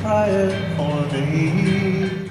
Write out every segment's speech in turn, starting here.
crying for me.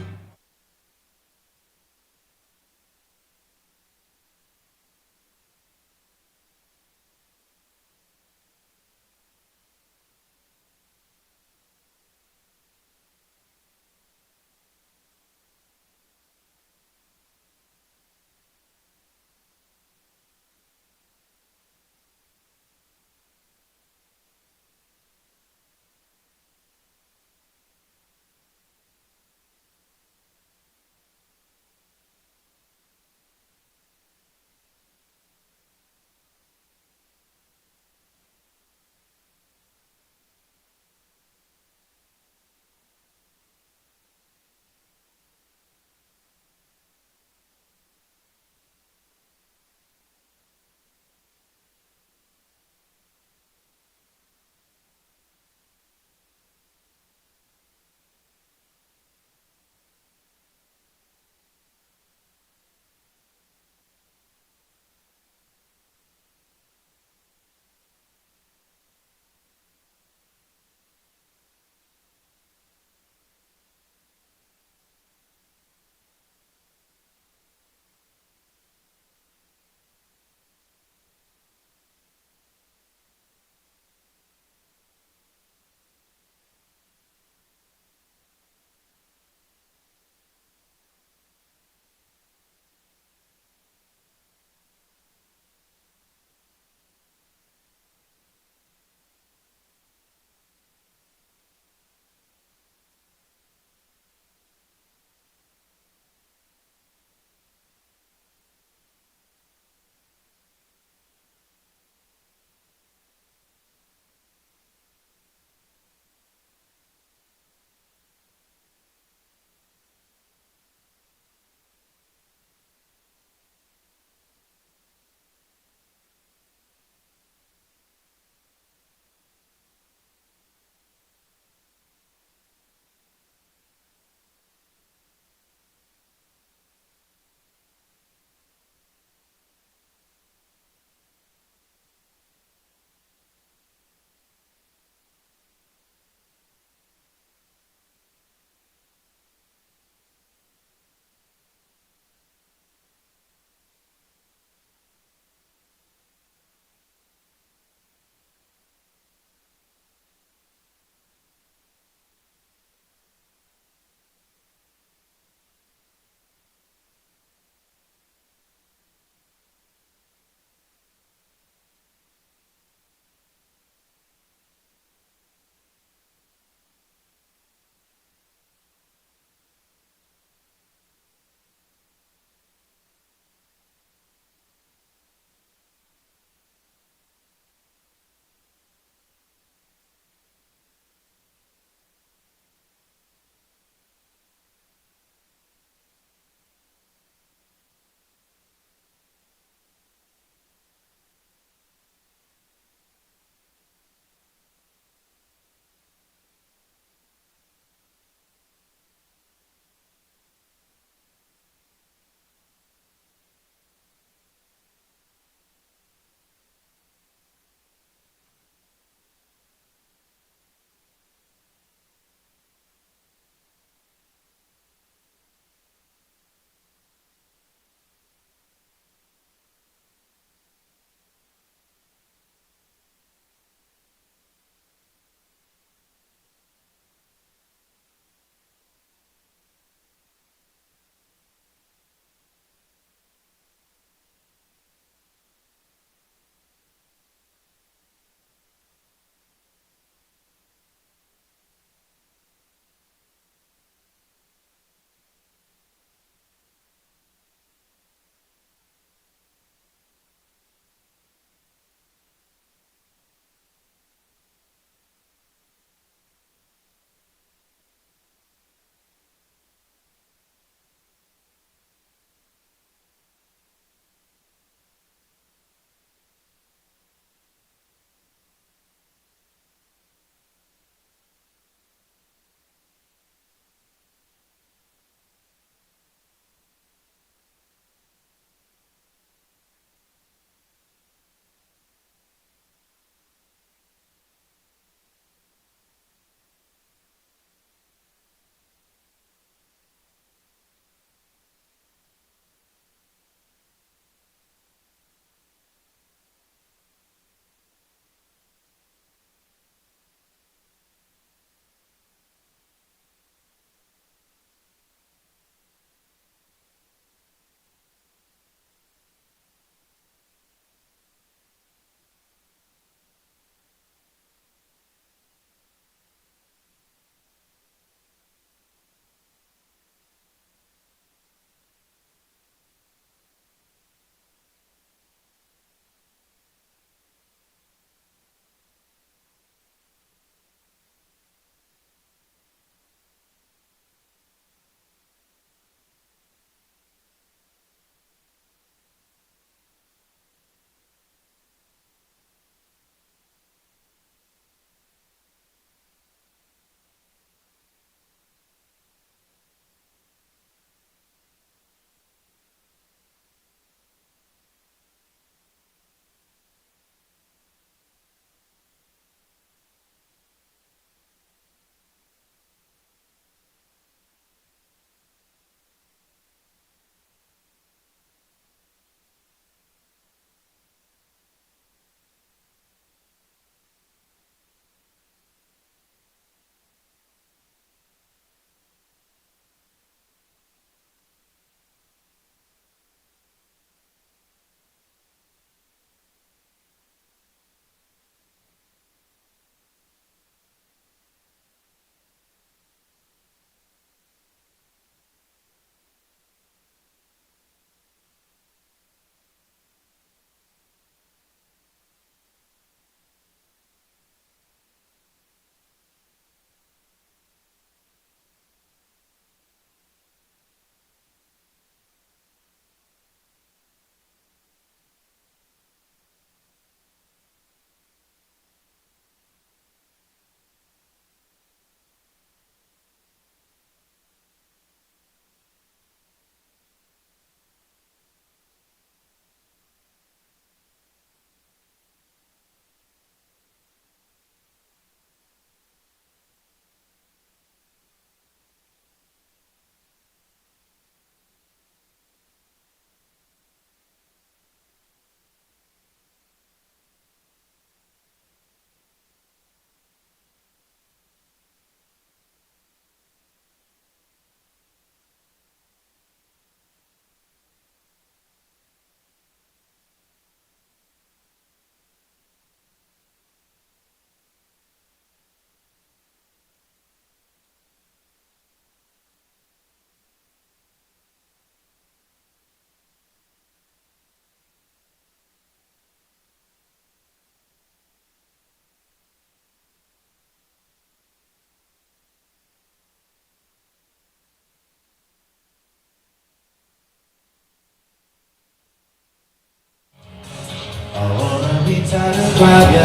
to grab you.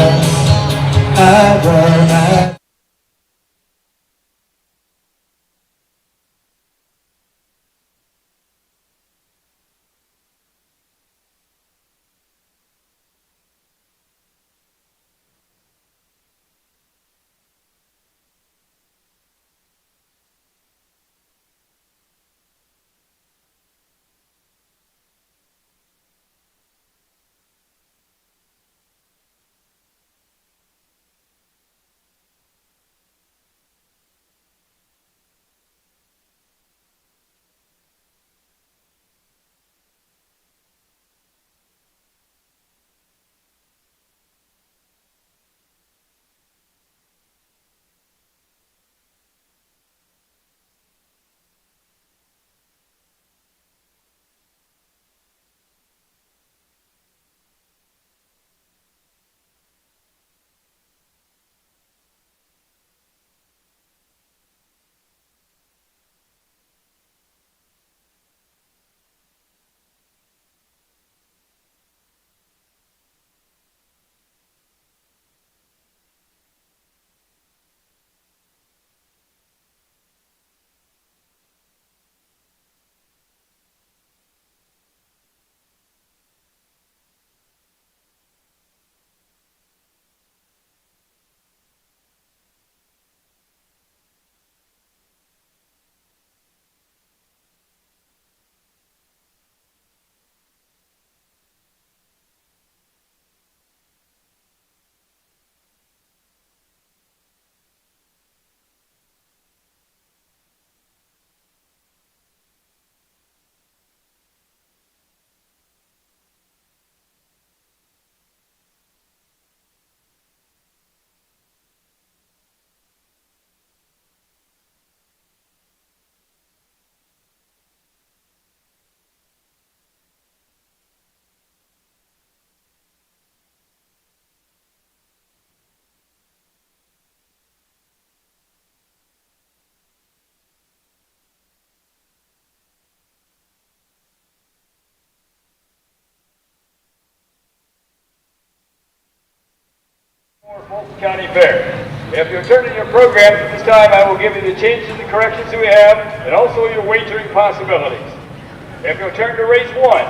I run. Fulton County Fair. If you're turning your programs at this time, I will give you the changes and corrections that we have, and also your wagering possibilities. If you'll turn to race one,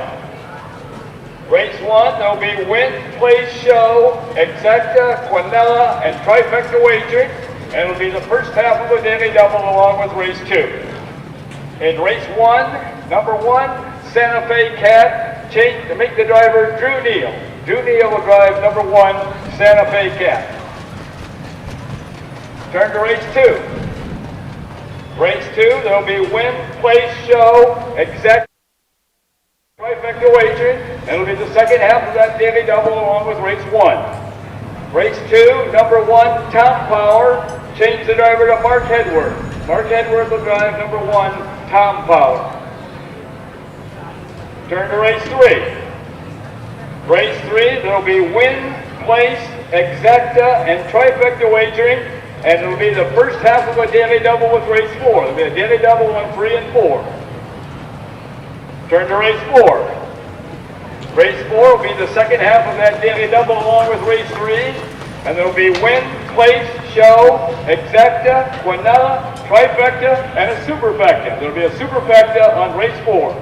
there will be win, place, show, exacta, quinella, and trifecta wagering, and it will be the first half of a daily double along with race two. In race one, number one, Santa Fe Cat, change to make the driver Drew Neal. Drew Neal will drive number one, Santa Fe Cat. Turn to race two. Race two, there will be win, place, show, exact, trifecta wagering, and it will be the second half of that daily double along with race one. Race two, number one, Tom Power, change the driver to Mark Hedworth. Mark Hedworth will drive number one, Tom Power. Turn to race three. Race three, there will be win, place, exacta, and trifecta wagering, and it will be the first half of a daily double with race four. There will be a daily double on 3 and 4. Turn to race four. Race four will be the second half of that daily double along with race three, and there will be win, place, show, exacta, quinella, trifecta, and a superfecta. There will be a superfecta on race four.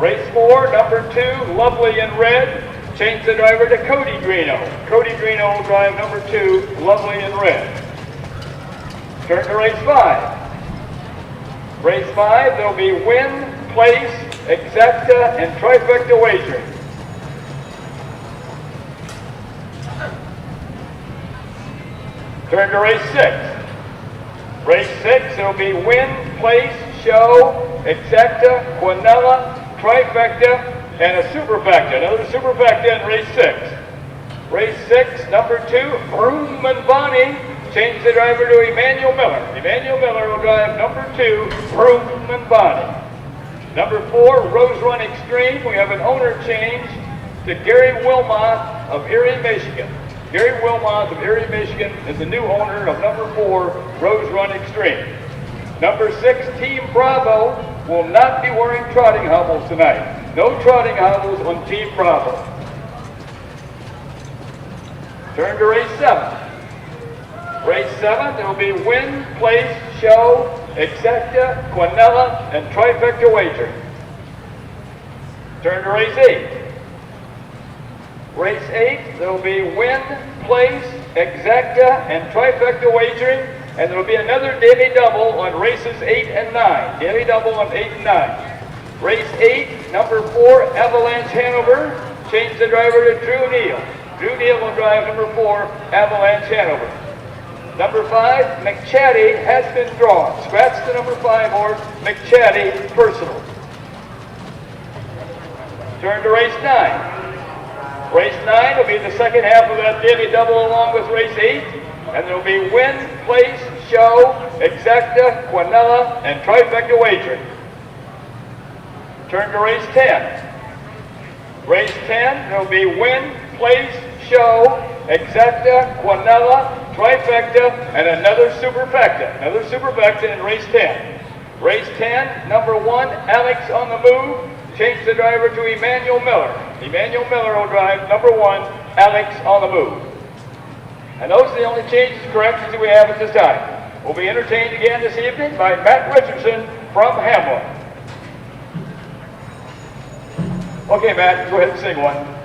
Race four, number two, Lovely in Red. Change the driver to Cody Greeno. Cody Greeno will drive number two, Lovely in Red. Turn to race five. Race five, there'll be win, place, exacta, and trifecta wagering. Turn to race six. Race six, there'll be win, place, show, exacta, quinella, trifecta, and a superfecta. Another superfecta in race six. Race six, number two, Broom and Bonnie. Change the driver to Emmanuel Miller. Emmanuel Miller will drive number two, Broom and Bonnie. Number four, Rose Run Extreme. We have an owner change to Gary Wilmot of Erie, Michigan. Gary Wilmot of Erie, Michigan is the new owner of number four, Rose Run Extreme. Number six, Team Bravo will not be wearing trotting hobbles tonight. No trotting hobbles on Team Bravo. Turn to race 7. Race 7, there will be win, place, show, exacta, quinella, and trifecta wagering. Turn to race 8. Race 8, there will be win, place, exacta, and trifecta wagering, and there will be another daily double on races 8 and 9. Daily double on 8 and 9. Race 8, number 4, Avalanche Hanover. Change the driver to Drew Neal. Drew Neal will drive number 4, Avalanche Hanover. Number 5, McChatty has been drawn. Scratch the number 5 horse, McChatty Personal. Turn to race 9. Race 9 will be the second half of that daily double along with race 8. And there will be win, place, show, exacta, quinella, and trifecta wagering. Turn to race 10. Race 10, there will be win, place, show, exacta, quinella, trifecta, and another superfecta. Another superfecta in race 10. Race 10, number 1, Alex on the move. Change the driver to Emmanuel Miller. Emmanuel Miller will drive number 1, Alex on the move. And those are the only changes and corrections that we have at this time. We'll be entertained again this evening by Matt Richardson from Hamlin. Okay, Matt, go ahead and sing one.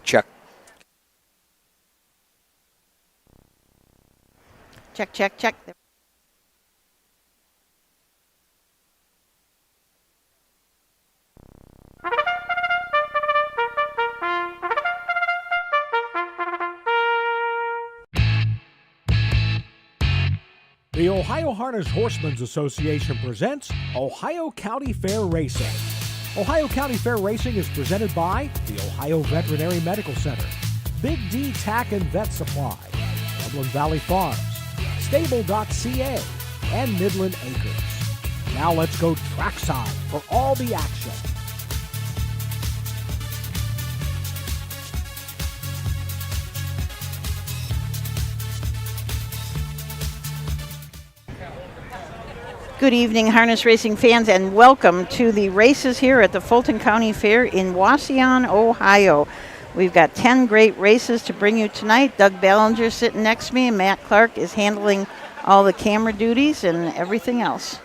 Check. Check, check, check. The Ohio Harness Horsemen's Association presents Ohio County Fair Racing. Ohio County Fair Racing is presented by the Ohio Veterinary Medical Center, Big D Tack and Vet Supply, Dublin Valley Farms, Stable.ca, and Midland Acres. Now let's go trackside for all the action. Good evening, harness racing fans, and welcome to the races here at the Fulton County Fair in Wauseon, Ohio. We've got 10 great races to bring you tonight. Doug Ballinger sitting next to me, and Matt Clark is handling all the camera duties and everything else.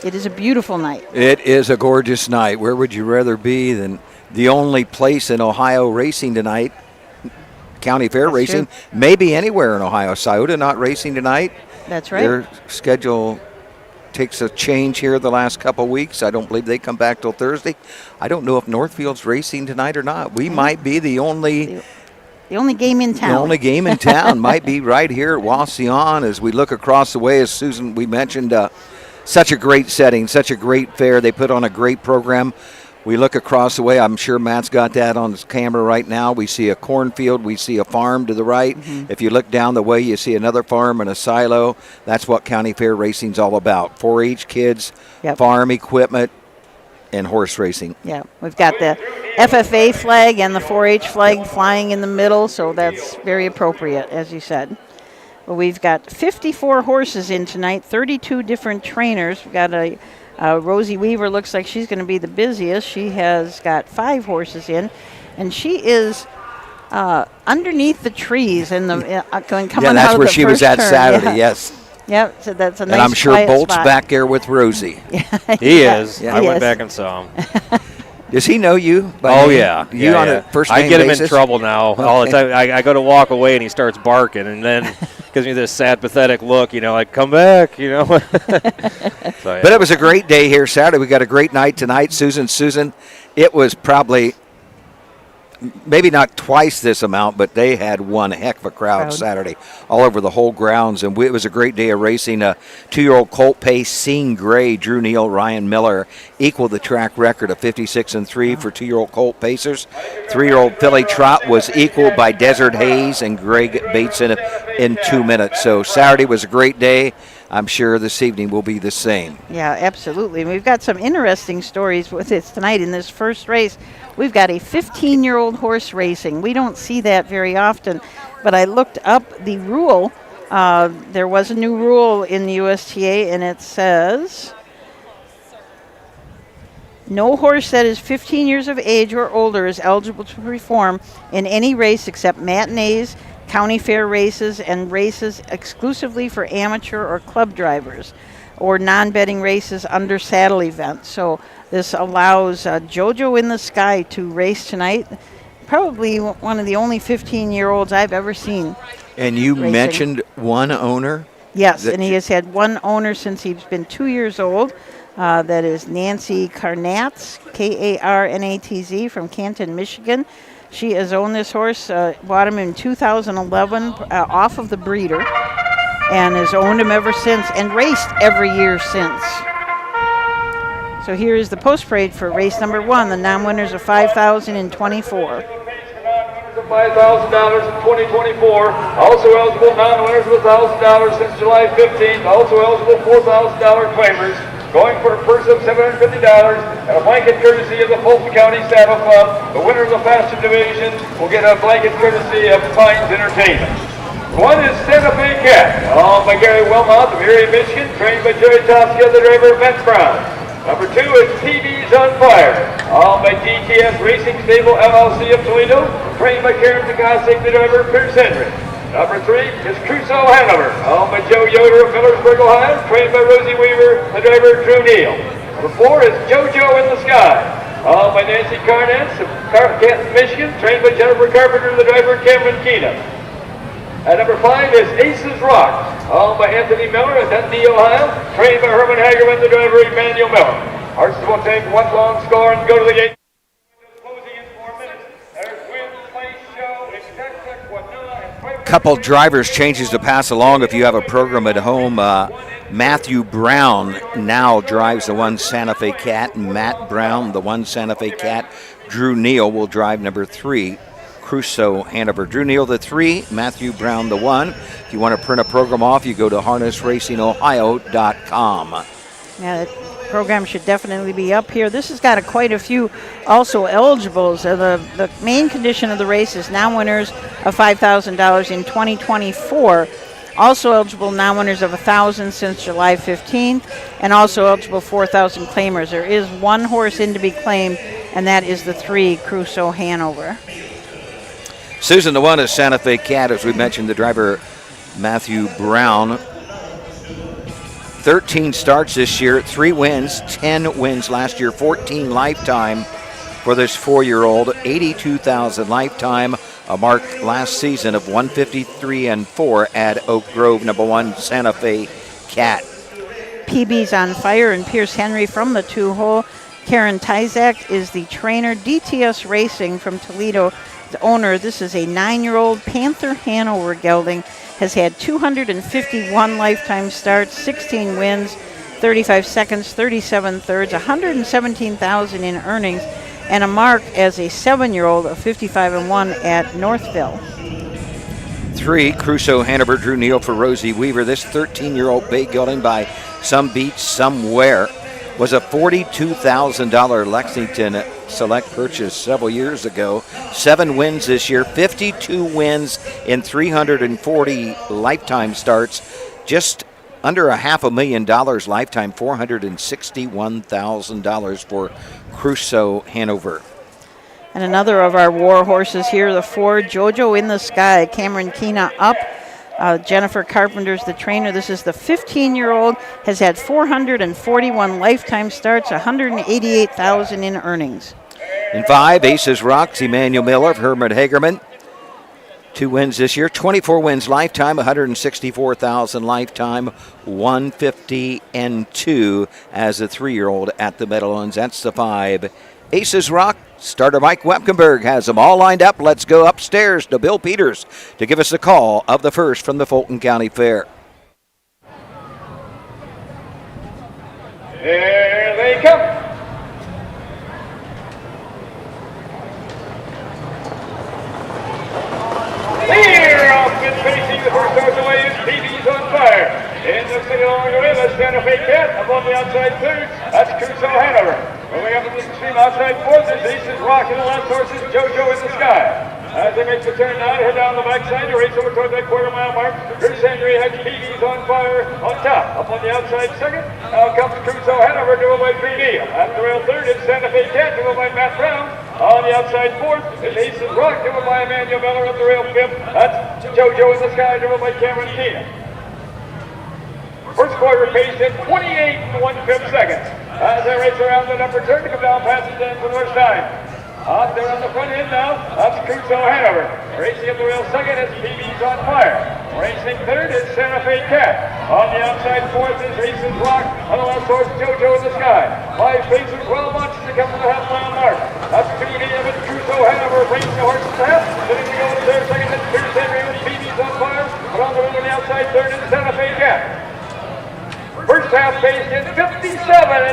It is a beautiful night. It is a gorgeous night. Where would you rather be than the only place in Ohio racing tonight? County Fair That's racing. true. Maybe anywhere in Ohio. Scioto not racing tonight. That's right. Their schedule takes a change here the last couple weeks. I don't believe they come back till Thursday. I don't know if Northfield's racing tonight or not. We might be the only game in town. The only game in town might be right here at Wauseon as we look across the way. As Susan, we mentioned, such a great setting, such a great fair. They put on a great program. We look across the way. I'm sure Matt's got that on his camera right now. We see a cornfield. We see a farm to the right. Mm-hmm. If you look down the way, you see another farm and a silo. That's what County Fair racing's all about. 4-H kids, farm equipment, and horse racing. Yeah, we've got the FFA flag and the 4-H flag flying in the middle, so that's very appropriate, as you said. Well, we've got 54 horses in tonight, 32 different trainers. We've got Rosie Weaver looks like she's going to be the busiest. She has got 5 horses in, and she is underneath the trees in the coming out of the first turn. Yeah, that's where she was at Saturday. Yeah. Yes. Yep, so that's a nice. And I'm sure Bolt's spot. back there with Rosie. He is. Yeah. I went back and saw him. Does he know you? Oh, yeah. You on a first name I get him basis? in trouble now all the time. I go to walk away and he starts barking and then gives me this sad, pathetic look, like, come back, So, yeah. But it was a great day here Saturday. We got a great night tonight. Susan, it was probably maybe not twice this amount, but they had one heck of a crowd Saturday all over the whole grounds. And it was a great day of racing. A 2-year-old colt pace, Scene Gray, Drew Neal, Ryan Miller equaled the track record of 56-3 for 2-year-old colt pacers. 3-year-old filly trot was equaled by Desert Hayes and Greg Bateson in 2 minutes. So Saturday was a great day. I'm sure this evening will be the same. Yeah, absolutely. We've got some interesting stories with this tonight in this first race. We've got a 15-year-old horse racing. We don't see that very often, but I looked up the rule. There was a new rule in the USTA, and it says no horse that is 15 years of age or older is eligible to perform in any race except matinees, county fair races, and races exclusively for amateur or club drivers, or non-betting races under saddle events. So this allows JoJo in the Sky to race tonight. Probably one of the only 15-year-olds I've ever seen. And you racing. mentioned one owner? Yes, and he has had one owner since he's been 2 years old. That is Nancy Karnatz, Karnatz, from Canton, Michigan. She has owned this horse, bought him in 2011 off of the breeder, and has owned him ever since and raced every year since. So here is the post parade for race number 1, the non-winners of $5,000 in 24. $5,000 in 2024. Also eligible non-winners with $1,000 since July 15th. Also eligible $4,000 claimers. Going for a purse of $750 and a blanket courtesy of the Fulton County Saddle Club. The winner of the Faster Division will get a blanket courtesy of Pines Entertainment. 1 is Santa Fe Cat, owned by Gary Wilmot of Erie, Michigan, trained by Jerry Tosca, the driver of Vince Brown. Number 2 is TV's on Fire, owned by DTS Racing Stable LLC of Toledo, trained by Karen Takasik, the driver of Pierce Henry. Number 3 is Crusoe Hanover, owned by Joe Yoder of Millersburg, Ohio, trained by Rosie Weaver, the driver Drew Neal. Number 4 is JoJo in the Sky, By Nancy Carnance of Canton, Michigan, trained by Jennifer Carpenter, the driver, Cameron Keena. At number 5 is Aces Rock, owned by Anthony Miller of Dundee, Ohio, trained by Herman Hagerman, the driver, Emmanuel Miller. Horses will take one long score and go to the gate. Closing in 4 minutes. There's Win, Place, Show, Exacta, Quadilla, and Couple drivers changes to pass along if you have a program at home. Matthew Brown now drives the 1 Santa Fe Cat. Matt Brown, the 1 Santa Fe Cat. Drew Neal will drive number 3. Crusoe Hanover. Drew Neal the 3, Matthew Brown the 1. If you want to print a program off, you go to harnessracingohio.com. Yeah, that program should definitely be up here. This has got quite a few also eligibles. The main condition of the race is non-winners of $5,000 in 2024. Also eligible non-winners of $1,000 since July 15th, and also eligible 4,000 claimers. There is one horse in to be claimed, and that is the 3, Crusoe Hanover. Susan, the 1 is Santa Fe Cat, as we mentioned, the driver Matthew Brown. 13 starts this year, 3 wins, 10 wins last year, 14 lifetime for this 4-year-old, 82,000 lifetime, a mark last season of 153-4 at Oak Grove, number 1 Santa Fe Cat. PB's on fire, and Pierce Henry from the 2-hole. Karen Tyzak is the trainer. DTS Racing from Toledo, the owner. This is a 9-year-old Panther Hanover gelding. Has had 251 lifetime starts, 16 wins, 35 seconds, 37 thirds, 117,000 in earnings, and a mark as a 7-year-old of 55-1 at Northville. 3, Crusoe Hanover, Drew Neal for Rosie Weaver. This 13-year-old bay gelding by Some Beach Somewhere was a $42,000 Lexington Select purchase several years ago. 7 wins this year, 52 wins in 340 lifetime starts. Just under $500,000 lifetime, $461,000 for Crusoe Hanover. And another of our war horses here, the 4, Jojo in the Sky. Cameron Keena up. Jennifer Carpenter's the trainer. This is the 15-year-old, has had 441 lifetime starts, 188,000 in earnings. In 5, Aces Rocks, Emmanuel Miller of Herman Hagerman. 2 wins this year, 24 wins lifetime, 164,000 lifetime, 150-2 as a 3-year-old at the Meadowlands. That's the 5. Aces Rock. Starter Mike Wepkenberg has them all lined up. Let's go upstairs to Bill Peters to give us a call of the first from the Fulton County Fair. Here they come. Here off in finishing the first horse away is PB's on fire. In the second along the way, that's Santa Fe Cat. Up on the outside 3rd, that's Crusoe Hanover. Moving up in the extreme outside 4th is Aces Rock, and the last horse is Jojo in the Sky. As they make the turn now, head down the backside to race over toward that quarter-mile mark. Bruce Henry has PB's on fire on top. Up on the outside 2nd, now comes Crusoe Hanover, driven by PB. At the rail 3rd is Santa Fe Cat, driven by Matt Brown. On the outside 4th is Aces Rock, driven by Emmanuel Miller. At the rail 5th, that's Jojo in the Sky, driven by Cameron Keena. First quarter paced at 28 1/5 seconds. As they race around the upper turn to come down past the stand for the first time. Out there on the front end now, that's Crusoe Hanover. Racing at the rail 2nd is PB's on fire. Racing 3rd is Santa Fe Cat. On the outside 4th is Aces Rock. On the last horse, Jojo in the Sky. 5 paces and 12 months to come to the half-mile mark. That's 2 to 11. Crusoe Hanover brings the horse to half. Sitting to go to there 2nd is Pierce Henry with PB's on fire. But on the road on the outside 3rd is Santa Fe Cat. First half paced in 57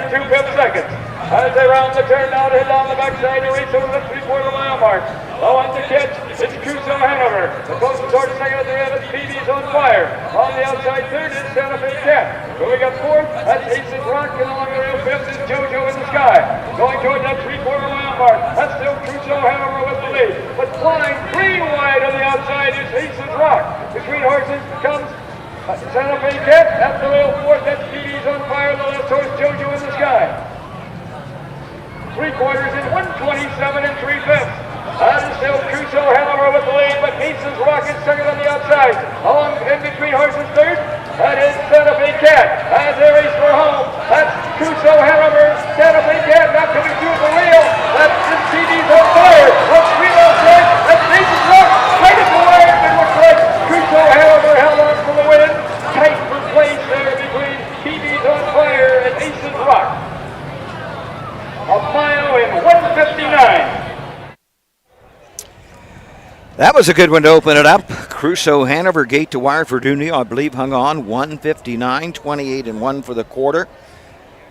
2/5 seconds. As they round the turn now to head down the backside to race over the 3/4-mile mark. Low on the catch, it's Crusoe Hanover. The closest horse 2nd at the rear is PB's on fire. On the outside 3rd is Santa Fe Cat. Going up 4th, that's Aces Rock, and along the rail 5th is Jojo in the Sky. Going toward that 3/4-mile mark, that's still Crusoe Hanover with the lead. But flying 3 wide on the outside is Aces Rock. Between horses comes Santa Fe Cat. At the rail 4th, that's PB's on fire. The last horse, Jojo in the Sky. 3/4 in 127 3/5. That is still Crusoe Hanover with the lead, but Aces Rock is 2nd on the outside. Along in between horses 3rd, that is Santa Fe Cat. As they race for home, that's Crusoe Hanover, Santa Fe Cat now coming through the wheel. a mile in 1:59. That was a good one to open it up. Crusoe Hanover, gate to wire for Dunio, I believe, hung on 1:59, 28-1 for the quarter.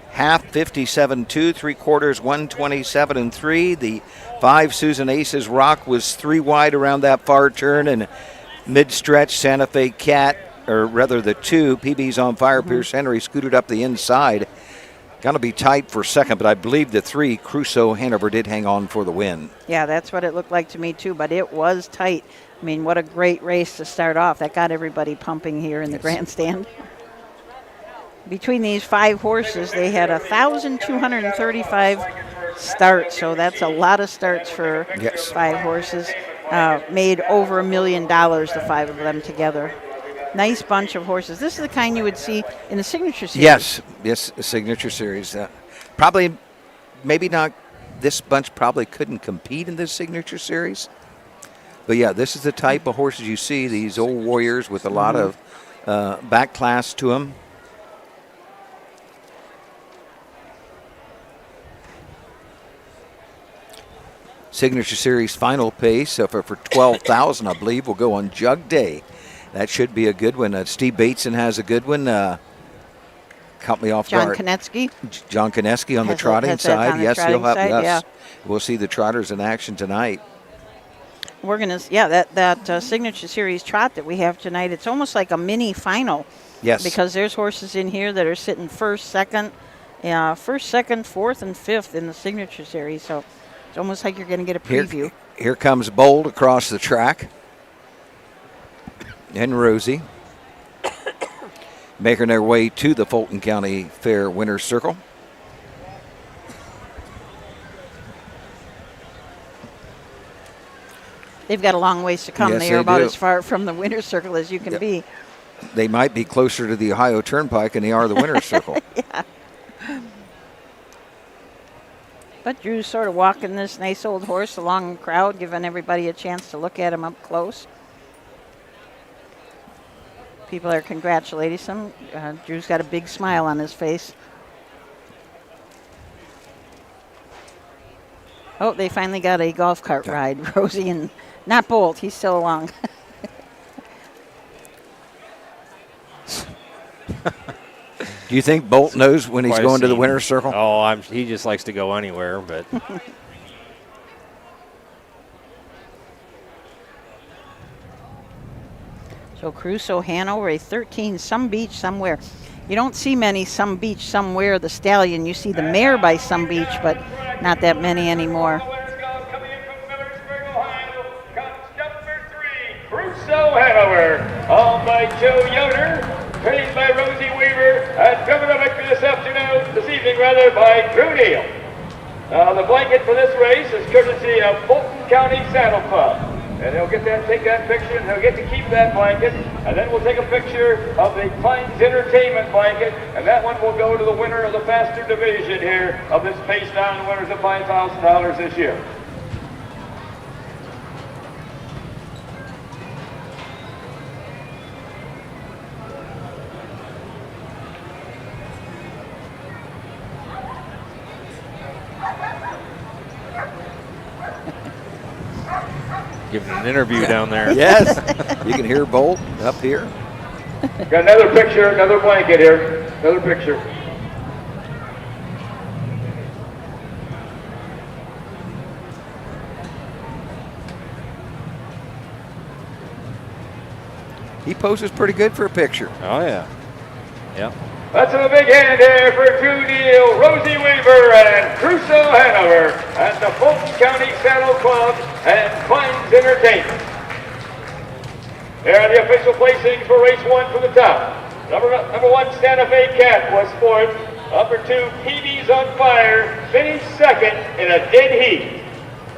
Half 57-2, 3/4 127-3. The 5 Susan Aces Rock was 3 wide around that far turn, and mid-stretch Santa Fe Cat, or rather the 2 PB's on fire. Pierce Henry scooted up the inside. Going to be tight for second, but I believe the 3 Crusoe Hanover did hang on for the win. Yeah, that's what it looked like to me too, but it was tight. I mean, what a great race to start off. That got everybody pumping here in the grandstand. Between these 5 horses, they had 1,235 starts, so that's a lot of starts for 5 horses. Made over $1 million, the 5 of them together. Nice bunch of horses. This is the kind you would see in the Signature Series. Yes, a Signature Series. Probably, maybe not, this bunch probably couldn't compete in this Signature Series. But yeah, this is the type of horses you see, these old warriors with a lot of back class to them. Signature Series final pace for 12,000, I believe, will go on Jug Day. That should be a good one. Steve Bateson has a good one. Caught me off guard. John Konecki on the trotting side. Yes, he'll have. Yes, yeah. We'll see the trotters in action tonight. We're gonna, that Signature Series trot that we have tonight. It's almost like a mini final. Yes. Because there's horses in here that are sitting first, second, fourth, and fifth in the Signature Series. So it's almost like you're going to get a preview. Here comes Bold across the track. And Rosie. Making their way to the Fulton County Fair Winner's Circle. They've got a long ways to come. Yes, they are about as far from the Winner's Circle as you can be. They might be closer to the Ohio Turnpike than they are the Winner's Circle. Yeah. But Drew's sort of walking this nice old horse along the crowd, giving everybody a chance to look at him up close. People are congratulating him. Drew's got a big smile on his face. Oh, they finally got a golf cart ride. Rosie and not Bolt. He's still along. Do you think Bolt knows when he's going to the Winner's Circle? Oh, he just likes to go anywhere, but. So Crusoe Hanover, a 13 Some Beach Somewhere. You don't see many Some Beach Somewhere, the stallion. You see the mare by Some Beach, but not that many anymore. Crusoe Hanover, owned by Joe Yoder, trained by Rosie Weaver, and driven to victory this evening by Drew Neal. The blanket for this race is courtesy of Fulton County Saddle Club. And he'll take that picture, and he'll get to keep that blanket. And then we'll take a picture of the Pines Entertainment blanket, and that one will go to the winner of the faster division here of this pace down, winners of $5,000 this year. Giving an interview down there. Yes. You can hear Bolt up here. Got another picture, another blanket here. Another picture. He poses pretty good for a picture. Oh, yeah. Yep. Let's have a big hand here for Drew Neal, Rosie Weaver, and Crusoe Hanover at the Fulton County Saddle Club and Pines Entertainment. Here are the official placings for race 1 from the top. Number 1, Santa Fe Cat was fourth. Number 2, PB's on Fire, finished second in a dead heat.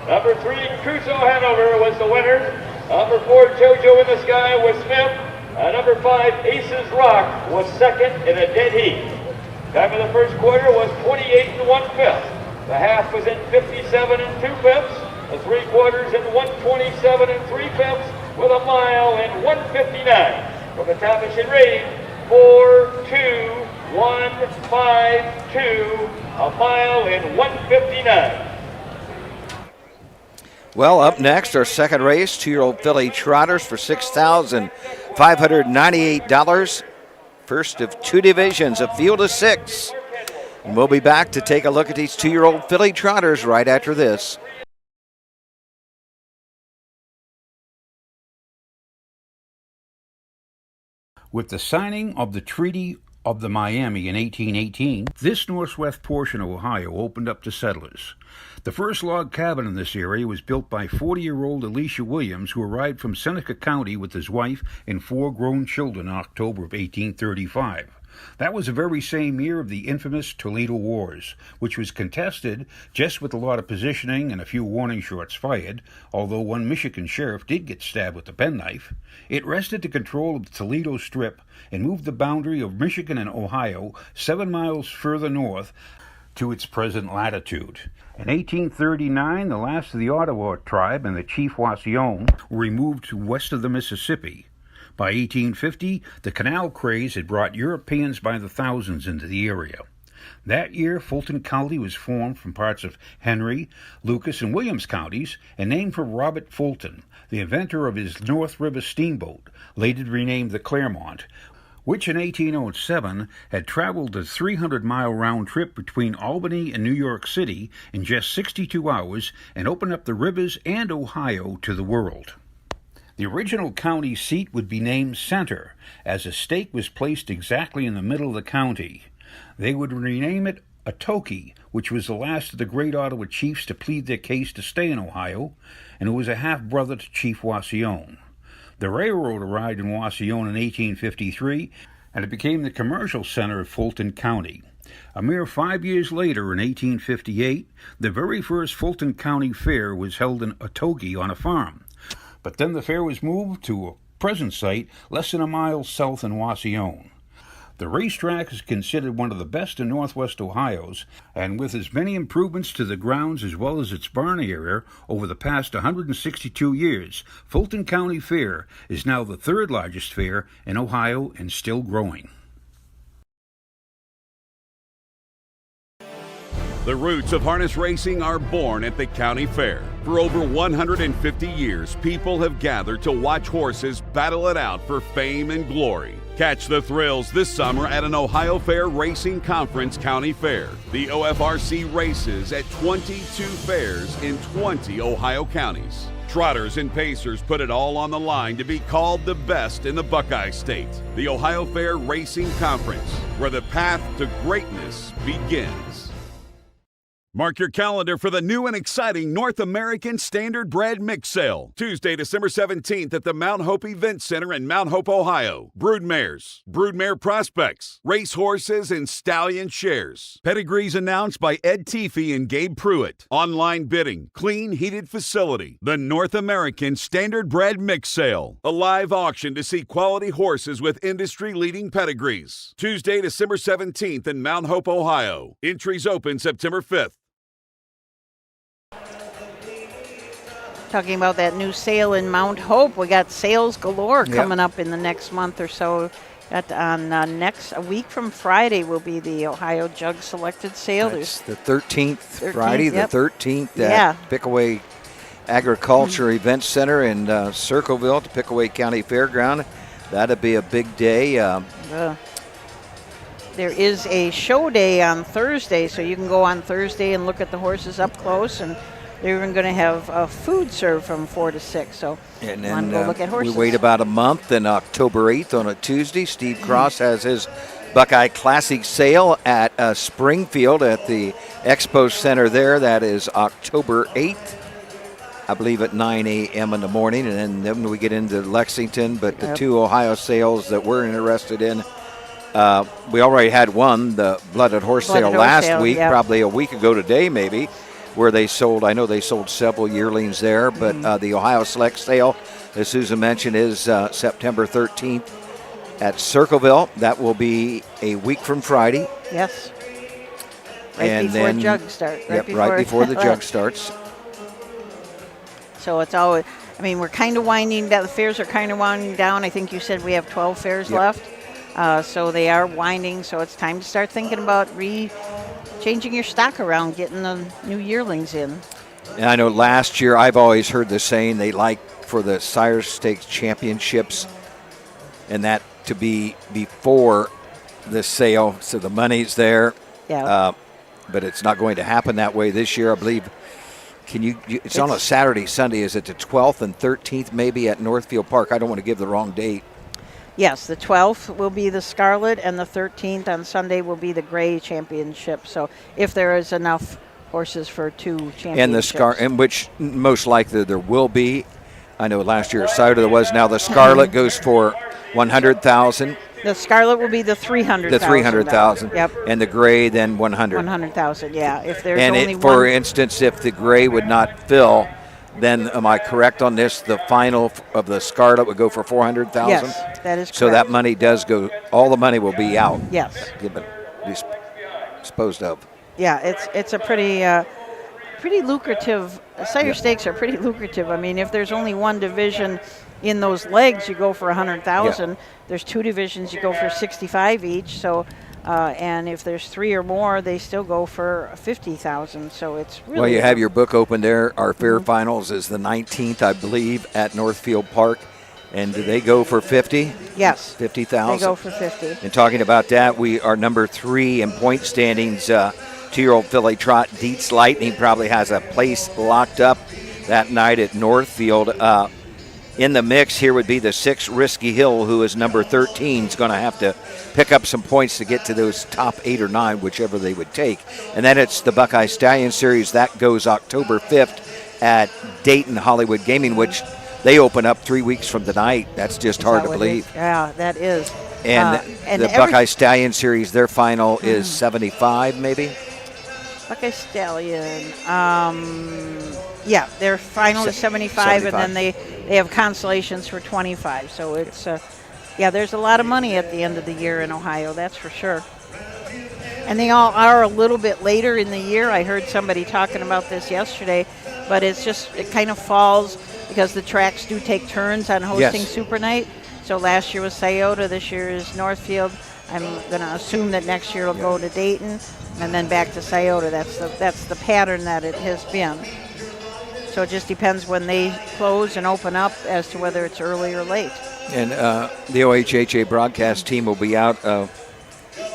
Number 3, Crusoe Hanover was the winner. Number 4, JoJo in the Sky was fifth. Number 5, Aces Rock was second in a dead heat. Time of the first quarter was 28 1/5. The half was in 57 2/5. The 3/4 in 127 3/5 with a mile in 1:59. From the top machine rating, 4-2 1:52, a mile in 1:59. Well, up next, our second race, 2-year-old filly trotters for $6,598. First of two divisions, a field of 6. And we'll be back to take a look at these 2-year-old filly trotters right after this. With the signing of the Treaty of the Miami in 1818, this northwest portion of Ohio opened up to settlers. The first log cabin in this area was built by 40-year-old Elisha Williams, who arrived from Seneca County with his wife and 4 grown children in October of 1835. That was the very same year of the infamous Toledo Wars, which was contested just with a lot of positioning and a few warning shots fired, although one Michigan sheriff did get stabbed with a penknife. It wrested the control of the Toledo Strip and moved the boundary of Michigan and Ohio 7 miles further north to its present latitude. In 1839, the last of the Ottawa tribe and the chief Wauseon were removed to west of the Mississippi. By 1850, the canal craze had brought Europeans by the thousands into the area. That year, Fulton County was formed from parts of Henry, Lucas, and Williams counties and named for Robert Fulton, the inventor of his North River steamboat, later renamed the Claremont, which in 1807 had traveled a 300-mile round trip between Albany and New York City in just 62 hours and opened up the rivers and Ohio to the world. The original county seat would be named Center, as a stake was placed exactly in the middle of the county. They would rename it Atoke, which was the last of the great Ottawa chiefs to plead their case to stay in Ohio, and who was a half-brother to Chief Wauseon. The railroad arrived in Wauseon in 1853, and it became the commercial center of Fulton County. A mere 5 years later, in 1858, the very first Fulton County Fair was held in Atoke on a farm. But then the fair was moved to a present site less than a mile south in Wauseon. The racetrack is considered one of the best in northwest Ohio's, and with as many improvements to the grounds as well as its barn area over the past 162 years, Fulton County Fair is now the third largest fair in Ohio and still growing. The roots of harness racing are born at the county fair. For over 150 years, people have gathered to watch horses battle it out for fame and glory. Catch the thrills this summer at an Ohio Fair Racing Conference County Fair. The OFRC races at 22 fairs in 20 Ohio counties. Trotters and pacers put it all on the line to be called the best in the Buckeye State. The Ohio Fair Racing Conference, where the path to greatness begins. Mark your calendar for the new and exciting North American Standard Bred Mix Sale. Tuesday, December 17th at the Mount Hope Event Center in Mount Hope, Ohio. Broodmares, broodmare prospects, racehorses, and stallion shares. Pedigrees announced by Ed Teefee and Gabe Pruitt. Online bidding, clean, heated facility. The North American Standard Bred Mix Sale. A live auction to see quality horses with industry-leading pedigrees. Tuesday, December 17th in Mount Hope, Ohio. Entries open September 5th. Talking about that new sale in Mount Hope, we got sales galore coming up in the next month or so. A week from Friday will be the Ohio Jug Selected Sale. That's the 13th, Friday yep. the 13th at Pickaway Agriculture Event Center in Circleville at the Pickaway County Fairground. That'll be a big day. There is a show day on Thursday, so you can go on Thursday and look at the horses up close, and they're even going to have food served from 4 to 6. So and then go look at horses. We wait about a month, and October 8th on a Tuesday, Steve Cross has his Buckeye Classic sale at Springfield at the Expo Center there. That is October 8th, I believe at 9 a.m. in the morning. And then we get into Lexington, but the two Ohio sales that we're interested in, we already had one, the Blooded Horse sale last week, probably a week ago today maybe, where they sold, I know they sold several yearlings there, but the Ohio Select sale, as Susan mentioned, is September 13th at Circleville. That will be a week from Friday. Yes. Right before Jug starts. Right before the Jug starts. So it's always, I mean, we're kind of winding down, the fairs are kind of winding down. I think you said we have 12 fairs left. So they are winding, so it's time to start thinking about changing your stock around, getting the new yearlings in. And I know last year I've always heard the saying they like for the Sire Stakes Championships and that to be before the sale, so the money's there. Yeah. But it's not going to happen that way this year, I believe. It's on a Saturday, Sunday. Is it the 12th and 13th maybe at Northfield Park? I don't want to give the wrong date. Yes, the 12th will be the Scarlet, and the 13th on Sunday will be the Gray Championship. So if there is enough horses for 2 championships. And which most likely there will be. I know last year at Cider there was. Now the Scarlet goes for 100,000. The Scarlet will be the 300,000. The 300,000. Yep. And the Gray then 100. 100,000. Yeah. If there's and only for one. instance, if the Gray would not fill, then am I correct on this? The final of the Scarlet would go for 400,000. Yes, that is correct. So that money does go. All the money will be out. Yes. Disposed of. Yeah, it's a pretty lucrative. Sire Stakes are pretty lucrative. I mean, if there's only one division in those legs, you go for 100,000. Yeah. There's 2 divisions, you go for 65 each. So, and if there's 3 or more, they still go for 50,000. So it's really. Well, you have your book open there. Our fair finals is the 19th, I believe, at Northfield Park. And do they go for 50? Yes. 50,000. They go for 50. And talking about that, we are number 3 in point standings. 2-year-old filly trot Dietz Lightning probably has a place locked up that night at Northfield. In the mix here would be the 6 Risky Hill, who is number 13. Is going to have to pick up some points to get to those top 8 or 9, whichever they would take. And then it's the Buckeye Stallion Series. That goes October 5th at Dayton Hollywood Gaming, which they open up 3 weeks from tonight. That's just hard to believe. Yeah, that is. And the Buckeye Stallion Series, their final is 75 maybe? Buckeye Stallion. Yeah, their final is 75, and then they have consolations for 25. So it's, there's a lot of money at the end of the year in Ohio, that's for sure. And they all are a little bit later in the year. I heard somebody talking about this yesterday, but it kind of falls because the tracks do take turns on hosting Super Night. So last year was Scioto, this year is Northfield. I'm going to assume that next year it'll go to Dayton and then back to Scioto. That's the pattern that it has been. So it just depends when they close and open up as to whether it's early or late. And the OHHA broadcast team will be out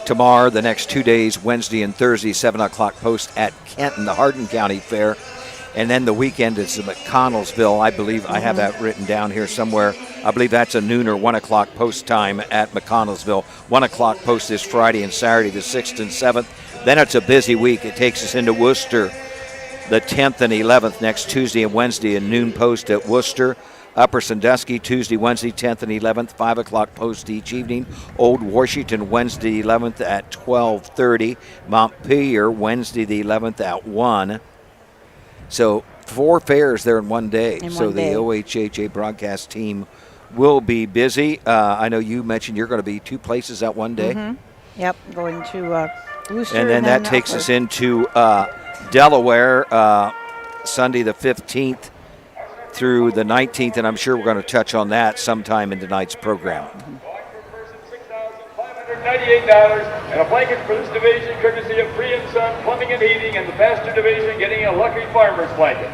tomorrow, the next 2 days, Wednesday and Thursday, 7 o'clock post at Kenton, the Hardin County Fair. And then the weekend is McConnellsville. I believe I have that written down here somewhere. I believe that's a noon or 1 o'clock post time at McConnellsville. 1 o'clock post this Friday and Saturday, the 6th and 7th. Then it's a busy week. It takes us into Worcester, the 10th and 11th, next Tuesday and Wednesday, a noon post at Worcester. Upper Sandusky, Tuesday, Wednesday, 10th and 11th, 5 o'clock post each evening. Old Washington, Wednesday, 11th at 12:30. Montpelier, Wednesday, the 11th at 1. So 4 fairs there in one day. So the OHHA broadcast team will be busy. I know you mentioned you're going to be 2 places at one day. Mm-hmm. Yep, going to Worcester. And then that takes us into Delaware, Sunday the 15th through the 19th, and I'm sure we're going to touch on that sometime in tonight's program. $98, and a blanket for this division courtesy of Free & Son Plumbing and Heating, and the faster division getting a Lucky Farmer's blanket.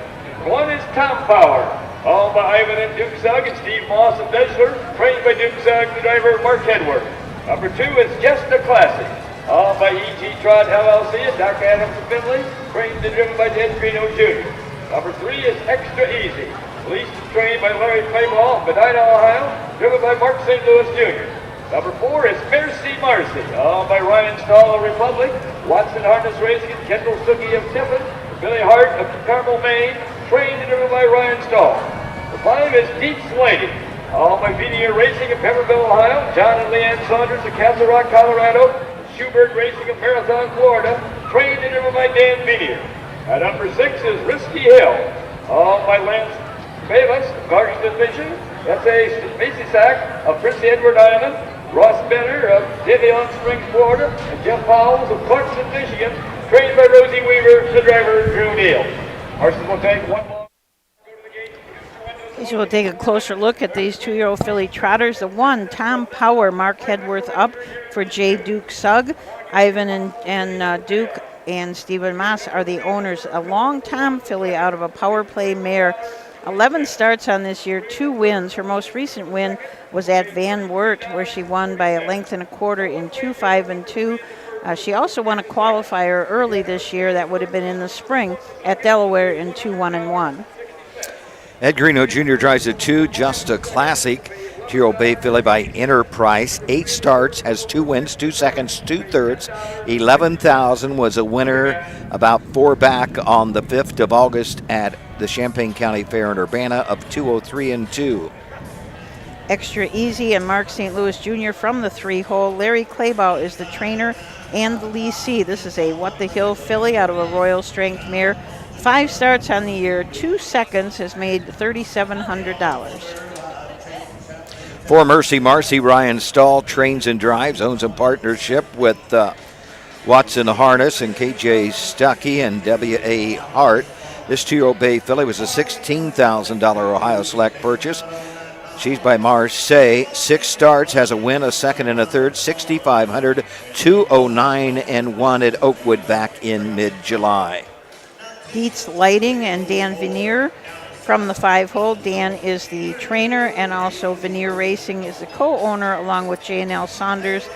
One is Tom Power, owned by Ivan and Duke Zug and Steve Moss and Dessler, trained by Duke Zug, the driver Mark Hedward. Number 2 is Just a Classic, owned by E.G. Trot LLC and Dr. Adams and Finley, trained and driven by Ted Trino Jr. Number 3 is Extra Easy, leased and trained by Larry Clayball, Medina, Ohio, driven by Mark St. Louis Jr. Number 4 is Mercy Marcy, owned by Ryan Stahl of Republic, Watson Harness Racing, and Kendall Suki of Tiffin, Billy Hart of Carmel, Maine, trained and driven by Ryan Stahl. The 5 is Deets Lady, owned by VDR Racing of Pemberville, Ohio, John and Leanne Saunders of Castle Rock, Colorado, Schubert Racing of Marathon, Florida, trained and driven by Dan Vinier. At number 6 is Risky Hill, owned by Lance Bayless of Garston, Michigan. That's a Macy Sack of Prince Edward Island, Ross Benner of Devion Springs, Florida, and Jeff Powell of Clarkson, Michigan, trained by Rosie Weaver, the driver Drew Neal. Horses will take one more. Go to the gate, use the windows So we'll take a closer look at these 2-year-old filly trotters. The one, Tom Power, Mark Hedworth up for J. Duke Sugg. Ivan and Duke and Stephen Moss are the owners. A long Tom filly out of a power play mare. 11 starts on this year, 2 wins. Her most recent win was at Van Wert, where she won by a length and a quarter in 2-5 and 2. She also won a qualifier early this year, that would have been in the spring, at Delaware in 2-1 and 1. Ed Greeno Jr. drives a 2, Just a Classic. 2-year-old bay filly by Enterprise. 8 starts, has 2 wins, 2 seconds, 2 thirds. 11,000 was a winner about 4 back on the 5th of August at the Champaign County Fair in Urbana of 203 and 2. Extra Easy and Mark St. Louis Jr. from the 3-hole. Larry Claybaugh is the trainer and the leasee. This is a What the Hill filly out of a Royal Strength mare. 5 starts on the year, 2 seconds, has made $3,700. For Mercy Marcy, Ryan Stahl trains and drives, owns a partnership with Watson Harness and KJ Stuckey and W.A. Hart. This 2-year-old bay filly was a $16,000 Ohio Select purchase. She's by Marseille. 6 starts, has a win, a second and a third, 6,500, 209 and 1 at Oakwood back in mid-July. Dietz Lighting and Dan Veneer from the 5-hole. Dan is the trainer, and also Veneer Racing is the co-owner, along with J&L Saunders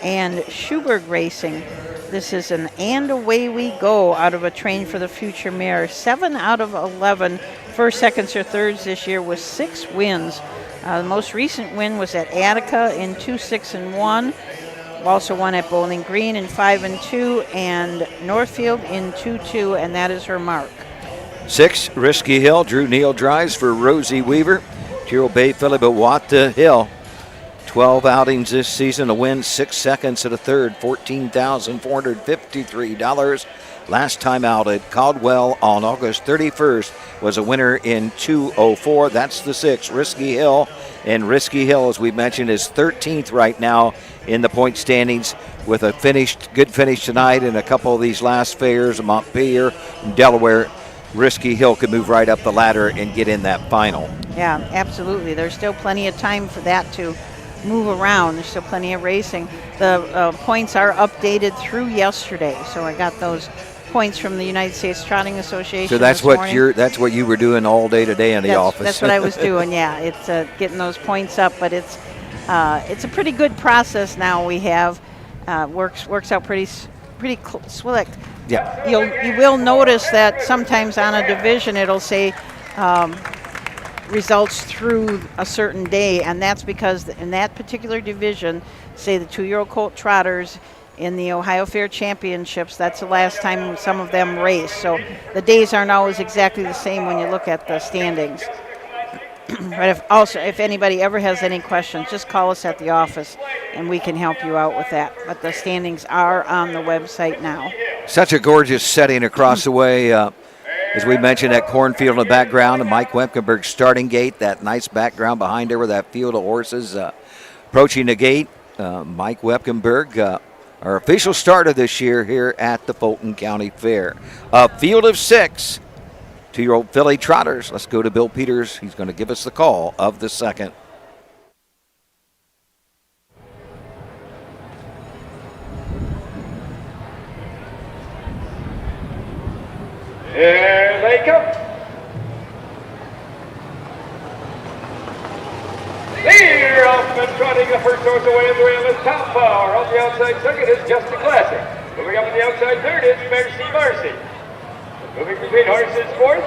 and Schuberg Racing. This is an And Away We Go out of a Train for the Future mare. 7 out of 11 first, seconds, or thirds this year with 6 wins. The most recent win was at Attica in 2-6 and 1. Also won at Bowling Green in 5 and 2, and Northfield in 2-2, and that is her mark. 6, Risky Hill. Drew Neal drives for Rosie Weaver. 2-year-old bay filly, but What the Hill. 12 outings this season, a win, 6 seconds at a third, $14,453. Last time out at Caldwell on August 31st was a winner in 2:04. That's the 6, Risky Hill. And Risky Hill, as we mentioned, is 13th right now in the point standings with a good finish tonight and a couple of these last fairs, Montpelier and Delaware. Risky Hill could move right up the ladder and get in that final. Yeah, absolutely. There's still plenty of time for that to move around. There's still plenty of racing. The points are updated through yesterday, so I got those points from the United States Trotting Association. So that's what you were doing all day today in the office. That's what I was doing. Yeah, it's getting those points up, but it's a pretty good process now. We have works out pretty slick. Yeah. You will notice that sometimes on a division it'll say results through a certain day, and that's because in that particular division, say the 2-year-old colt trotters in the Ohio Fair Championships, that's the last time some of them race. So the days aren't always exactly the same when you look at the standings. But if anybody ever has any questions, just call us at the office and we can help you out with that. But the standings are on the website now. Such a gorgeous setting across the way. As we mentioned, that cornfield in the background, and Mike Wemkenberg's starting gate, that nice background behind her with that field of horses approaching the gate. Mike Wemkenberg, our official starter this year here at the Fulton County Fair. A field of 6 2-year-old filly trotters. Let's go to Bill Peters. He's going to give us the call of the second. Here they come. They're off and trotting the first horse away in the rail is Top Power. On the outside second is Just a Classic. Moving up on the outside third is Mercy. Moving between horses fourth.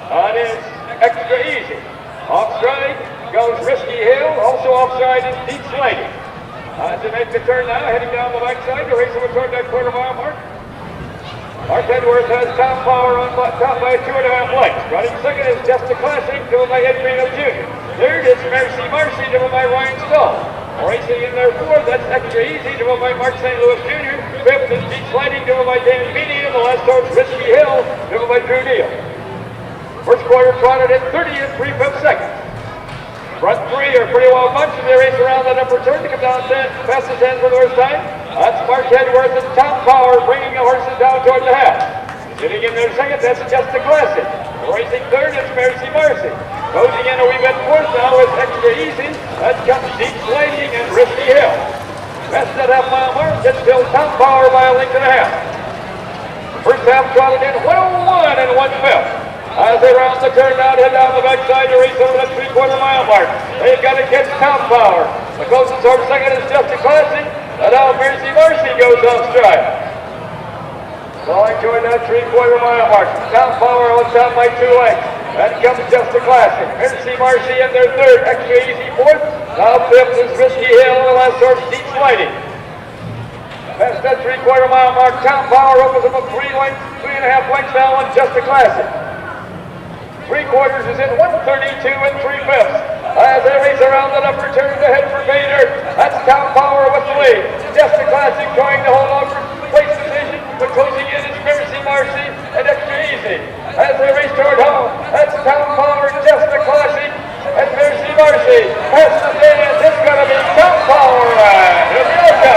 That is Extra Easy. Offside goes Risky Hill. Also offside is Deep Sliding. To make the turn now, heading down the backside to race over toward that quarter-mile mark. Mark Hedworth has Top Power on top by 2.5 lengths. Running second is Just a Classic, driven by Ed Greeno Jr. Third is Mercy, driven by Ryan Stahl. Racing in there fourth, that's Extra Easy, driven by Mark St. Louis Jr. Fifth is Deep Sliding, driven by Dan Beatty. And the last horse, Risky Hill, driven by Drew Neal. First quarter trotted at 30 and 3/5 seconds. Front 3 are pretty well bunched, and they race around that upper turn to come down past the 10 for the first time. That's Mark Hedworth and Top Power bringing the horses down toward the half. Sitting in there second, that's Just a Classic. Racing third is Mercy. Closing in a wee bit fourth now is Extra Easy. That comes Deep Sliding and Risky Hill. Best at half-mile mark, it's still Top Power by a length and a half. First half trotted in 101 and 1/5. As they round the turn now to head down the backside to race over that 3/4 mile mark. They've got to catch Top Power. The closest horse second is Just a Classic. And now Mercy Marcy goes off stride. Falling toward that 3/4 mile mark. Top Power on top by 2 lengths. Then comes Just a Classic. Mercy Marcy in their third. Extra Easy fourth. Now fifth is Risky Hill. The last horse Deep Sliding. Past that 3/4 mile mark. Top Power opens up 3.5 lengths now on Just a Classic. 3/4 is in 132 and 3/5. As they race around that upper turn to head for Bader. That's Top Power with the lead. Just a Classic trying to hold on for place position, but closing in is Mercy Marcy and Extra Easy. As they race toward home, that's Top Power, Just a Classic, and Mercy Marcy. That's the finish. It's going to be Top Power. Here we go.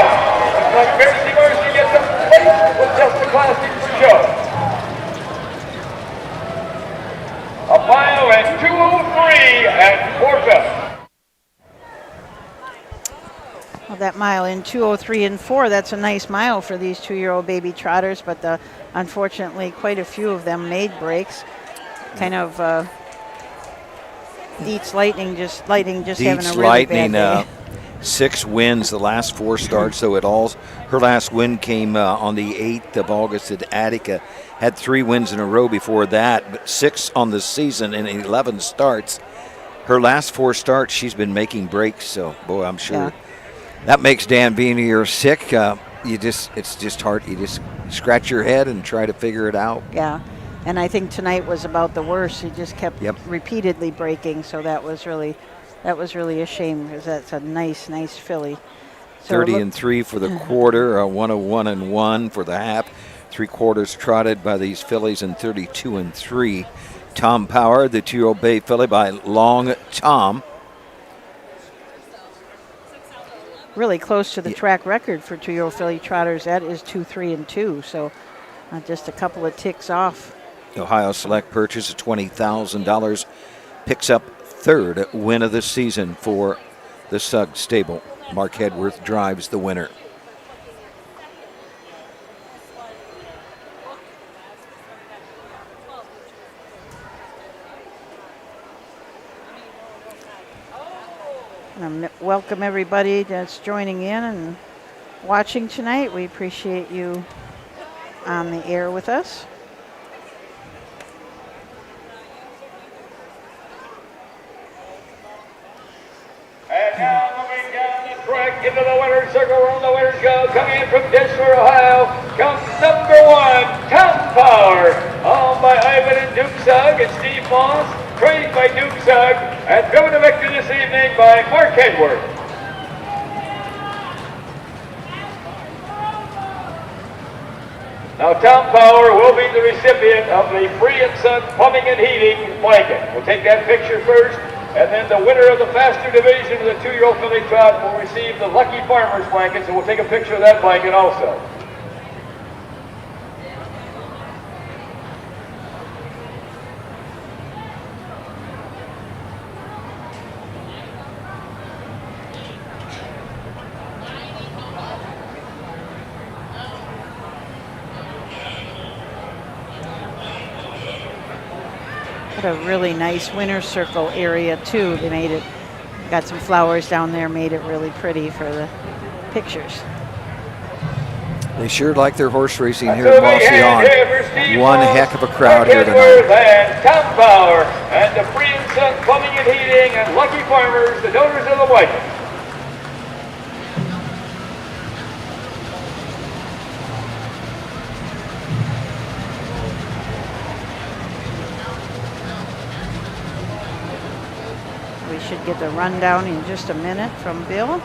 Looks like Mercy Marcy gets a place with Just a Classic for sure. A mile and 2:03 and 4/5. Well, that mile in 2:03 and 4, that's a nice mile for these 2-year-old baby trotters, but unfortunately quite a few of them made breaks. Kind of Dietz Lightning just having a really bad day. 6 wins the last 4 starts, so her last win came on the 8th of August at Attica. Had 3 wins in a row before that, but 6 on the season and 11 starts. Her last 4 starts, she's been making breaks, so boy, I'm sure that makes Dan Beanier sick. It's just hard. You just scratch your head and try to figure it out. Yeah, and I think tonight was about the worst. He just kept repeatedly breaking, so that was really a shame because that's a nice filly. So 30 and 3 for the quarter, 101 and 1 for the half. 3/4 trotted by these fillies, and 32 and 3. Tom Power, the 2-year-old bay filly by Long Tom. Really close to the track record for 2-year-old filly trotters. That is 2, 3, and 2. So just a couple of ticks off. Ohio Select purchase of $20,000 picks up 3rd win of the season for the Suggs stable. Mark Hedworth drives the winner. Welcome everybody that's joining in and watching tonight. We appreciate you on the air with us. And now moving down the track into the winner's circle, where the winners go. Coming in from Dishler, Ohio, comes number 1, Top Power, owned by Ivan and Duke Sugg and Steve Moss, trained by Duke Sugg, and driven to victory this evening by Mark Hedworth. Now Tom Power will be the recipient of the Free and Son Plumbing and Heating blanket. We'll take that picture first, and then the winner of the faster division of the 2-year-old filly trot will receive the Lucky Farmers blanket, so we'll take a picture of that blanket also. A really nice winner's circle area too. They made it, got some flowers down there, made it really pretty for the pictures. They sure like their horse racing here at Wauseon. One heck of a crowd here tonight. And Tom Power and the Free and Son Plumbing and Heating and Lucky Farmers, the donors of the blanket. Should get the rundown in just a minute from Bill.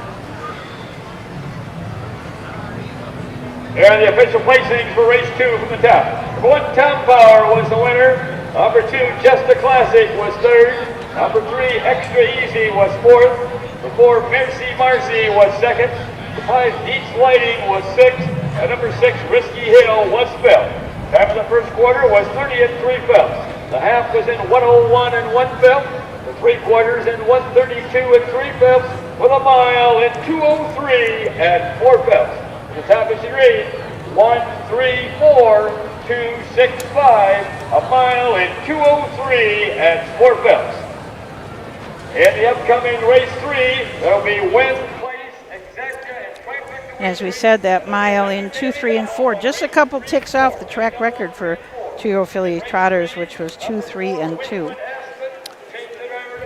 Here are the official placings for race 2 from the top. Number 1, Tom Power was the winner. Number 2, Just a Classic was 3rd. Number 3, Extra Easy was 4th. Number 4, Mercy Marcy was 2nd. Number 5, Deep Sliding was 6th. And number 6, Risky Hill was 5th. Time of the first quarter was 30 and 3/5. The half was in 101 and 1/5. the 3/4 in 1:32 and 3/5 with a mile in 2:03 and 4/5. The top is read 1:34.265, a mile in 2:03 and 4/5. In the upcoming race 3, there'll be win, place, exacta, and trifecta. As we said, that mile in 2, 3, and 4, just a couple ticks off the track record for 2-year-old filly trotters, which was 2, 3, and 2.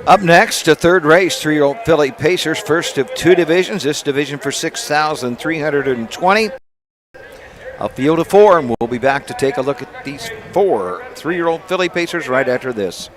Up next, a third race, 3-year-old filly Pacers, first of 2 divisions. This division for 6,320. A field of 4, and we'll be back to take a look at these 4 3-year-old filly Pacers right after this.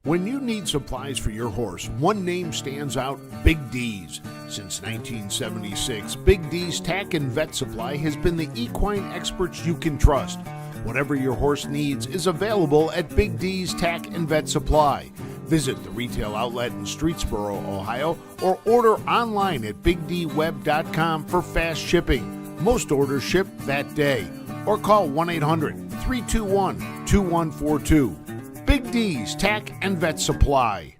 When you need supplies for your horse, one name stands out: Big D's. Since 1976, Big D's Tack and Vet Supply has been the equine experts you can trust. Whatever your horse needs is available at Big D's Tack and Vet Supply. Visit the retail outlet in Streetsboro, Ohio, or order online at bigdweb.com for fast shipping. Most orders ship that day. Or call 1-800-321-2142. Big D's Tack and Vet Supply.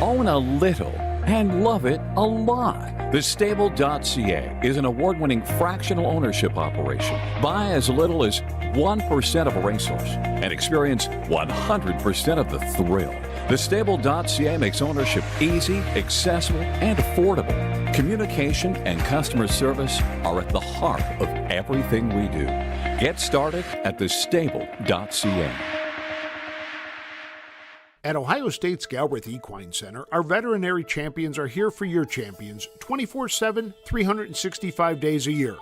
Own a little and love it a lot. TheStable.ca is an award-winning fractional ownership operation. Buy as little as 1% of a racehorse and experience 100% of the thrill. TheStable.ca makes ownership easy, accessible, and affordable. Communication and customer service are at the heart of everything we do. Get started at TheStable.ca. At Ohio State's Galbraith Equine Center, our veterinary champions are here for your champions 24/7, 365 days a year.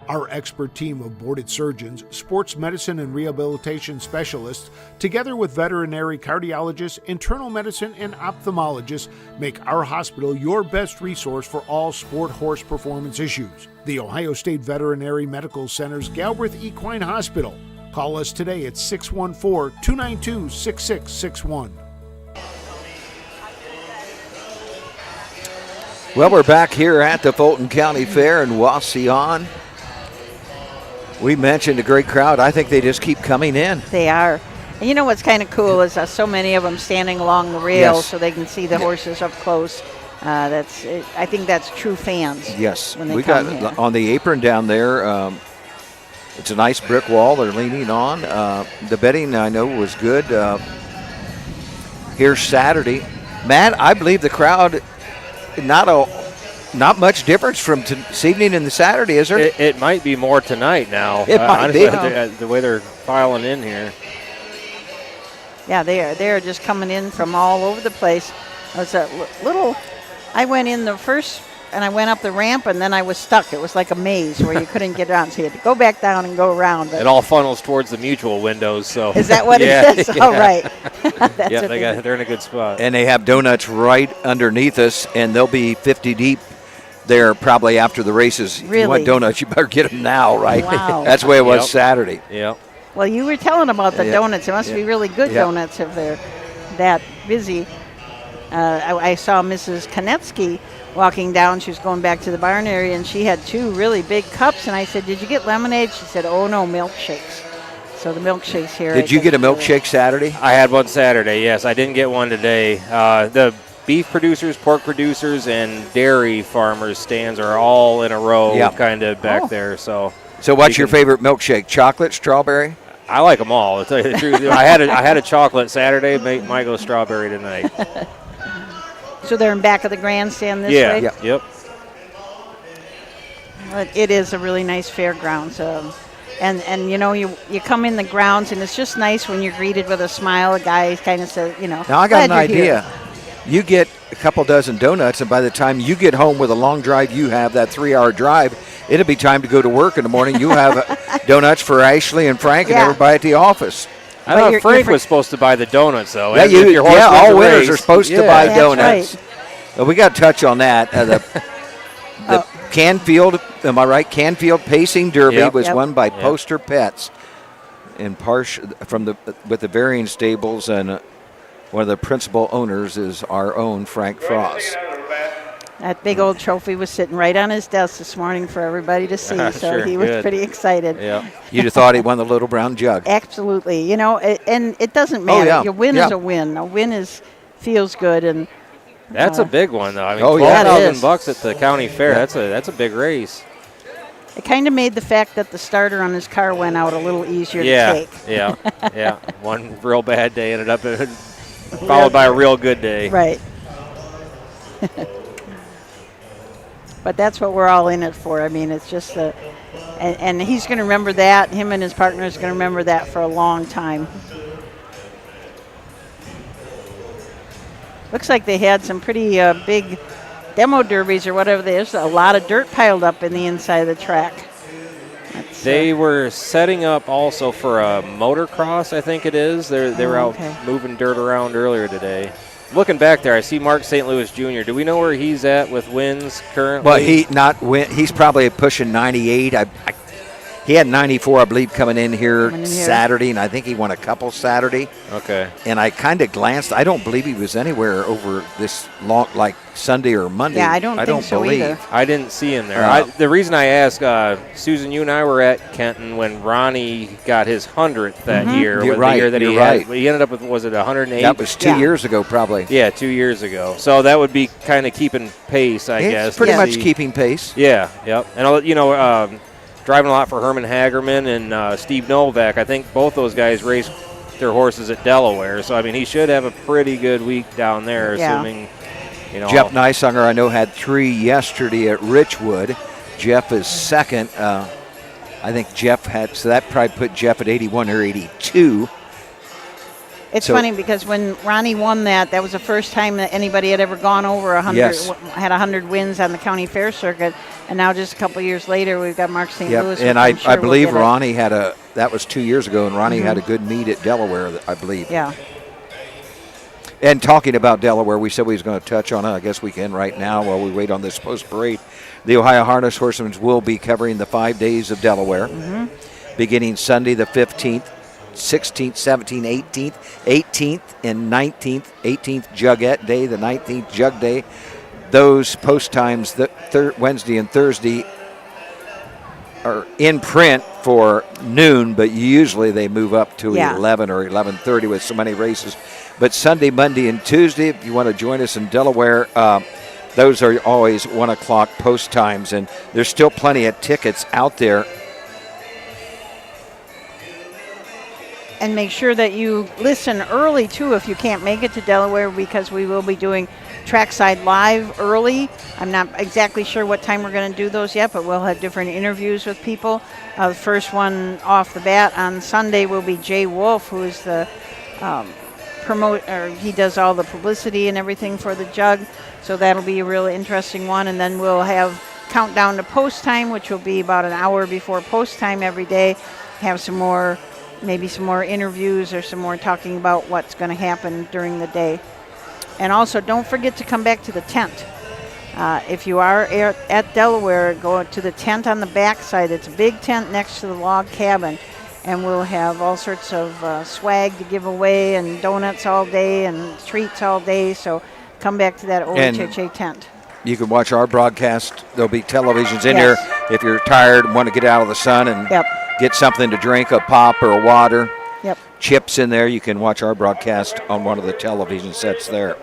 Our expert team of boarded surgeons, sports medicine and rehabilitation specialists, together with veterinary cardiologists, internal medicine, and ophthalmologists, make our hospital your best resource for all sport horse performance issues. The Ohio State Veterinary Medical Center's Galbraith Equine Hospital. Call us today at 614-292-6661. Well, we're back here at the Fulton County Fair in Wauseon. We mentioned a great crowd. I think they just keep coming in. They are. And you know what's kind of cool is so many of them standing along the rails so they can see the horses up close. I think that's true fans. Yes. When they We come got here. on the apron down there. It's a nice brick wall they're leaning on. The betting, I know, was good. Here Saturday. Matt, I believe the crowd, not much difference from this evening and the Saturday, is there? It might be more tonight now. It might honestly, be. the way they're filing in here. Yeah, they are just coming in from all over the place. It's a little. I went in the first, and I went up the ramp, and then I was stuck. It was like a maze where you couldn't get around, so you had to go back down and go around. But it all funnels towards the mutual windows. So is that what yeah, it is? Yeah. Oh, right. They're in a good spot. And they have donuts right underneath us, and they'll be 50 deep there probably after the races. Really? You want donuts, you better get them now, right? Wow. That's the way it was Saturday. Yep. Well, you were telling about the donuts. It must be really good donuts if they're that busy. I saw Mrs. Konetsky walking down. She was going back to the barn area, and she had 2 really big cups. And I said, "Did you get lemonade?" She said, "Oh, no, milkshakes." So the milkshakes here. Did you get a milkshake Saturday? I had one Saturday, yes. I didn't get one today. The beef producers, pork producers, and dairy farmers stands are all in a row kind of back there. So what's your favorite milkshake? Chocolate, strawberry? I like them all, to tell you the truth. I had a chocolate Saturday, might go strawberry tonight. So they're in back of the grandstand this way? Yep. But it is a really nice fairground. So, and you know, you come in the grounds, and it's just nice when you're greeted with a smile. A guy kind of says, you know, Now, I got an "Glad you're idea. here." You get a couple dozen donuts, and by the time you get home with a long drive you have, that 3-hour drive, it'll be time to go to work in the morning. You have donuts for Ashley and Frank and everybody at the office. I thought Frank was supposed to buy the donuts, though. Yeah, Your horse wins all a winners race. are supposed to buy donuts. Right. Well, we got to touch on that. The Canfield, am I right? Canfield Pacing Derby was won by Poster Pets in with the varying stables, and one of the principal owners is our own Frank Frost. That big old trophy was sitting right on his desk this morning for everybody to see, so Sure, he was good. pretty excited. Yeah. You'd have thought he won the little brown jug. Absolutely. You know, and it doesn't matter. yeah. Your win Yeah. is a win. A win feels good, and That's a big one, though. I mean, Oh, yeah. $12,000 at the county fair. That's a big race. it kind of made the fact that the starter on his car went out a little easier to take. Yeah. One real bad day ended up followed by a real good day. Right. But that's what we're all in it for. I mean, it's just and he's going to remember that. Him and his partner is going to remember that for a long time. Looks like they had some pretty big demo derbies or whatever. There's a lot of dirt piled up in the inside of the track. They were setting up also for a motocross, I think it is. They were out moving dirt around earlier today. Looking back there, I see Mark St. Louis Jr. Do we know where he's at with wins currently? Well, he's probably pushing 98. He had 94, I believe, coming in here Saturday, and I think he won a couple Saturday. Okay. And I kind of glanced. I don't believe he was anywhere over this long, like Sunday or Monday. Yeah, I don't think so believe. either. I didn't see him there. The reason I asked, Susan, you and I were at Kenton when Ronnie got his 100th that year. You're right. The year that he right. He ended up with, was it 108? That was 2 years ago, probably. Yeah, 2 years ago. So that would be kind of keeping pace, I guess. It's pretty much keeping pace. Yeah, yep. And, you know, driving a lot for Herman Hagerman and Steve Novak. I think both those guys raced their horses at Delaware. So, I mean, he should have a pretty good week down there, assuming, you know. Jeff Neisunger, I know, had 3 yesterday at Richwood. Jeff is second. I think Jeff had, so that probably put Jeff at 81 or 82. It's funny because when Ronnie won that was the first time that anybody had ever gone over 100, had 100 wins on the county fair circuit. And now just a couple years later, we've got Mark St. Louis. And I believe Ronnie had that was 2 years ago, and Ronnie had a good meet at Delaware, I believe. Yeah. And talking about Delaware, we said we was going to touch on it. I guess we can right now while we wait on this post-parade. The Ohio Harness Horsemen will be covering the 5 days of Delaware, beginning Sunday the 15th, 16th, 17th, 18th, and 19th. 18th Jugette Day, the 19th Jug Day. Those post times, Wednesday and Thursday, are in print for noon, but usually they move up to 11 or 11:30 with so many races. But Sunday, Monday, and Tuesday, if you want to join us in Delaware, those are always 1 o'clock post times, and there's still plenty of tickets out there. And make sure that you listen early, too, if you can't make it to Delaware, because we will be doing Trackside Live early. I'm not exactly sure what time we're going to do those yet, but we'll have different interviews with people. The first one off the bat on Sunday will be Jay Wolf, who is the he does all the publicity and everything for the Jug. So that'll be a really interesting one. And then we'll have countdown to post time, which will be about an hour before post time every day. Have some more, maybe some more interviews or some more talking about what's going to happen during the day. And also, don't forget to come back to the tent. If you are at Delaware, go to the tent on the back side. It's a big tent next to the log cabin. And we'll have all sorts of swag to give away and donuts all day and treats all day. So come back to that OHHA tent. You can watch our broadcast. There'll be televisions in there if you're tired and want to get out of the sun and get something to drink, a pop or a water. Chips in there. You can watch our broadcast on one of the television sets there.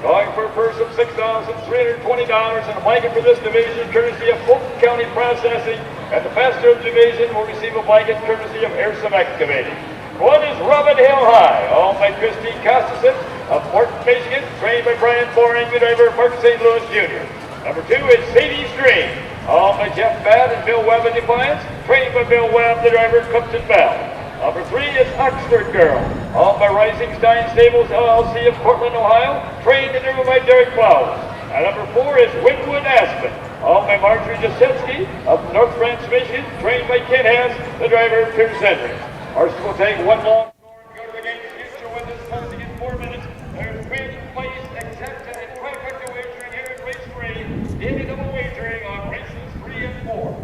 Going for a purse of $6,320 and a blanket for this division, courtesy of Fulton County Processing. And the faster division will receive a blanket courtesy of Airsome Excavating. One is Robin Hill High, owned by Christine Costison of Portland, Michigan, trained by Brian Boring, the driver of Mark St. Louis Jr. Number 2 is Sadie's Dream, owned by Jeff Badd and Bill Webb in Defiance, trained by Bill Webb, the driver of Clifton Bell. Number 3 is Oxford Girl, owned by Rising Stein Stables LLC of Portland, Ohio, trained and driven by Derek Flowers. And number 4 is Winwood Aspen, owned by Marjorie Jasensky of North Branch, Michigan, trained by Ken Hess, the driver of Pierce Henry. Horses will take one long score and go to the game's future with this time to get 4 minutes. There's win, place, exacta, and trifecta wagering here in race 3. Daily double wagering on races 3 and 4.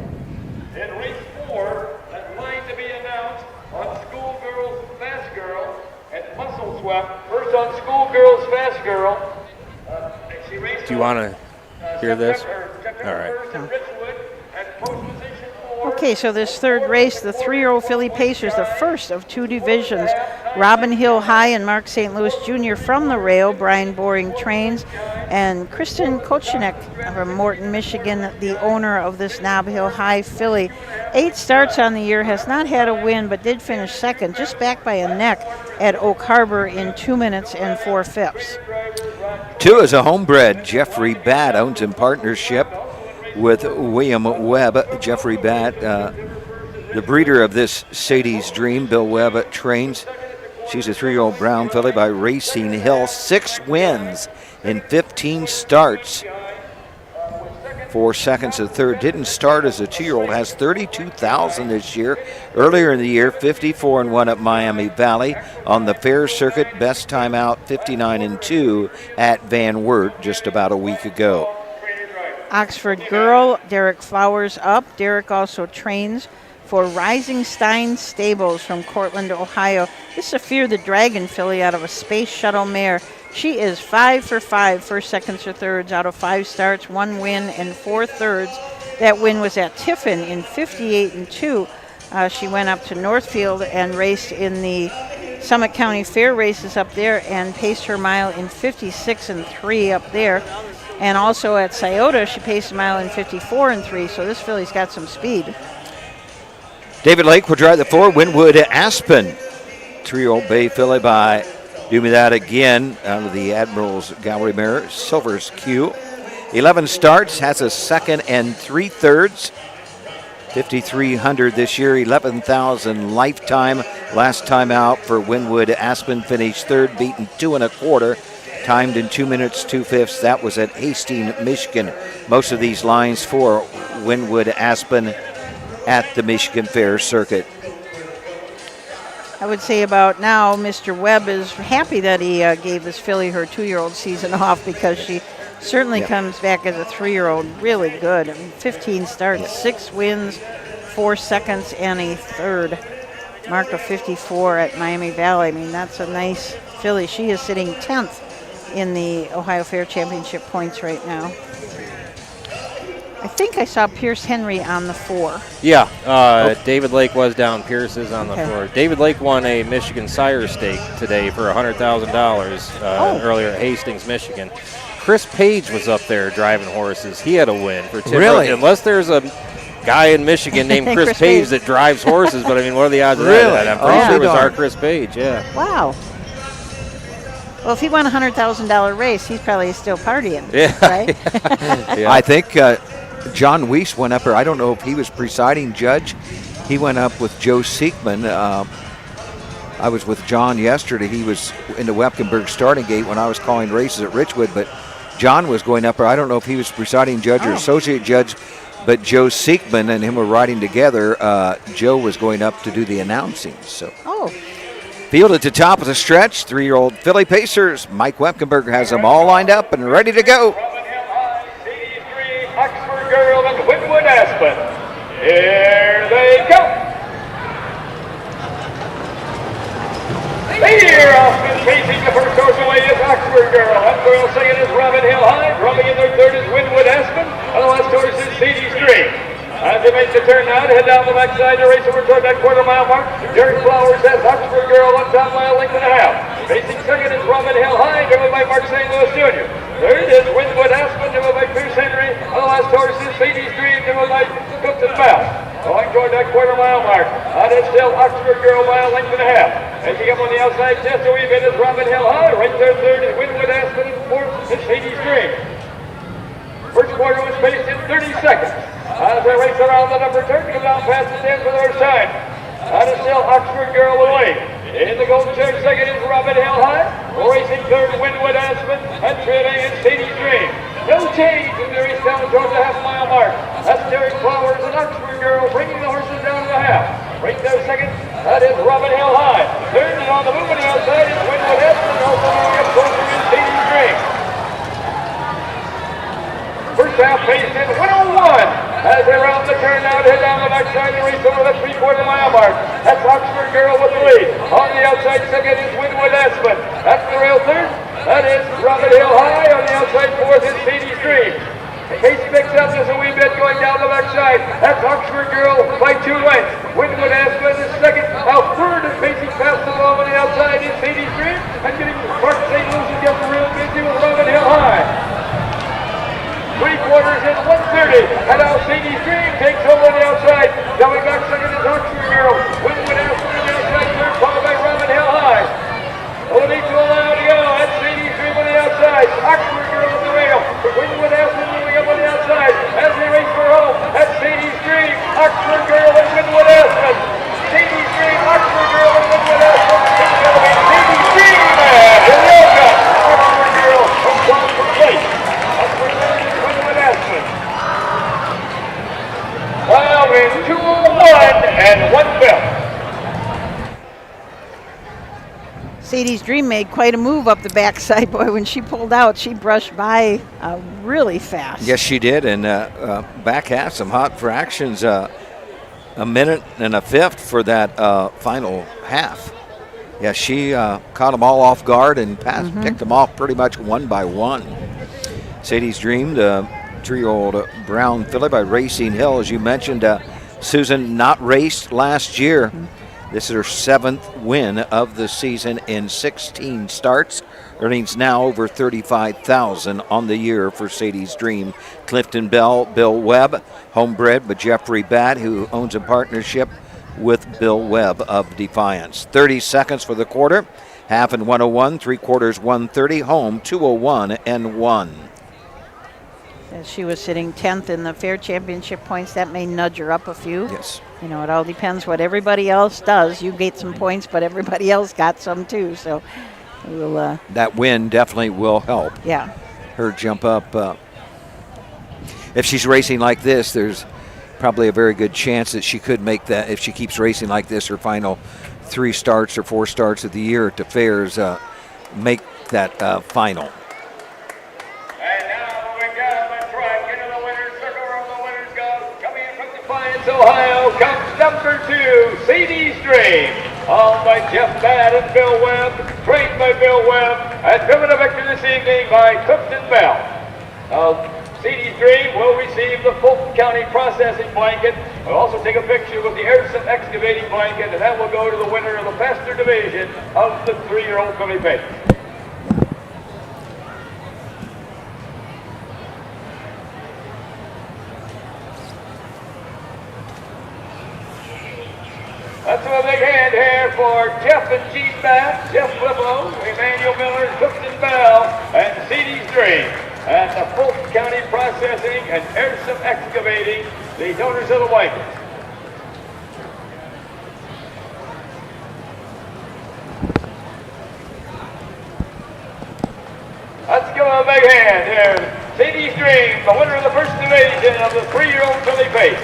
In race 4, that line to be announced on Schoolgirls Fast Girl and Muscle Swept. First on Schoolgirls Fast Girl. you want to hear this. All right. Okay, so this third race, the 3-year-old filly Pacers, the first of 2 divisions. Robin Hill High and Mark St. Louis Jr. from the rail. Brian Boring trains. And Kristen Kochenek from Morton, Michigan, the owner of this Nob Hill High filly. 8 starts on the year, has not had a win, but did finish second, just back by a neck at Oak Harbor in 2 minutes and 4/5. 2 is a homebred. Jeffrey Batt owns in partnership with William Webb. Jeffrey Batt, the breeder of this Sadie's Dream. Bill Webb trains. She's a 3-year-old brown filly by Racing Hill. 6 wins in 15 starts. 4 seconds and third. Didn't start as a 2-year-old. Has 32,000 this year. Earlier in the year, 54-1 at Miami Valley. On the fair circuit, best time out, 59-2 at Van Wert just about a week ago. Oxford Girl, Derek Flowers up. Derek also trains for Rising Stein Stables from Cortland, Ohio. This is a Fear the Dragon filly out of a Space Shuttle mare. She is 5 for 5, first, seconds, or thirds out of 5 starts, 1 win and 4 thirds. That win was at Tiffin in 58-2. She went up to Northfield and raced in the Summit County Fair races up there and paced her mile in 56-3 up there. And also at Scioto, she paced a mile in 54-3, so this filly's got some speed. David Lake will drive the 4, Winwood Aspen. 3-year-old bay filly by Do Me That Again out of the Admiral's Gallery mare, Silver's Q. 11 starts, has a second and 3 thirds. 5,300 this year, 11,000 lifetime. Last time out for Winwood Aspen, finished third, beaten 2 1/4. Timed in 2 minutes, 2/5. That was at Hastings, Michigan. Most of these lines for Winwood Aspen at the Michigan Fair Circuit. I would say about now, Mr. Webb is happy that he gave his filly her 2-year-old season off, because she certainly comes back as a 3-year-old really good. I mean, 15 starts, 6 wins, 4 seconds, and a third. Mark of 54 at Miami Valley. I mean, that's a nice filly. She is sitting 10th in the Ohio Fair Championship points right now. I think I saw Pierce Henry on the 4. Yeah, David Lake was down. Pierce is on the 4. David Lake won a Michigan Sire Stake today for $100,000 earlier at Hastings, Michigan. Chris Page was up there driving horses. He had a win for Tim. Really? Unless there's a guy in Michigan named Chris Page that drives horses, but I mean, what are the odds of that? I'm pretty sure it was our Chris Page, yeah. Wow. Well, if he won a $100,000 race, he's probably still partying, right? Yeah. I think John Weiss went up there. I don't know if he was presiding judge. He went up with Joe Siekman. I was with John yesterday. He was in the Wepkenburg starting gate when I was calling races at Richwood, but John was going up there. I don't know if he was presiding judge or associate judge, but Joe Siekman and him were riding together. Joe was going up to do the announcing. So. Field at the top of the stretch, 3-year-old filly Pacers. Mike Wepkenberg has them all lined up and ready to go. Oxford Girl and Winwood Aspen. Here they go. Here, Aspen chasing the first horse away is Oxford Girl. That girl second is Robin Hill High. Dropping in their third is Winwood Aspen. And the last horse is Sadie's Dream. As they make the turn now to head down the backside to race over toward that quarter-mile mark, Derek Flowers has Oxford Girl 1 mile length and a half. Racing second is Robin Hill High, driven by Mark St. Louis Jr. Third is Winwood Aspen, driven by Pierce Henry. And the last horse is Sadie's Dream, driven by Cookton Mouse. Going toward that quarter-mile mark, that is still Oxford Girl, mile length and a half. As you come on the outside just a wee bit is Robin Hill High. Right there, third is Winwood Aspen, and fourth is Sadie's Dream. First quarter was paced in 30 seconds. As they race around the number turn, come down past the end for their side. That is still Oxford Girl away. In the golden chair, second is Robin Hill High. Racing third, Winwood Aspen, and trailing is Sadie's Dream. No change in the race down towards the half-mile mark. That's Derek Flowers and Oxford Girl bringing the horses down to the half. Right there, second, that is Robin Hill High. Third and on the move on the outside is Winwood Aspen, also moving up closer is Sadie's Dream. First half paced in 101 as they round the turn now to head down the backside and race over the 3/4 mile mark. That's Oxford Girl with the lead. On the outside second is Winwood Aspen. That's the rail third. That is Robin Hill High. On the outside fourth is Sadie's Dream. Pace picks up just a wee bit going down the backside. That's Oxford Girl by 2 lengths. Windward Aspen is second. Now third and pacing past the wall on the outside is Sadie's Dream. And getting Mark St. Lucie gets real busy with Robin Hill High. 3 quarters in 130. And now Sadie's Dream takes home on the outside. Coming back second is Oxford Girl. Windward Aspen on the outside third, followed by Robin Hill High. Only to allow to go. That's Sadie's Dream on the outside. Oxford Girl on the rail. Windward Aspen moving up on the outside as they race for home. That's Sadie's Dream. Oxford Girl and Windward Aspen. Sadie's Dream, Oxford Girl and Windward Aspen. Sadie's Dream and Hiroka. Oxford Girl comes down from place. Oxford Girl and Windward Aspen. Well, in 201 and 1 belt. Sadie's Dream made quite a move up the backside. Boy, when she pulled out, she brushed by really fast. Yes, she did, and back half, some hot fractions, a minute and a fifth for that final half. Yeah, she caught them all off guard and picked them off pretty much one by one. Sadie's Dream, the 3-year-old brown filly by Racing Hill, as you mentioned, Susan, not raced last year. This is her 7th win of the season in 16 starts. Earnings now over $35,000 on the year for Sadie's Dream. Clifton Bell, Bill Webb, homebred by Jeffrey Batt, who owns a partnership with Bill Webb of Defiance. 30 seconds for the quarter. Half in 101, 3/4 130, home 201 and 1. As she was sitting 10th in the Fair Championship points, that may nudge her up a few. Yes. You know, it all depends what everybody else does. You get some points, but everybody else got some too. So we'll. That win definitely will help. Yeah. Her jump up. If she's racing like this, there's probably a very good chance that she could make that. If she keeps racing like this, her final 3 starts or 4 starts of the year at the fairs, make that final. Ohio comes number 2, Sadie's Dream, owned by Jeff Batt and Bill Webb, trained by Bill Webb, and driven to victory this evening by Clifton Bell. Sadie's Dream will receive the Fulton County processing blanket. We'll also take a picture with the Airson excavating blanket, and that will go to the winner of the Pastor division of the 3-year-old filly pace. Let's have a big hand here for Jeff and Gene Batt, Jeff Flippo, Emmanuel Miller, Clifton Bell, and Sadie's Dream. And the Fulton County Processing and Airson Excavating, the donors of the blanket. Let's give them a big hand here. Sadie's Dream, the winner of the first division of the 3-year-old filly pace.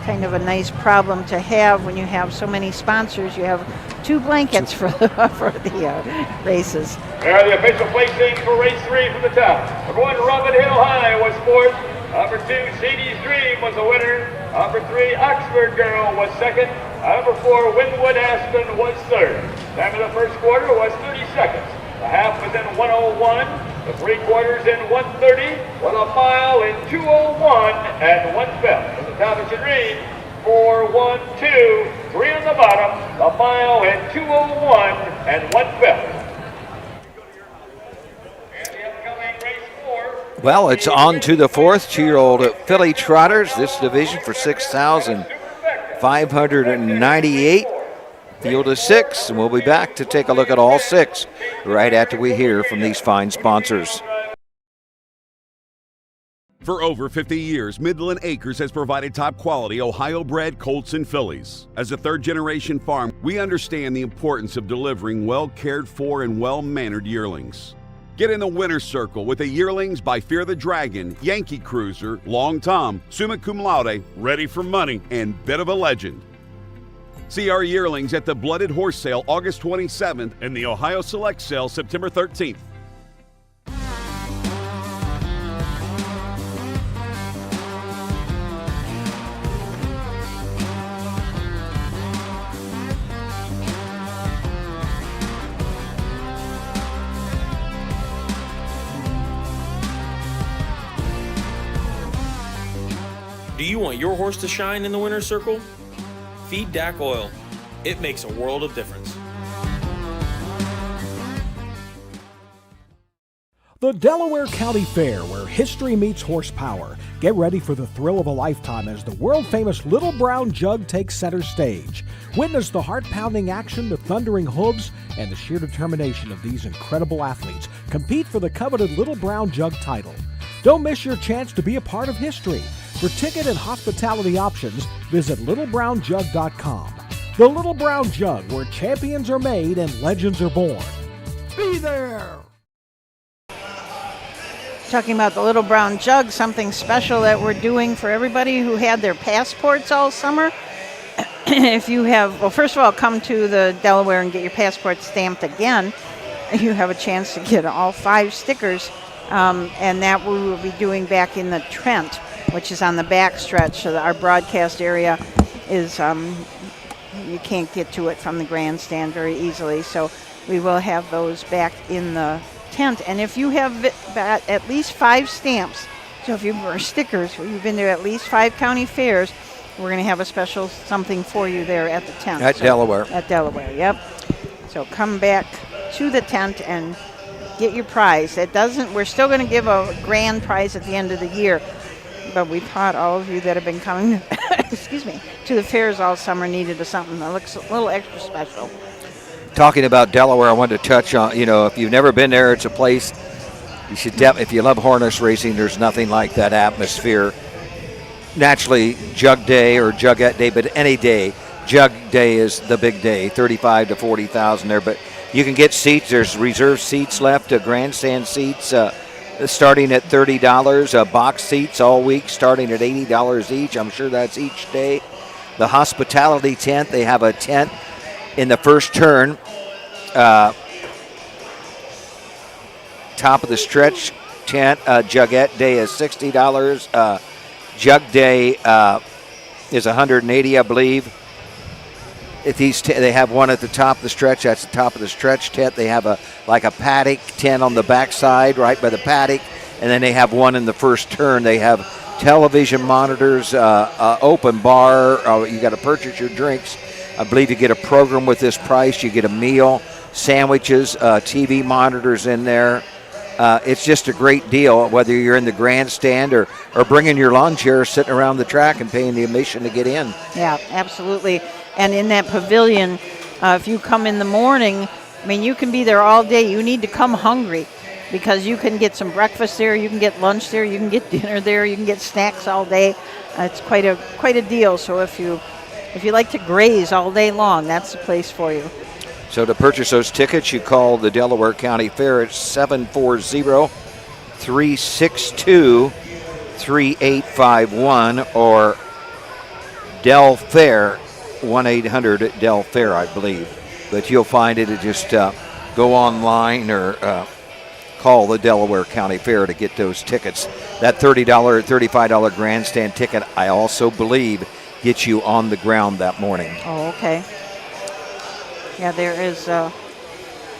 Kind of a nice problem to have when you have so many sponsors. You have 2 blankets for the races. There are the official placings for race 3 from the top. Number 1, Robin Hill High was 4th. Number 2, Sadie's Dream was the winner. Number 3, Oxford Girl was 2nd. Number 4, Windward Aspen was 3rd. Time of the first quarter was 30 seconds. The half was in 101. The 3/4 in 130, with a mile in 201 and 1 belt. At the top it should read 4, 1, 2, 3 on the bottom, a mile in 201 and 1 belt. And the upcoming race 4. Well, it's on to the 4th 2-year-old filly trotters. This division for $6,598. Field of 6, and we'll be back to take a look at all 6 right after we hear from these fine sponsors. For over 50 years, Midland Acres has provided top-quality Ohio-bred colts and fillies. As a third-generation farm, we understand the importance of delivering well-cared-for and well-mannered yearlings. Get in the winner's circle with the yearlings by Fear the Dragon, Yankee Cruiser, Long Tom, Summa Cum Laude, Ready for Money, and Bit of a Legend. See our yearlings at the Blooded Horse Sale August 27th and the Ohio Select Sale September 13th. You want your horse to shine in the winner's circle? Feed DAC Oil. It makes a world of difference. The Delaware County Fair, where history meets horsepower. Get ready for the thrill of a lifetime as the world-famous Little Brown Jug takes center stage. Witness the heart-pounding action, the thundering hooves, and the sheer determination of these incredible athletes compete for the coveted Little Brown Jug title. Don't miss your chance to be a part of history. For ticket and hospitality options, visit littlebrownjug.com. The Little Brown Jug, where champions are made and legends are born. Be there! Talking about the Little Brown Jug, something special that we're doing for everybody who had their passports all summer. If you have, well, first of all, come to the Delaware and get your passport stamped again. You have a chance to get all 5 stickers, and that we will be doing back in the Trent, which is on the back stretch. So our broadcast area is, you can't get to it from the grandstand very easily. So we will have those back in the tent. And if you have at least 5 stamps, so if you were stickers, you've been to at least 5 county fairs, we're going to have a special something for you there at the tent. At Delaware. At Delaware, yep. So come back to the tent and get your prize. We're still going to give a grand prize at the end of the year, but we thought all of you that have been coming excuse me, to the fairs all summer needed something that looks a little extra special. Talking about Delaware, I wanted to touch on, if you've never been there, it's a place you should if you love harness racing, there's nothing like that atmosphere. Naturally, Jug Day or Jugette Day, but any day, Jug Day is the big day, 35 to 40,000 there, but you can get seats. There's reserved seats left, grandstand seats starting at $30, box seats all week starting at $80 each. I'm sure that's each day. The hospitality tent, they have a tent in the first turn, top of the stretch tent. Jugette Day is $60. Jug Day is $180, I believe. They have one at the top of the stretch. That's the top of the stretch tent. They have a paddock tent on the backside, right by the paddock, and then they have one in the first turn. They have television monitors, open bar. You got to purchase your drinks. I believe you get a program with this price. You get a meal, sandwiches, TV monitors in there. It's just a great deal, whether you're in the grandstand or bringing your lawn chair, sitting around the track and paying the admission to get in. Yeah, absolutely. And in that pavilion, if you come in the morning, you can be there all day. You need to come hungry because you can get some breakfast there, you can get lunch there, you can get dinner there, you can get snacks all day. It's quite a deal. So if you like to graze all day long, that's the place for you. So to purchase those tickets, you call the Delaware County Fair at 740-362-3851 or Del Fair, 1-800-DEL-FAIR, I believe. But you'll find it. Just go online or call the Delaware County Fair to get those tickets. That $35 grandstand ticket, I also believe, gets you on the ground that morning. Oh, okay. Yeah, there is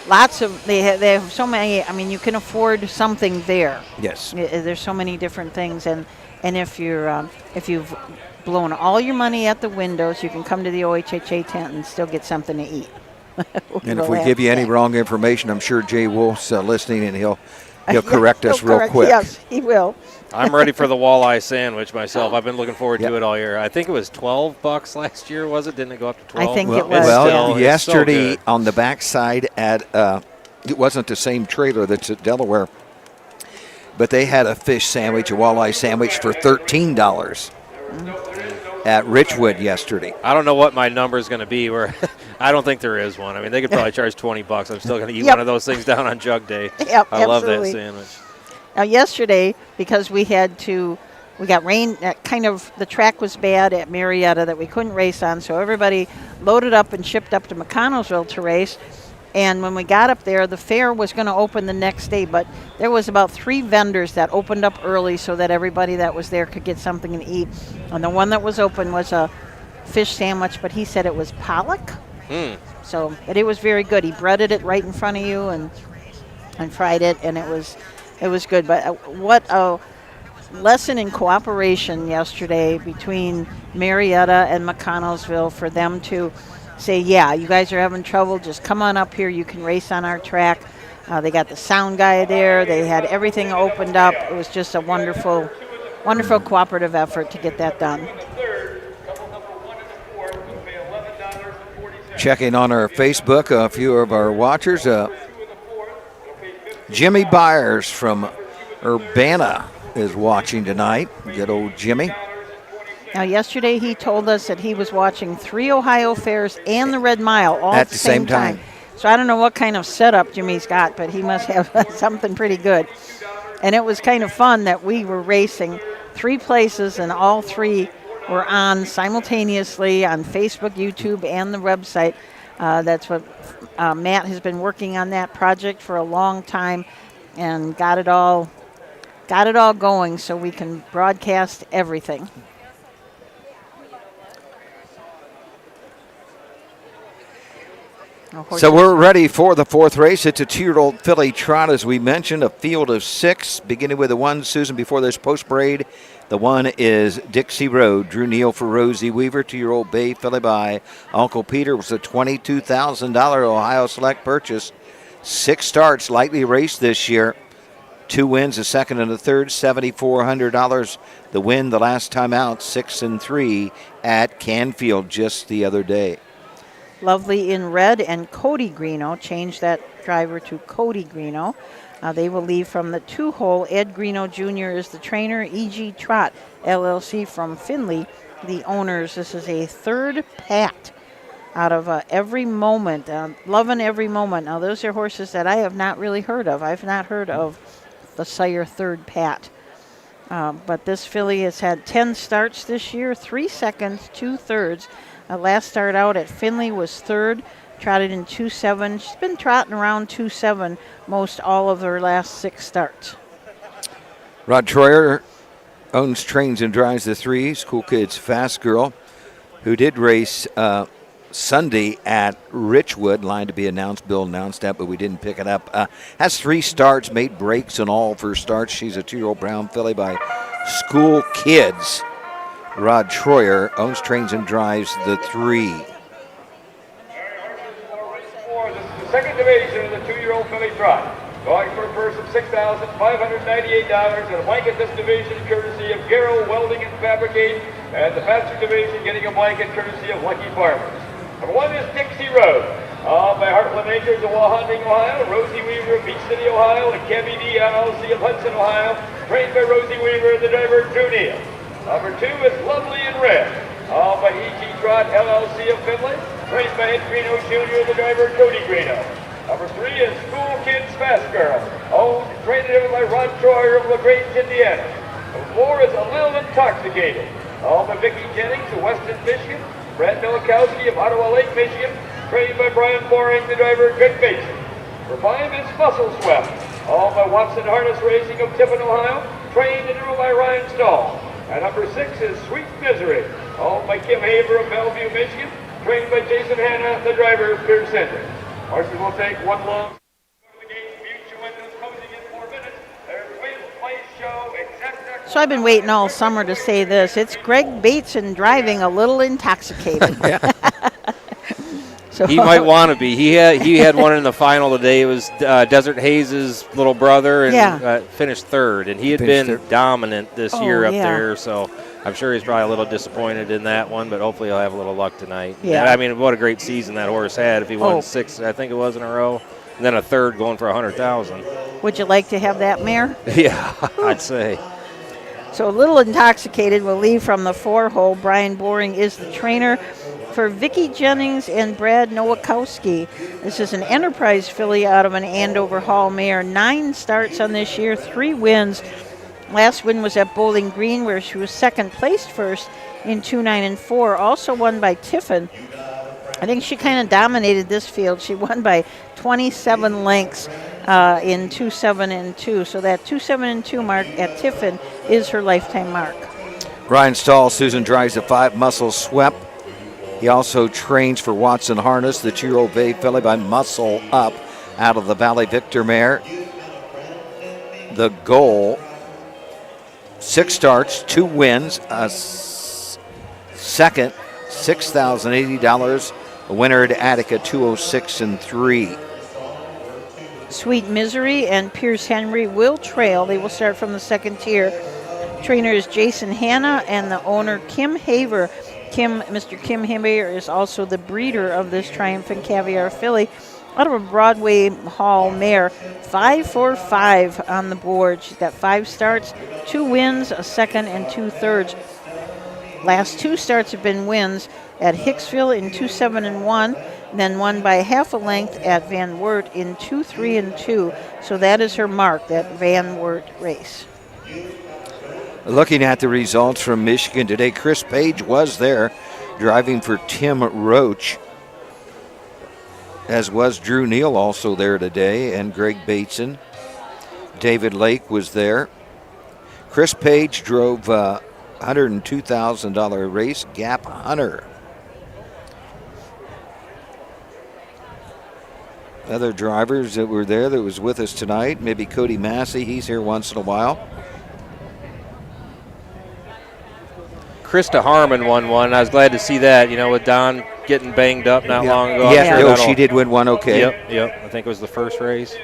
lots of, they have so many, you can afford something there. Yes. There's so many different things, and if you've blown all your money at the windows, you can come to the OHHA tent and still get something to eat. And if we give you any wrong information, I'm sure Jay Wolf's listening, and he'll correct us real quick. Yes, he will. I'm ready for the walleye sandwich myself. I've been looking forward to it all year. I think it was $12 last year, was it? Didn't it go up to 12? I think it was. Well, yesterday on the backside at it wasn't the same trailer that's at Delaware, but they had a fish sandwich, a walleye sandwich for $13 at Richwood yesterday. I don't know what my number is going to be. I don't think there is one. They could probably charge $20. I'm still going to eat one of those things down on Jug Day. Yep, I love that sandwich. Now, yesterday, because we got rain, the track was bad at Marietta that we couldn't race on, so everybody loaded up and shipped up to McConnellsville to race. And when we got up there, the fair was going to open the next day, but there was about 3 vendors that opened up early so that everybody that was there could get something to eat. And the one that was open was a fish sandwich, but he said it was pollock. So, but it was very good. He breaded it right in front of you and fried it, and it was good. But what a lesson in cooperation yesterday between Marietta and McConnellsville for them to say, yeah, you guys are having trouble, just come on up here, you can race on our track. They got the sound guy there, they had everything opened up. It was just a wonderful, wonderful cooperative effort to get that done. Checking on our Facebook, a few of our watchers. Jimmy Byers from Urbana is watching tonight. Good old Jimmy. Now, yesterday he told us that he was watching 3 Ohio fairs and the Red Mile all at the same time. So I don't know what kind of setup Jimmy's got, but he must have something pretty good. And it was kind of fun that we were racing 3 places and all 3 were on simultaneously on Facebook, YouTube, and the website. That's what Matt has been working on that project for a long time and got it all going so we can broadcast everything. So we're ready for the 4th race. It's a 2-year-old filly trot, as we mentioned, a field of 6, beginning with the 1, Susan, before this post-braid. The 1 is Dixie Road. Drew Neal for Rosie Weaver, 2-year-old bay filly by Uncle Peter. Was a $22,000 Ohio Select purchase. 6 starts, lightly raced this year. 2 wins, a second and a third, $7,400. The win the last time out, 6-3 at Canfield just the other day. Lovely in red, and Cody Greeno, changed that driver to Cody Greeno. They will leave from the 2-hole. Ed Greeno Jr. is the trainer. E.G. Trot, LLC from Findlay, the owners. This is a 3rd Pat out of Every Moment, Loving Every Moment. Now, those are horses that I have not really heard of. I've not heard of the sire 3rd Pat. But this filly has had 10 starts this year, 3 seconds, 2 thirds. Last start out at Findlay was 3rd, trotted in 2.7. She's been trotting around 2.7 most all of her last 6 starts. Rod Troyer owns, trains, and drives the 3s. Cool Kids Fast Girl, who did race Sunday at Richwood. Line to be announced. Bill announced that, but we didn't pick it up. Has 3 starts, made breaks in all of her starts. She's a 2-year-old brown filly by School Kids. Rod Troyer owns, trains, and drives the 3. This is the second division of the 2-year-old filly trot. Going for a purse of $6,598 and a blanket this division courtesy of Garrow Welding and Fabricate, and the faster division getting a blanket courtesy of Lucky Farmers. Number 1 is Dixie Road. By Heartland Acres of Wauseon, Ohio, Rosie Weaver of Beach City, Ohio, and Kevy D. LLC of Hudson, Ohio, trained by Rosie Weaver and the driver Drew Neal. Number 2 is Lovely in Red, by E.G. Trot, LLC of Findlay, raced by Ed Greeno Jr., the driver Cody Greeno. Number 3 is School Kids Fast Girl, owned and trained by Rod Troyer of LaGrange, Indiana. Number 4 is A Little Intoxicated, by Vicki Jennings of Weston, Michigan, Brad Milikowski of Ottawa Lake, Michigan, trained by Brian Boring, the driver Greg Mason. Number 5 is Muscle Swept, by Watson Harness Racing of Tiffin, Ohio, trained and driven by Ryan Stahl. And number 6 is Sweet Misery, owned by Kim Haver of Bellevue, Michigan, trained by Jason Hanna, the driver of Pierce Center. Horses will take 1 long. Go to the gate, Mutual Windows closing in 4 minutes. There's Win, Place, Show, Exacta. So I've been waiting all summer to say this. It's Greg Bateson driving a little intoxicated. So he might want to be. He had one in the final today. It was Desert Hayes' little brother, and finished 3rd. And he had been dominant this year up there, so I'm sure he's probably a little disappointed in that one, but hopefully he'll have a little luck tonight. Yeah. I mean, what a great season that horse had. If he won 6, I think it was, in a row, and then a 3rd going for $100,000. Would you like to have that mare? Yeah, I'd say. So A Little Intoxicated will leave from the 4-hole. Brian Boring is the trainer. For Vicki Jennings and Brad Nowakowski, this is an Enterprise filly out of an Andover Hall mare. 9 starts on this year, 3 wins. Last win was at Bowling Green, where she was second placed first in 2, 9, and 4. Also won by Tiffin. I think she kind of dominated this field. She won by 27 lengths in 2, 7, and 2. So that 2, 7, and 2 mark at Tiffin is her lifetime mark. Ryan Stahl, Susan drives the 5, Muscle Swept. He also trains for Watson Harness, the 2-year-old bay filly by Muscle Up out of the Valley Victor mare. The goal 6 starts, 2 wins, a second, $6,080. A winner at Attica, 206 and 3. Sweet Misery and Pierce Henry will trail. They will start from the second tier. Trainer is Jason Hanna and the owner Kim Haver. Mr. Kim Haver is also the breeder of this Triumphant Caviar filly out of a Broadway Hall mare. 5-4-5 on the board. She's got 5 starts, 2 wins, a second, and 2/3. Last 2 starts have been wins at Hicksville in 2-7-1, then won by half a length at Van Wert in 2-3-2. So that is her mark, that Van Wert race. Looking at the results from Michigan today, Chris Page was there driving for Tim Roach, as was Drew Neal also there today, and Greg Bateson. David Lake was there. Chris Page drove $102,000 race, Gap Hunter. Other drivers that were there that was with us tonight, maybe Cody Massey, he's here once in a while. Krista Harmon won one. I was glad to see that, with Don getting banged up not long ago. Yeah, she did win one, okay. Yep. I think it was the first race.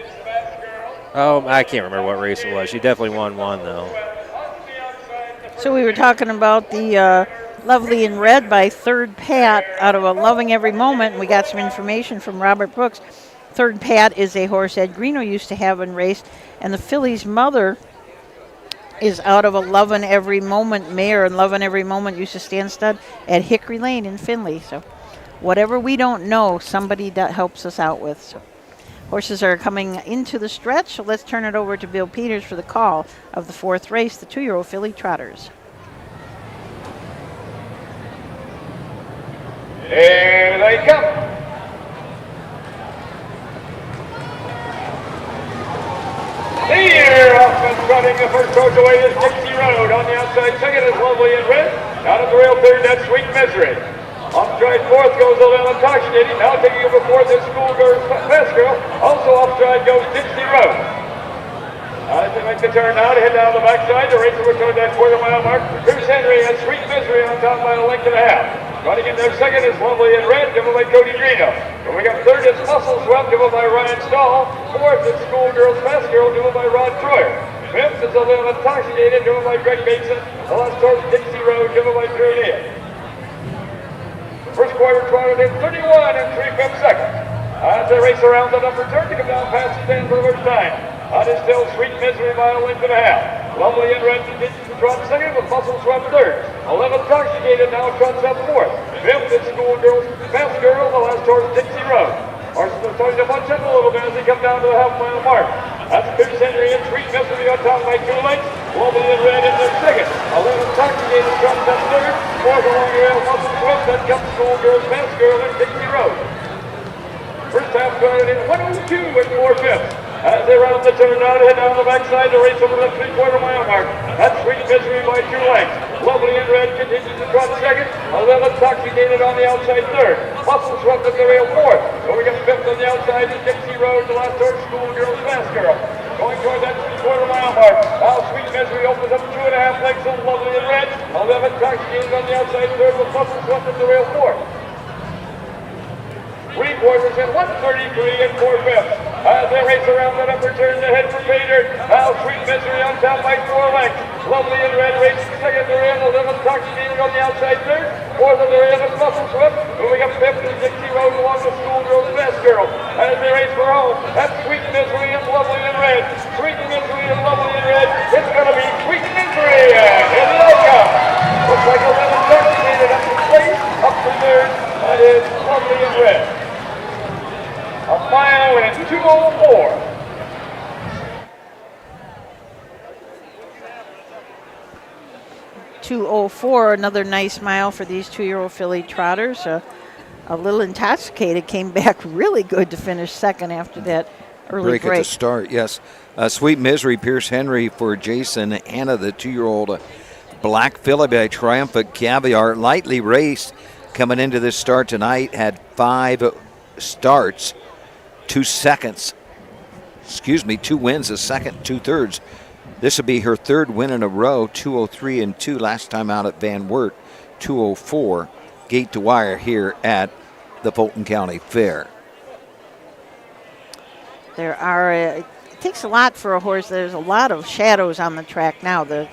Oh, I can't remember what race it was. She definitely won one, though. So we were talking about the Lovely in Red by Third Pat out of a Loving Every Moment. And we got some information from Robert Brooks. Third Pat is a horse Ed Greeno used to have and raced, and the filly's mother is out of a Lovin' Every Moment mare, and Lovin' Every Moment used to stand stud at Hickory Lane in Findlay. So whatever we don't know, somebody that helps us out with. So horses are coming into the stretch, so let's turn it over to Bill Peters for the call of the 4th race, the 2-year-old filly Trotters. Here they come. Here, off and running the first coach away is Dixie Road. On the outside second is Lovely in Red. Out of the rail third, that's Sweet Misery. Off stride fourth goes Alana Intoxicating. Now taking over fourth is Schoolgirl Fast Girl. Also off stride goes Dixie Road. As they make the turn now to head down the backside, the race will toward that quarter-mile mark. Pierce Henry and Sweet Misery on top by a length and a half. Running in there second is Lovely in Red, driven by Cody Greeno. And we got third is Muscle Swept, driven by Ryan Stahl. Fourth is Schoolgirls Fast Girl, driven by Rod Troyer. Fifth is a little Intoxicated, driven by Greg Bateson. The last horse, Dixie Road, driven by Drew Neal. First quarter trotted in 31 and 3/5 seconds. As they race around the number turn to come down past the stand for the first time. That is still Sweet Misery by a length and a half. Lovely in Red continues to trot second with Muscle Swept third. 11 Intoxicated now trots up fourth. Fifth is Schoolgirls Fast Girl, the last horse Dixie Road. Horses are starting to bunch up a little bit as they come down to the half-mile mark. That's Pierce Henry and Sweet Misery on top by 2 lengths. Lovely in Red in their second. 11 Intoxicated trots up third. Fourth along the rail, Muscle Swept. Then comes Schoolgirls Fast Girl and Dixie Road. First half started in 102 and 4/5. As they run up the turn now to head down the backside to race over the 3/4-mile mark. That's Sweet Misery by 2 lengths. Lovely in Red continues to trot second. 11 Intoxicated on the outside third. Muscle Swept at the rail fourth. So we got fifth on the outside is Dixie Road, the last horse, Schoolgirls Fast Girl. Going toward that 3/4-mile mark. Now Sweet Misery opens up 2.5 lengths on Lovely in Red. 11 Intoxicated on the outside third with Muscle Swept at the rail fourth. 3/4 in 133 and 4/5. As they race around that upper turn to head for Pater. Now Sweet Misery on top by 4 lengths. Lovely in Red racing second to rail. 11 Intoxicated on the outside third. Fourth of the rail is Muscle Swept. Moving up fifth is Dixie Road along with Schoolgirls Fast Girl. As they race for home, that's Sweet Misery and Lovely in Red. Sweet Misery and Lovely in Red. It's going to be Sweet Misery. And here they come. Looks like 11 Intoxicated up to place, up to third. That is Lovely in Red. A mile and 2:04. .204, another nice mile for these 2-year-old filly trotters. A little Intoxicated came back really good to finish second after that early break. At the start, yes. Sweet Misery, Pierce Henry for Jason Hanna, the 2-year-old black filly by Triumphant Caviar. Lightly raced coming into this start tonight, had 5 starts. 2 wins, a second, 2/3. This will be her third win in a row, 203-2 last time out at Van Wert, 204 gate to wire here at the Fulton County Fair. There are, it takes a lot for a horse. There's a lot of shadows on the track now. The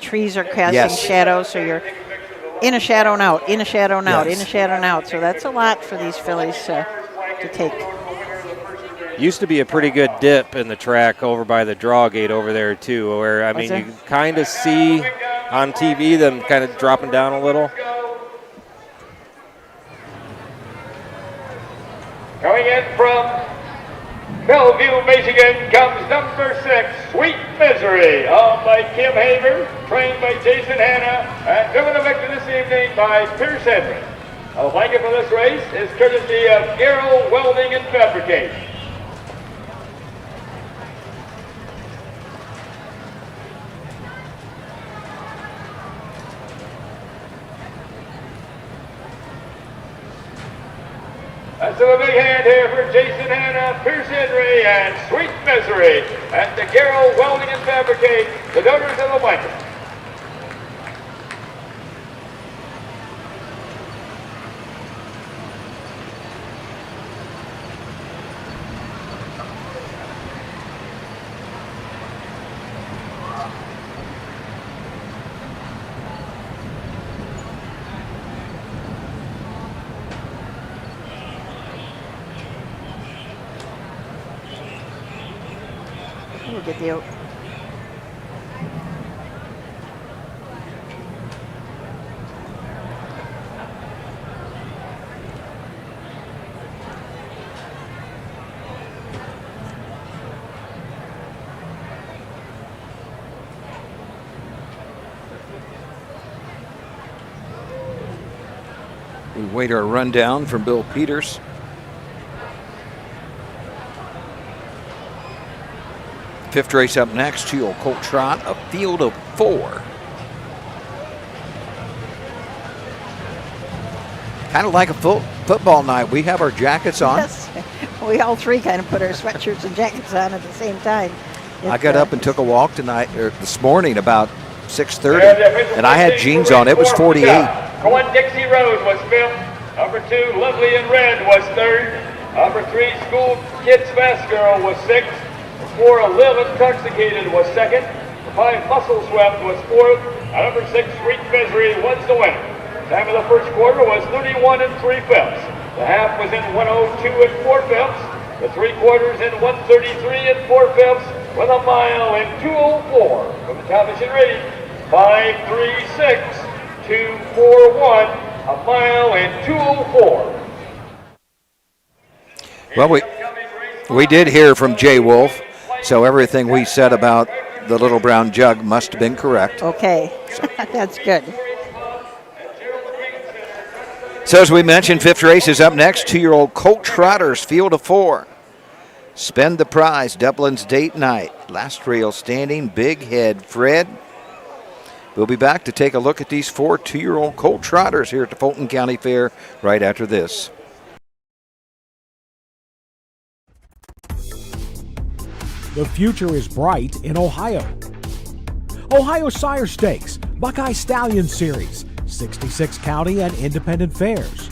trees are casting shadows, so you're in a shadow and out, in a shadow and out, in a shadow and out. So that's a lot for these fillies to take. Used to be a pretty good dip in the track over by the draw gate over there too, where, I mean, you kind of see on TV them kind of dropping down a little. Coming in from Bellevue, Michigan, comes number 6, Sweet Misery, owned by Kim Haver, trained by Jason Hanna, and driven to victory this evening by Pierce Henry. A blanket for this race is courtesy of Garrow Welding and Fabrication. Let's do a big hand here for Jason Hanna, Pierce Henry, and Sweet Misery at the Garrow Welding and Fabricate, the donors of the blanket. We'll get the We wait our rundown from Bill Peters. Fifth race up next, 2-year-old Colt Trot, a field of 4. Kind of like a football night. We have our jackets on. Yes, we all three kind of put our sweatshirts and jackets on at the same time. I got up and took a walk this morning about 6:30, and I had jeans on. It was 48. Going Dixie Rose was 5th. Number 2, Lovely in Red was 3rd. Number 3, School Kids Fast Girl was 6th. 4, 11, Intoxicated was 2nd. 5, Muscle Swept was 4th. Number 6, Sweet Misery was the winner. Time of the first quarter was 31 3/5. The half was in 102 4/5. The 3 quarters in 133 4/5 with a mile in 204. From the television rating, 5:36, 2:41, a mile in 204. Well, we did hear from Jay Wolf, so everything we said about the Little Brown Jug must have been correct. Okay, that's good. So as we mentioned, 5th race is up next. 2-year-old Colt Trotters, field of 4. Spend the prize, Dublin's date night. Last rail standing, Big Head Fred. We'll be back to take a look at these 4 2-year-old Colt Trotters here at the Fulton County Fair right after this. The future is bright in Ohio. Ohio Sire Stakes, Buckeye Stallion Series, 66 county and independent fairs.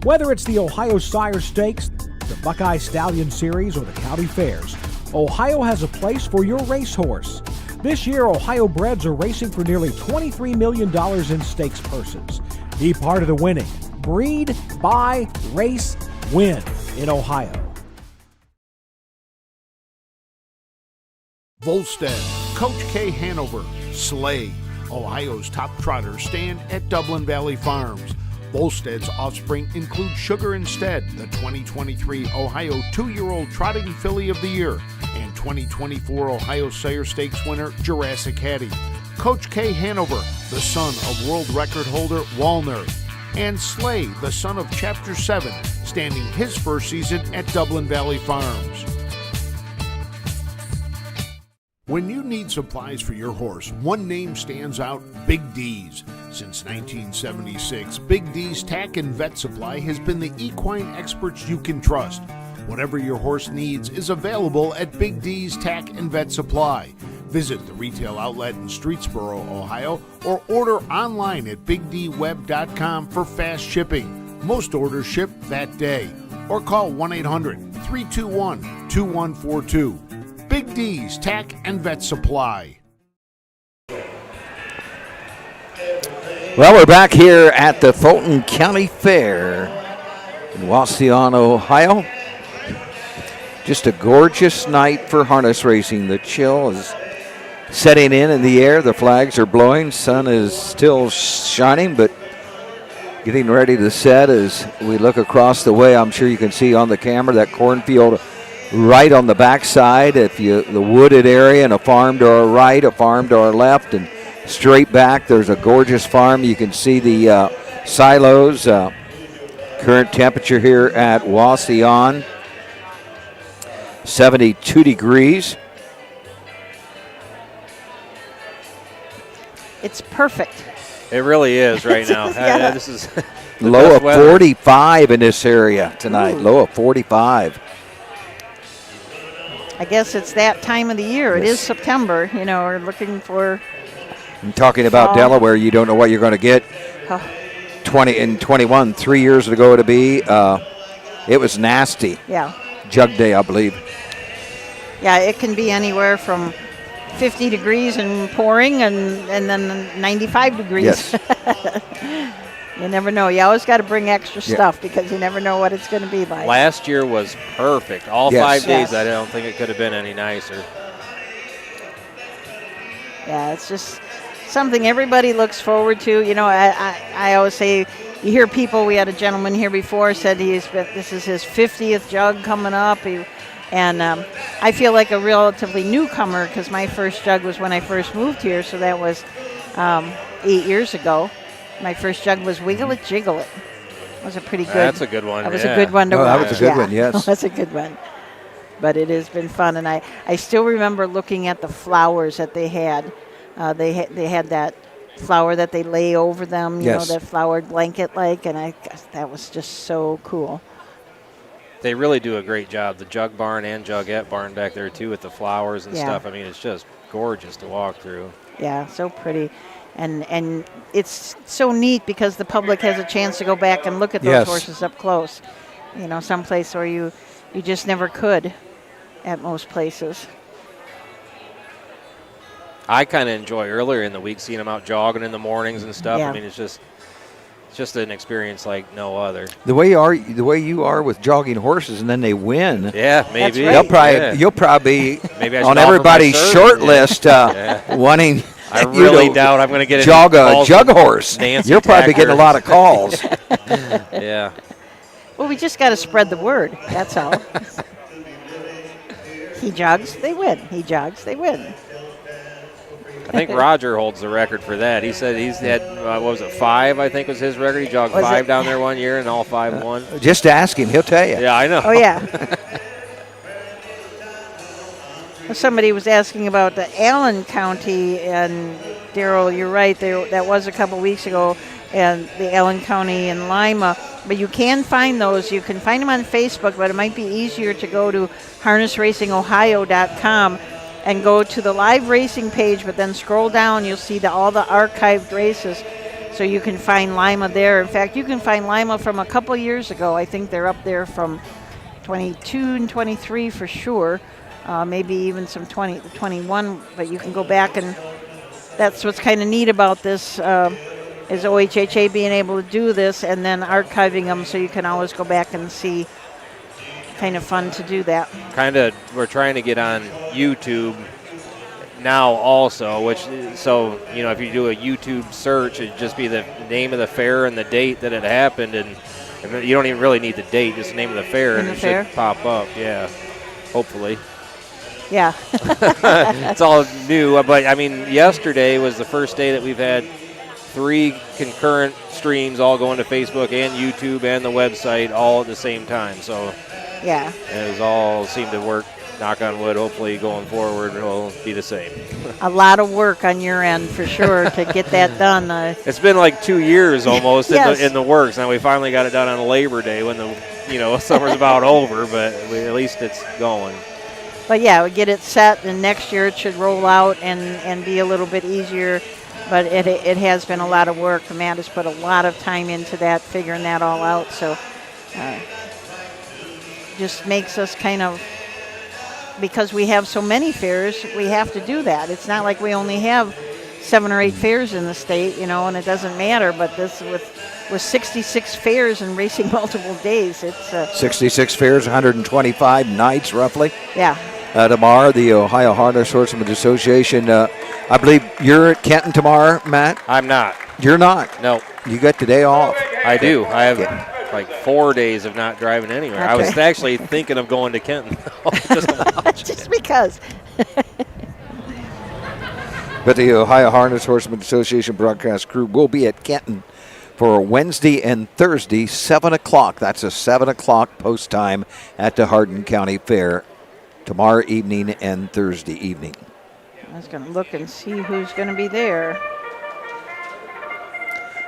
Whether it's the Ohio Sire Stakes, the Buckeye Stallion Series, or the county fairs, Ohio has a place for your racehorse. This year, Ohio breds are racing for nearly $23 million in stakes purses. Be part of the winning. Breed, buy, race, win in Ohio. Volstead, Coach K. Hanover, Slay, Ohio's top trotters stand at Dublin Valley Farms. Volstead's offspring include Sugar Instead, the 2023 Ohio 2-year-old Trotting Filly of the Year, and 2024 Ohio Sire Stakes winner Jurassic Hattie. Coach K. Hanover, the son of world record holder Walner, and Slay, the son of Chapter 7, standing his first season at Dublin Valley Farms. When you need supplies for your horse, one name stands out: Big D's. Since 1976, Big D's Tack and Vet Supply has been the equine experts you can trust. Whatever your horse needs is available at Big D's Tack and Vet Supply. Visit the retail outlet in Streetsboro, Ohio, or order online at bigdweb.com for fast shipping. Most orders ship that day. Or call 1-800-321-2142. Big D's Tack and Vet Supply. Well, we're back here at the Fulton County Fair in Wauseon, Ohio. Just a gorgeous night for harness racing. The chill is setting in the air. The flags are blowing. Sun is still shining, but getting ready to set as we look across the way. I'm sure you can see on the camera that cornfield right on the backside. The wooded area and a farm to our right, a farm to our left, and straight back there's a gorgeous farm. You can see the silos. Current temperature here at Wauseon, 72 degrees. It's perfect. It really is right now. Yeah. This is low of 45 in this area tonight. Ooh. Low of 45. I guess it's that time of the year. Yes. It is September. We're looking for. I'm talking about Delaware. You don't know what you're going to get. 20 and 21, 3 years ago to be. It was nasty. Yeah. Jug day, I believe. Yeah, it can be anywhere from 50 degrees and pouring and then 95 degrees. Yes. You never know. You always got to bring extra stuff because you never know what it's going to be like. Last year was perfect. All 5 days, I don't think it could have been any nicer. Yeah, it's just something everybody looks forward to. I always say, you hear people, we had a gentleman here before said this is his 50th jug coming up. And I feel like a relatively newcomer because my first jug was when I first moved here, so that was 8 years ago. My first jug was Wiggle It, Jiggle It. It was a pretty good. That's a good one. That was a good one to watch. That was a good one, yes. That's a good one. But it has been fun, and I still remember looking at the flowers that they had. They had that flower that they lay over them, you know, that flowered blanket and that was just so cool. They really do a great job. The jug barn and jugette barn back there too with the flowers and stuff. I mean, it's just gorgeous to walk through. Yeah, so pretty. And it's so neat because the public has a chance to go back and look at those horses up close. Some place where you just never could at most places. I kind of enjoy earlier in the week seeing them out jogging in the mornings and stuff. I mean, it's just an experience like no other. The way you are with jogging horses, and then they win. Yeah, maybe. Right. You'll probably maybe on everybody's short list wanting. I really doubt I'm going to get jog a jug horse. Nancy You're probably getting a lot of calls. Yeah. Well, we just got to spread the word. That's all. He jogs, they win. He jogs, they win. I think Roger holds the record for that. He said he's had, 5, I think was his record. He jogged 5 down there one year and all 5 won. Just ask him. He'll tell you. Yeah, I know. Oh, yeah. Somebody was asking about the Allen County, and Daryl, you're right. That was a couple weeks ago, and the Allen County and Lima. But you can find those. You can find them on Facebook, but it might be easier to go to harnessracingohio.com and go to the live racing page, but then scroll down. You'll see all the archived races. So you can find Lima there. In fact, you can find Lima from a couple years ago. I think they're up there from 22 and 23 for sure. Maybe even some 21, but you can go back, and that's what's kind of neat about this is OHHA being able to do this and then archiving them so you can always go back and see. Kind of fun to do that. We're trying to get on YouTube now also, so if you do a YouTube search, it'd just be the name of the fair and the date that it happened, and you don't even really need the date, just the name of the fair, and it should pop up. Yeah, hopefully. Yeah. It's all new, but I mean, yesterday was the first day that we've had 3 concurrent streams all going to Facebook and YouTube and the website all at the same time. So yeah, it all seemed to work. Knock on wood. Hopefully, going forward, it'll be the same. A lot of work on your end for sure to get that done. It's been like 2 years almost in the works. Now we finally got it done on Labor Day when the summer's about over, but at least it's going. But yeah, we get it set, and next year it should roll out and be a little bit easier. But it has been a lot of work. Matt has put a lot of time into that, figuring that all out. So just makes us kind of, because we have so many fairs, we have to do that. It's not like we only have 7 or 8 fairs in the state, and it doesn't matter. But this with 66 fairs and racing multiple days, it's 66 fairs, 125 nights roughly. Yeah. Tomorrow, the Ohio Harness Horsemen Association. I believe you're at Kenton tomorrow, Matt. I'm not. You're not. No. You got today off. I do. I have like 4 days of not driving anywhere. Okay. I was actually thinking of going to Kenton. Just because. But the Ohio Harness Horsemen Association broadcast crew will be at Kenton for Wednesday and Thursday, 7 o'clock. That's a 7 o'clock post time at the Hardin County Fair tomorrow evening and Thursday evening. I was going to look and see who's going to be there.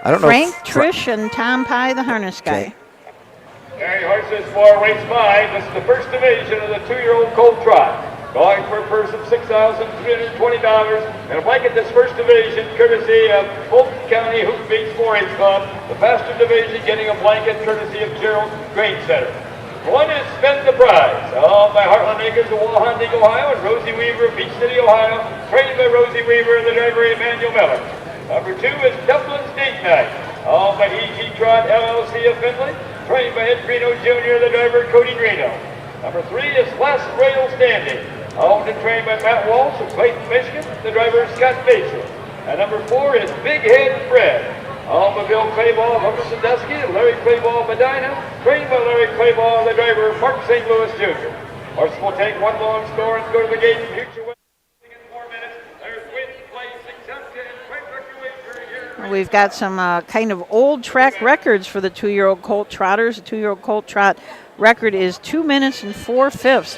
I don't Frank, know. Trish, and Tom Pye, the harness guy. Carry horses for race 5. This is the first division of the 2-year-old colt trot. Going for a purse of $6,320. And a blanket this first division, courtesy of Fulton County Hoop Beach 4-H Club. The faster division getting a blanket courtesy of Gerald Grain Center. One is Spend the Prize, owned by Heartland Acres of Wauseon, Ohio, and Rosie Weaver of Beach City, Ohio, trained by Rosie Weaver and the driver Emmanuel Miller. Number 2 is Dublin's Date Night, owned by E.G. Trot LLC of Findlay, trained by Ed Greeno Jr., the driver Cody Greeno. Number 3 is Last Rail Standing, owned and trained by Matt Walsh of Clayton, Michigan, the driver Scott Basil. And number 4 is Big Head Fred, owned by Bill Clayball of Humber Sandusky and Larry Clayball of Medina, trained by Larry Clayball, the driver Mark St. Louis Jr. Horse will take one long score and go to the gate in future in 4 minutes. There's Win, Place, Exempta, and Quick Wager. We've got some kind of old track records for the 2-year-old colt trotters. The 2-year-old colt trot record is 2 minutes and 4/5,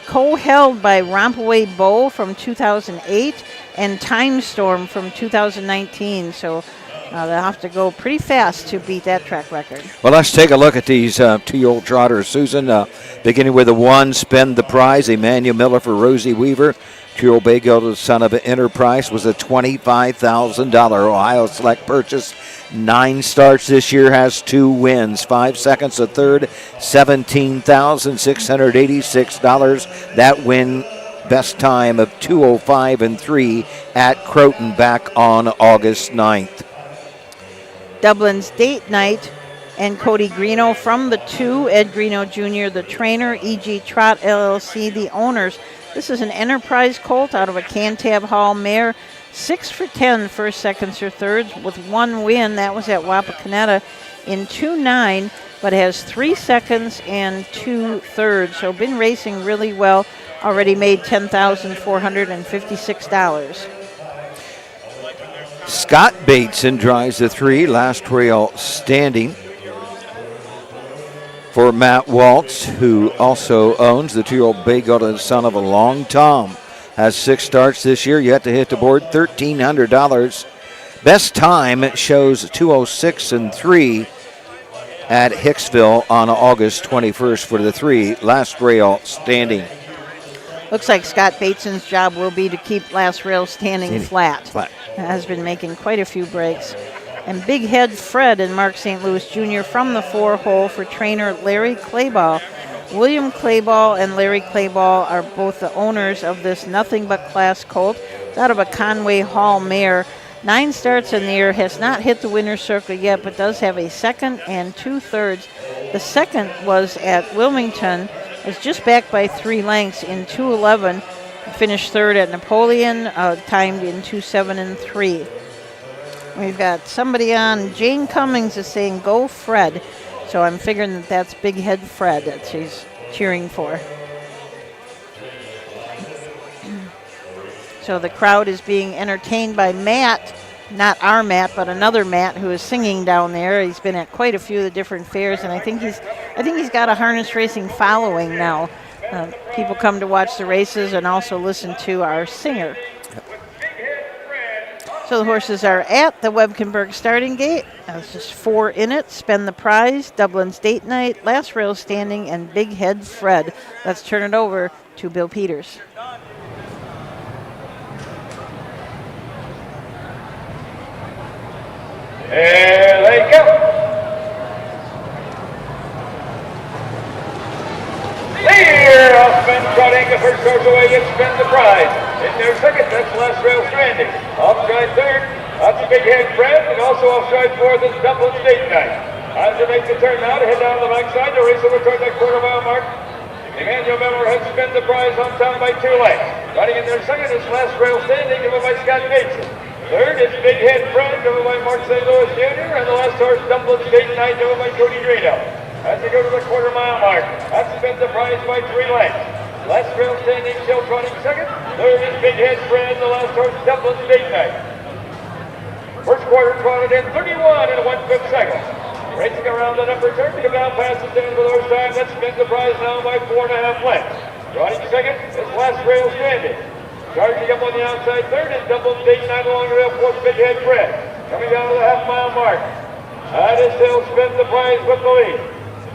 co-held by Rompaway Bow from 2008 and Time Storm from 2019. So they'll have to go pretty fast to beat that track record. Well, let's take a look at these 2-year-old trotters, Susan. Beginning with the 1, Spend the Prize, Emmanuel Miller for Rosie Weaver. 2-year-old Bay Gold, son of an Enterprise, was a $25,000 Ohio Select purchase. 9 starts this year, has 2 wins. 5 seconds a third, $17,686. That win, best time of 2:05.3 at Croton back on August 9th. Dublin's Date Night and Cody Greeno from the 2, Ed Greeno Jr., the trainer, E.G. Trot LLC, the owners. This is an Enterprise colt out of a Cantab Hall mare, 6 for 10 first, seconds, or thirds with 1 win. That was at Wapakoneta in 2:9, but has 3 seconds and 2 thirds. So been racing really well. Already made $10,456. Scott Bateson drives the 3, Last Rail Standing for Matt Waltz, who also owns the 2-year-old Bay Gold, son of a Long Tom. Has 6 starts this year, yet to hit the board, $1,300. Best time shows 2:06.3 at Hicksville on August 21st for the 3, Last Rail Standing. Looks like Scott Bateson's job will be to keep Last Rail Standing flat. Has been making quite a few breaks. And Big Head Fred and Mark St. Louis Jr. from the 4-hole for trainer Larry Clayball. William Clayball and Larry Clayball are both the owners of this Nothing But Class colt. It's out of a Conway Hall mare. 9 starts in the year, has not hit the winner's circle yet, but does have a 2nd and 2 thirds. The 2nd was at Wilmington, was just back by 3 lengths in 2:11. Finished 3rd at Napoleon, timed in 2:07.3. We've got somebody on. Jane Cummings is saying, "Go Fred." So I'm figuring that that's Big Head Fred that she's cheering for. So the crowd is being entertained by Matt, not our Matt, but another Matt who is singing down there. He's been at quite a few of the different fairs, and I think he's got a harness racing following now. People come to watch the races and also listen to our singer. So the horses are at the Webkenberg starting gate. There's just 4 in it. Spend the Prize, Dublin's Date Night, Last Rail Standing, and Big Head Fred. Let's turn it over to Bill Peters. Here they go. Here, off spin trotting the first horse away, it's Spend the Prize. In their second, that's Last Rail Stranding. Offstride third, that's Big Head Fred, and also offstride fourth is Dublin's Date Night. As they make the turn now to head down the backside, the race over toward that quarter-mile mark. Emmanuel Miller has Spend the Prize on time by 2 lengths. Riding in their second is Last Rail Standing, given by Scott Bateson. Third is Big Head Fred, given by Mark St. Louis Jr., and the last horse, Dublin's Date Night, given by Cody Drano. As they go to the quarter-mile mark, that's Spend the Prize by 3 lengths. Last Rail Standing still trotting second. Third is Big Head Fred, the last horse, Dublin's Date Night. First quarter trotted in 31 and 1/5 seconds. Racing around that upper turn to come down past the stand for the first time. That's Spend the Prize now by 4.5 lengths. Trotting second is Last Rail Standing. Charging up on the outside third is Dublin's Date Night along the rail fourth, Big Head Fred. Coming down to the half-mile mark. That is still Spend the Prize with the lead.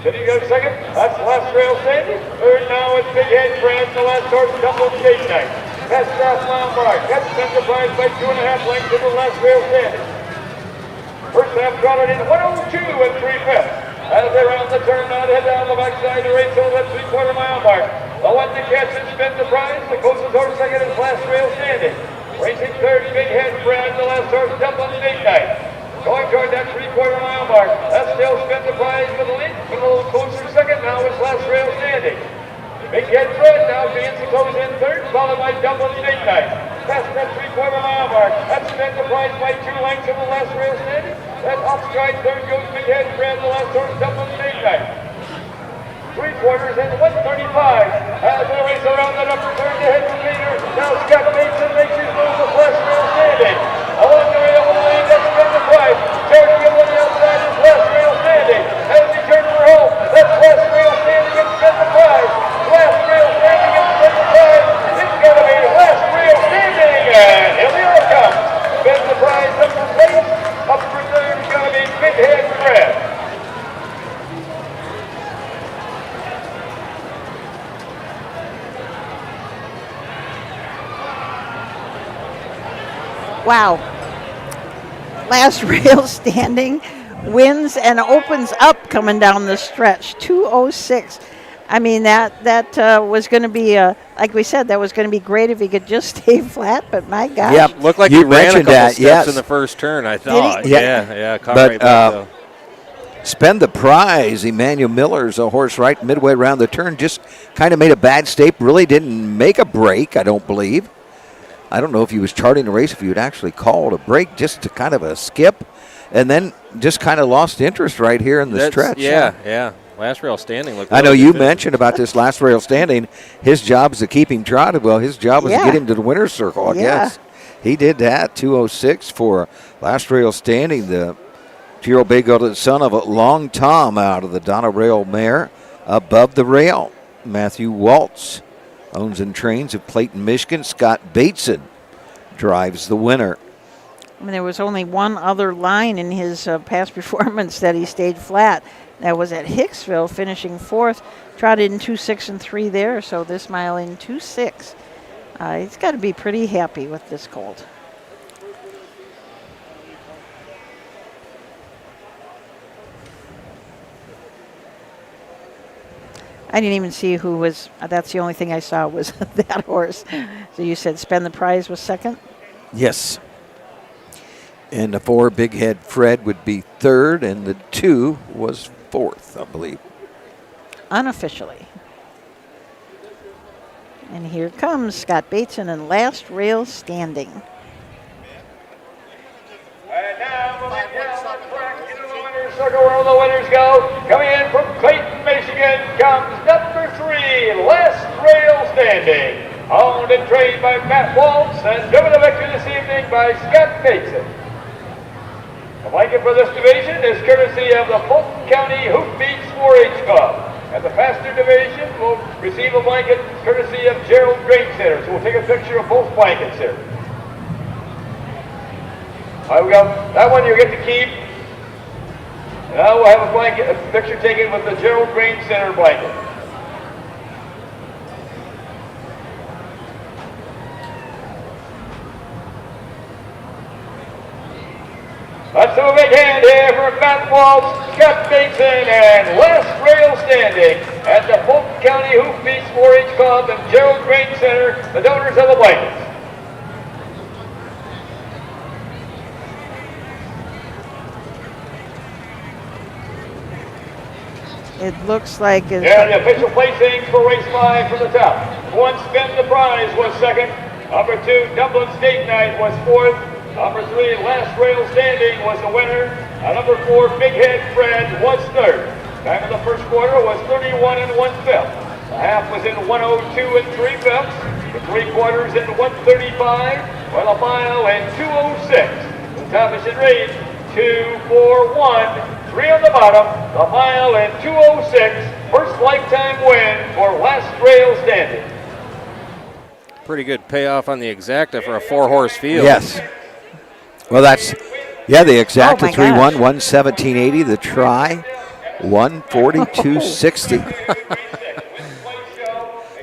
Sitting up second, that's Last Rail Standing. Third now is Big Head Fred, the last horse, Dublin's Date Night. That's the half-mile mark. That's Spend the Prize by 2.5 lengths to the Last Rail Standing. First half trotted in 102 and 3/5. As they round the turn now to head down the backside, the race over that 3/4 mile mark. The one to catch is Spend the Prize. The closest horse second is Last Rail Standing. Racing third, Big Head Fred, the last horse, Dublin's Date Night. Going toward that 3/4 mile mark. That's still Spend the Prize for the lead. A little closer second now is Last Rail Standing. Big Head Fred now begins to close in third, followed by Dublin's Date Night. Past that 3/4 mile mark. That's Spend the Prize by 2 lengths of the Last Rail Standing. That offstride third goes Big Head Fred, the last horse, Dublin's Date Night. 3/4 and 1:35. As they race around that upper turn to head to leader. Now Scott Bateson makes his move with Last Rail Standing. Along the rail with the lead, that's Spend the Prize. Charging up on the outside is Last Rail Standing. As he turns for home, that's Last Rail Standing and Spend the Prize. Last Rail Standing and Spend the Prize. It's going to be Last Rail Standing. And here we all come. Spend the Prize up for pace. Up for third is going to be Big Head Fred. Wow. Last Rail Standing wins and opens up coming down the stretch. 2:06. I mean, that was going to be, like we said, that was going to be great if he could just stay flat, but my gosh. Yeah, looked like you he ran a couple that, steps yes. in the first turn, I thought. Yeah, caught but, right back, though. Spend the Prize. Emmanuel Miller's a horse right midway around the turn. Just kind of made a bad step. Really didn't make a break, I don't believe. I don't know if he was charting the race, if he would actually called a break, just to kind of a skip, and then just kind of lost interest right here in the stretch. Yeah. Last Rail Standing looked I know really you efficient. mentioned about this Last Rail Standing. His job is to keep him trotted. Well, his job was to get him to the winner's circle, I guess. He did that. 2:06 for Last Rail Standing, the 2-year-old bay-gelded son of a Long Tom out of the Donna Rail mare. Above the rail, Matthew Waltz owns and trains of Clayton, Michigan. Scott Bateson drives the winner. I mean, there was only one other line in his past performance that he stayed flat. That was at Hicksville, finishing fourth. Trotted in 2:6 and 3 there, so this mile in 2:6. He's got to be pretty happy with this colt. I didn't even see who was, that's the only thing I saw was that horse. So you said Spend the Prize was second? Yes. And the 4, Big Head Fred, would be third, and the 2 was fourth, I believe. Unofficially. And here comes Scott Bateson and Last Rail Standing. And now moving down the track into the winner's circle where all the winners go. Coming in from Clayton, Michigan comes number 3, Last Rail Standing. Owned and trained by Matt Waltz and driven to victory this evening by Scott Bateson. The blanket for this division is courtesy of the Fulton County Hoofbeats 4-H Club. And the faster division will receive a blanket courtesy of Gerald Grain Center. So we'll take a picture of both blankets here. All right, we got that one you get to keep. Now we'll have a picture taken with the Gerald Grain Center blanket. Let's have a big hand here for Matt Walsh, Scott Bateson, and last rail standing at the Fulton County Hoof Beast 4-H Club and Gerald Grain Center, the donors of the blankets. It looks like it's... Yeah, the official placings for race 5 from the top. One Spin the Prize was second. Number 2, Dublin State Night was fourth. Number 3, Last Rail Standing was the winner. Number 4, Big Head Fred was third. Time of the first quarter was 31 and 1/5. The half was in 102 and 3/5. The 3 quarters in 135. Well, a mile in 206. The top is in rate 2-4-1. 3 on the bottom. The mile in 206. First lifetime win for Last Rail Standing. Pretty good payoff on the exacta for a 4-horse field. Yes. Well, that's, the exacta 3-1, 117.80. The try, 142.60.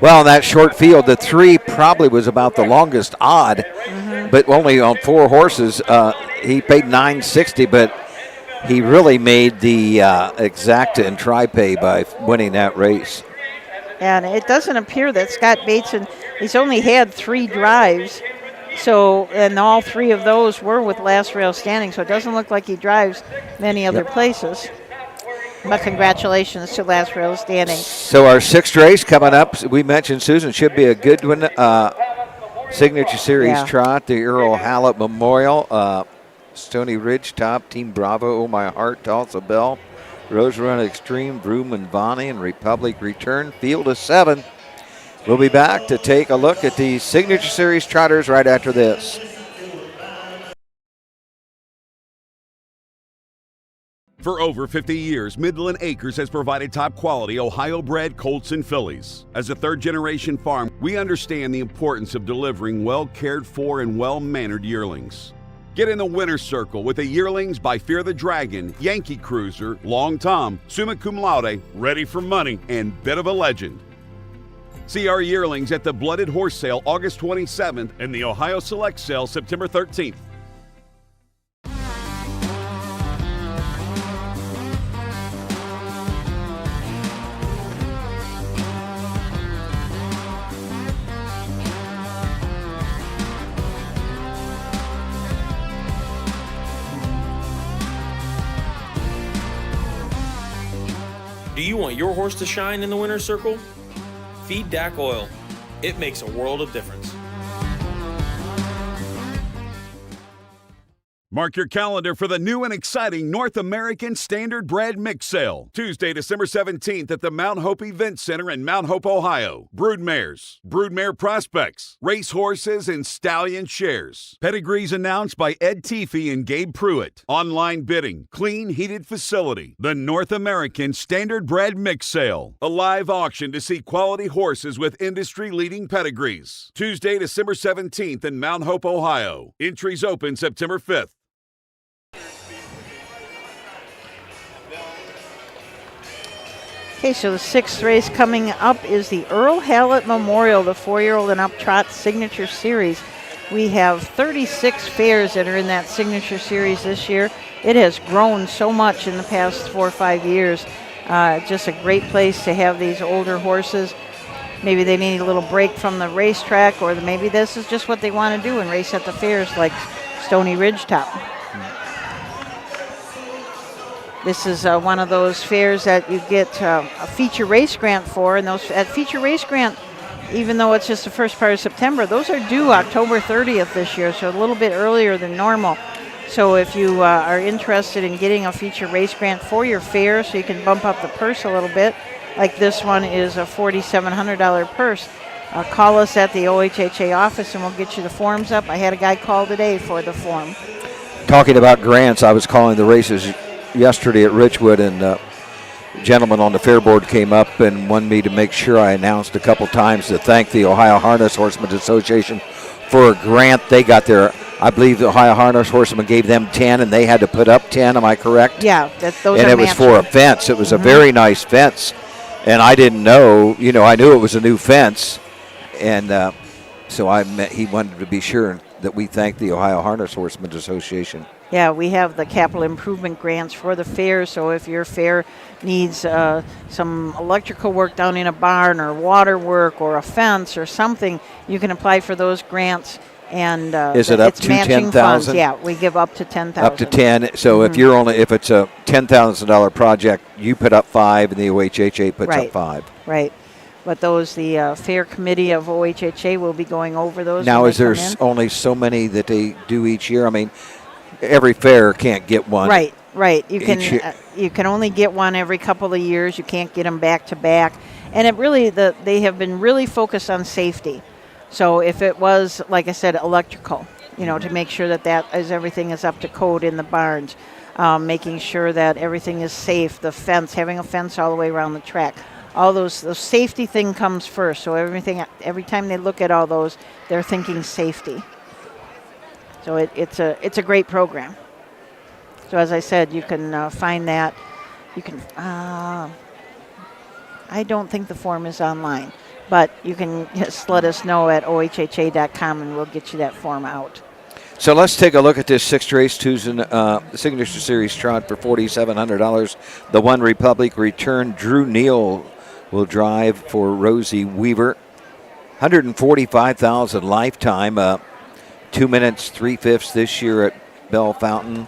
Well, in that short field, the 3 probably was about the longest odd, but only on 4 horses. He paid $9.60, but he really made the exacta and try pay by winning that race. And it doesn't appear that Scott Bateson, he's only had 3 drives. So, and all 3 of those were with Last Rail Standing, so it doesn't look like he drives many other places. But congratulations to Last Rail Standing. So our 6th race coming up, we mentioned, Susan, should be a good one. Signature Series trot, the Earl Hallett Memorial, Stony Ridge Top, Team Bravo, Oh My Heart, Tulsa Bell, Rose Run Extreme, Broom and Bonnie, and Republic Return. Field of 7. We'll be back to take a look at the Signature Series trotters right after this. For over 50 years, Midland Acres has provided top-quality Ohio-bred colts and fillies. As a third-generation farm, we understand the importance of delivering well-cared-for and well-mannered yearlings. Get in the winner's circle with the yearlings by Fear the Dragon, Yankee Cruiser, Long Tom, Summa Cum Laude, Ready for Money, and Bit of a Legend. See our yearlings at the Blooded Horse Sale August 27th and the Ohio Select Sale September 13th. Do you want your horse to shine in the winner's circle? Feed DAC oil. It makes a world of difference. Mark your calendar for the new and exciting North American Standard Bred Mix Sale. Tuesday, December 17th at the Mount Hope Event Center in Mount Hope, Ohio. Broodmares, broodmare prospects, racehorses, and stallion shares. Pedigrees announced by Ed Teefee and Gabe Pruitt. Online bidding, clean, heated facility. The North American Standard Bred Mix Sale. A live auction to see quality horses with industry-leading pedigrees. Tuesday, December 17th in Mount Hope, Ohio. Entries open September 5th. Okay, so the 6th race coming up is the Earl Hallett Memorial, the 4-year-old and up trot Signature Series. We have 36 fairs that are in that Signature Series this year. It has grown so much in the past 4 or 5 years. Just a great place to have these older horses. Maybe they need a little break from the racetrack, or maybe this is just what they want to do and race at the fairs like Stony Ridge Top. This is one of those fairs that you get a feature race grant for, and those at feature race grant, even though it's just the first part of September, those are due October 30th this year, so a little bit earlier than normal. So if you are interested in getting a feature race grant for your fair so you can bump up the purse a little bit, like this one is a $4,700 purse, call us at the OHHA office and we'll get you the forms up. I had a guy call today for the form. Talking about grants, I was calling the races yesterday at Richwood, and a gentleman on the fair board came up and wanted me to make sure I announced a couple times to thank the Ohio Harness Horsemen's Association for a grant they got there. I believe the Ohio Harness Horsemen gave them 10, and they had to put up 10. Am I correct? Yeah, those and are it was for a fence. It was a very nice fence, and I didn't know. I knew it was a new fence, and so he wanted to be sure that we thanked the Ohio Harness Horsemen's Association. Yeah, we have the capital improvement grants for the fair, so if your fair needs some electrical work down in a barn or water work or a fence or something, you can apply for those grants. And is it up it's to matching 10,000? funds. Yeah, we give up to 10,000. Up to 10. So if it's a $10,000 project, you put up 5, and the OHHA puts up 5. Right. But the fair committee of OHHA will be going over those. Now, is there only so many that they do each year? I mean, every fair can't get one. Right. You can only get one every couple of years. You can't get them back to back. And they have been really focused on safety. So if it was, like I said, electrical, to make sure that everything is up to code in the barns, making sure that everything is safe, the fence, having a fence all the way around the track. All the safety thing comes first. So every time they look at all those, they're thinking safety. So it's a great program. So as I said, you can find that. You can. I don't think the form is online, but you can just let us know at ohha.com, and we'll get you that form out. So let's take a look at this 6th race, the Signature Series Trot for $4,700. The One Republic return. Drew Neal will drive for Rosie Weaver. $145,000 lifetime. 2 minutes, 3/5 this year at Bell Fountain.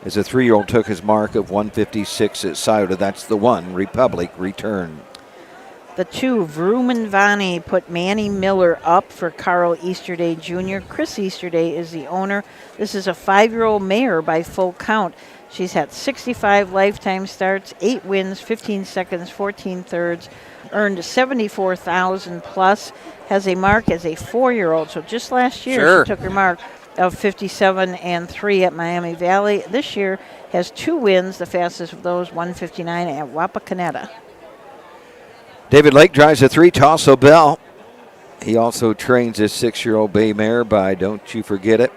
As a 3-year-old took his mark of 156 at Scioto. That's the One Republic return. The 2, Vroom and Vani, put Manny Miller up for Carl Easterday Jr. Chris Easterday is the owner. This is a 5-year-old mare by full count. She's had 65 lifetime starts, 8 wins, 15 seconds, 14 thirds, earned 74,000 plus, has a mark as a 4-year-old. So just last year she took her mark of 57-3 at Miami Valley. This year has 2 wins, the fastest of those, 159 at Wapakoneta. David Lake drives a 3, Tosso Bell. He also trains his 6-year-old bay mare by Don't You Forget It.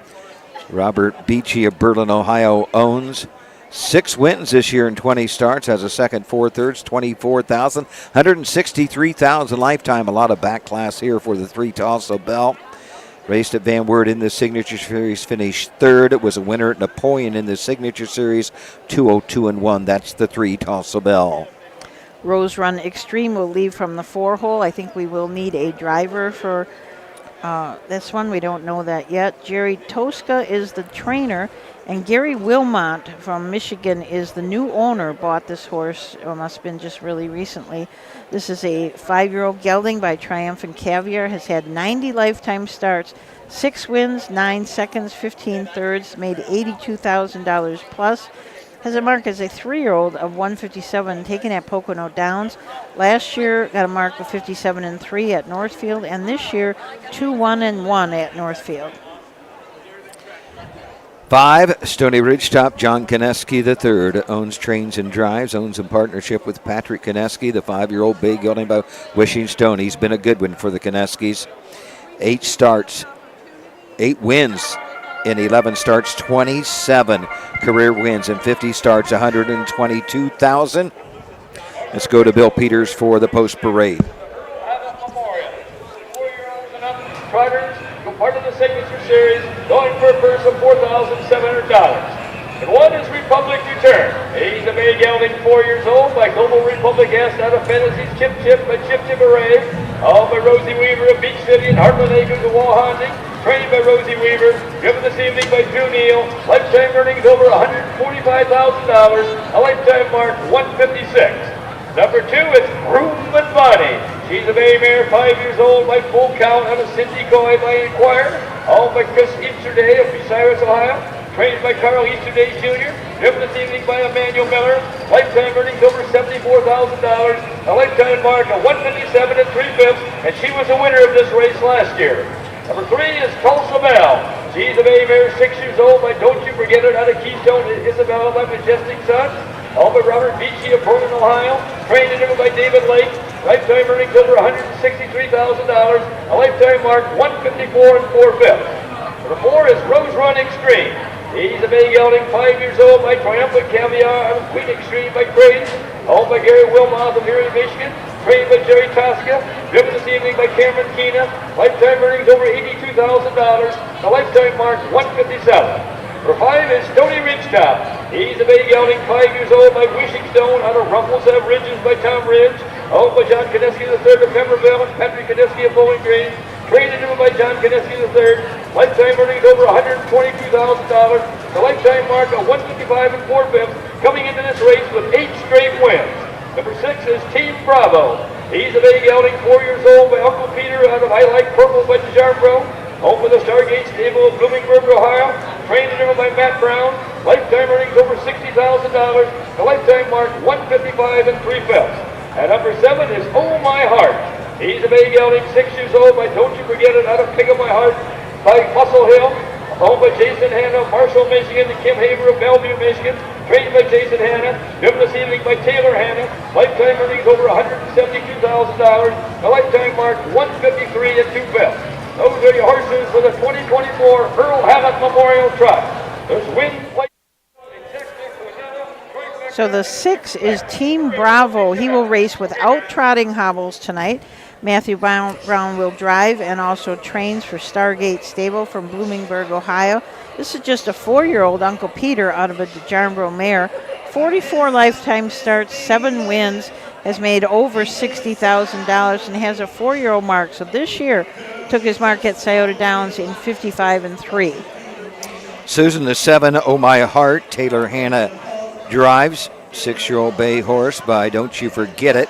Robert Beachy of Berlin, Ohio owns. 6 wins this year in 20 starts, has a second, 4 thirds, 24,000, 163,000 lifetime. A lot of back class here for the 3, Tosso Bell. Raced at Van Wert in the Signature Series, finished 3rd. It was a winner at Napoleon in the Signature Series, 202-1. That's the 3, Tosso Bell. Rose Run Extreme will leave from the 4-hole. I think we will need a driver for this one. We don't know that yet. Jerry Tosca is the trainer, and Gary Wilmot from Michigan is the new owner. Bought this horse, must have been just really recently. This is a 5-year-old gelding by Triumphant Caviar, has had 90 lifetime starts, 6 wins, 9 seconds, 15 thirds, made $82,000 plus. Has a mark as a 3-year-old of 157, taken at Pocono Downs. Last year got a mark of 57-3 at Northfield, and this year 2-1-1 at Northfield. 5, Stony Ridgetop, John Koneski III, owns, trains, and drives, owns in partnership with Patrick Koneski, the 5-year-old bay gelding by Wishing Stone. He's been a good one for the Koneskis. 8 starts, 8 wins in 11 starts, 27 career wins in 50 starts, 122,000. Let's go to Bill Peters for the post parade. Trotters, part of the Signature Series, going for a purse of $4,700. And 1 is Republic Return. He's a bay gelding, 4 years old, by Global Republic S out of Fantasy's Chip Chip by Chip Chip Array. All by Rosie Weaver of Beach City and Heartland Acres of Wauseon. Trained by Rosie Weaver, driven this evening by Drew Neal. Lifetime earnings over $145,000. A lifetime mark 156. Number 2 is Vroom and Bonnie. She's a bay mare, 5 years old, by full count out of Cindy Coy by Inquire. All by Chris Easterday of Bucyrus, Ohio. Trained by Carl Easterday Jr. Driven this evening by Emmanuel Miller. Lifetime earnings over $74,000. A lifetime mark of 157 3/5. And she was a winner of this race last year. Number 3 is Tulsa Bell. She's a bay mare, 6 years old, by Don't You Forget It out of Keystone, Isabella by Majestic Sun. All by Robert Beachy of Portland, Ohio. Trained and driven by David Lake. Lifetime earnings over $163,000. A lifetime mark 154 4/5. The 4 is Rose Run Extreme. He's a big gelding, 5 years old, by Triumphant Caviar, and Queen Extreme by Craze. Owned by Gary Wilmoth of Erie, Michigan. Trained by Jerry Tosca. Driven this evening by Cameron Keena. Lifetime earnings over $82,000. The lifetime mark 157. For 5 is Stony Ridge Top. He's a big gelding, 5 years old, by Wishing Stone out of Ruffles Have Ridges by Tom Ridge. Owned by John Kaneski III of Pemberville and Patrick Kaneski of Bowling Green. Trained and driven by John Kaneski III. Lifetime earnings over $122,000. The lifetime mark of 155 and 4/5. Coming into this race with 8 straight wins. Number 6 is Team Bravo. He's a big gelding, 4 years old, by Uncle Peter out of I Like Purple by DeJarmbro. Home with the Stargate Stable of Bloomingburg, Ohio. Trained and driven by Matt Brown. Lifetime earnings over $60,000. The lifetime mark 155 and 3/5. And number 7 is Oh My Heart. He's a big gelding, 6 years old, by Don't You Forget It out of Pick Up My Heart by Muscle Hill. Owned by Jason Hanna of Marshall, Michigan, and Kim Haber of Bellevue, Michigan. Trained by Jason Hanna. Driven this evening by Taylor Hanna. Lifetime earnings over $172,000. The lifetime mark 153 and 2/5. Those are your horses for the 2024 Earl Hammett Memorial Trot. There's win. So the 6 is Team Bravo. He will race without trotting hobbles tonight. Matthew Brown will drive and also trains for Stargate Stable from Bloomingburg, Ohio. This is just a 4-year-old Uncle Peter out of a DeJarmbro mare. 44 lifetime starts, 7 wins, has made over $60,000 and has a 4-year-old mark. So this year took his mark at Scioto Downs in 55 and 3. Susan, the 7, Oh My Heart. Taylor Hanna drives. 6-year-old bay horse by Don't You Forget It.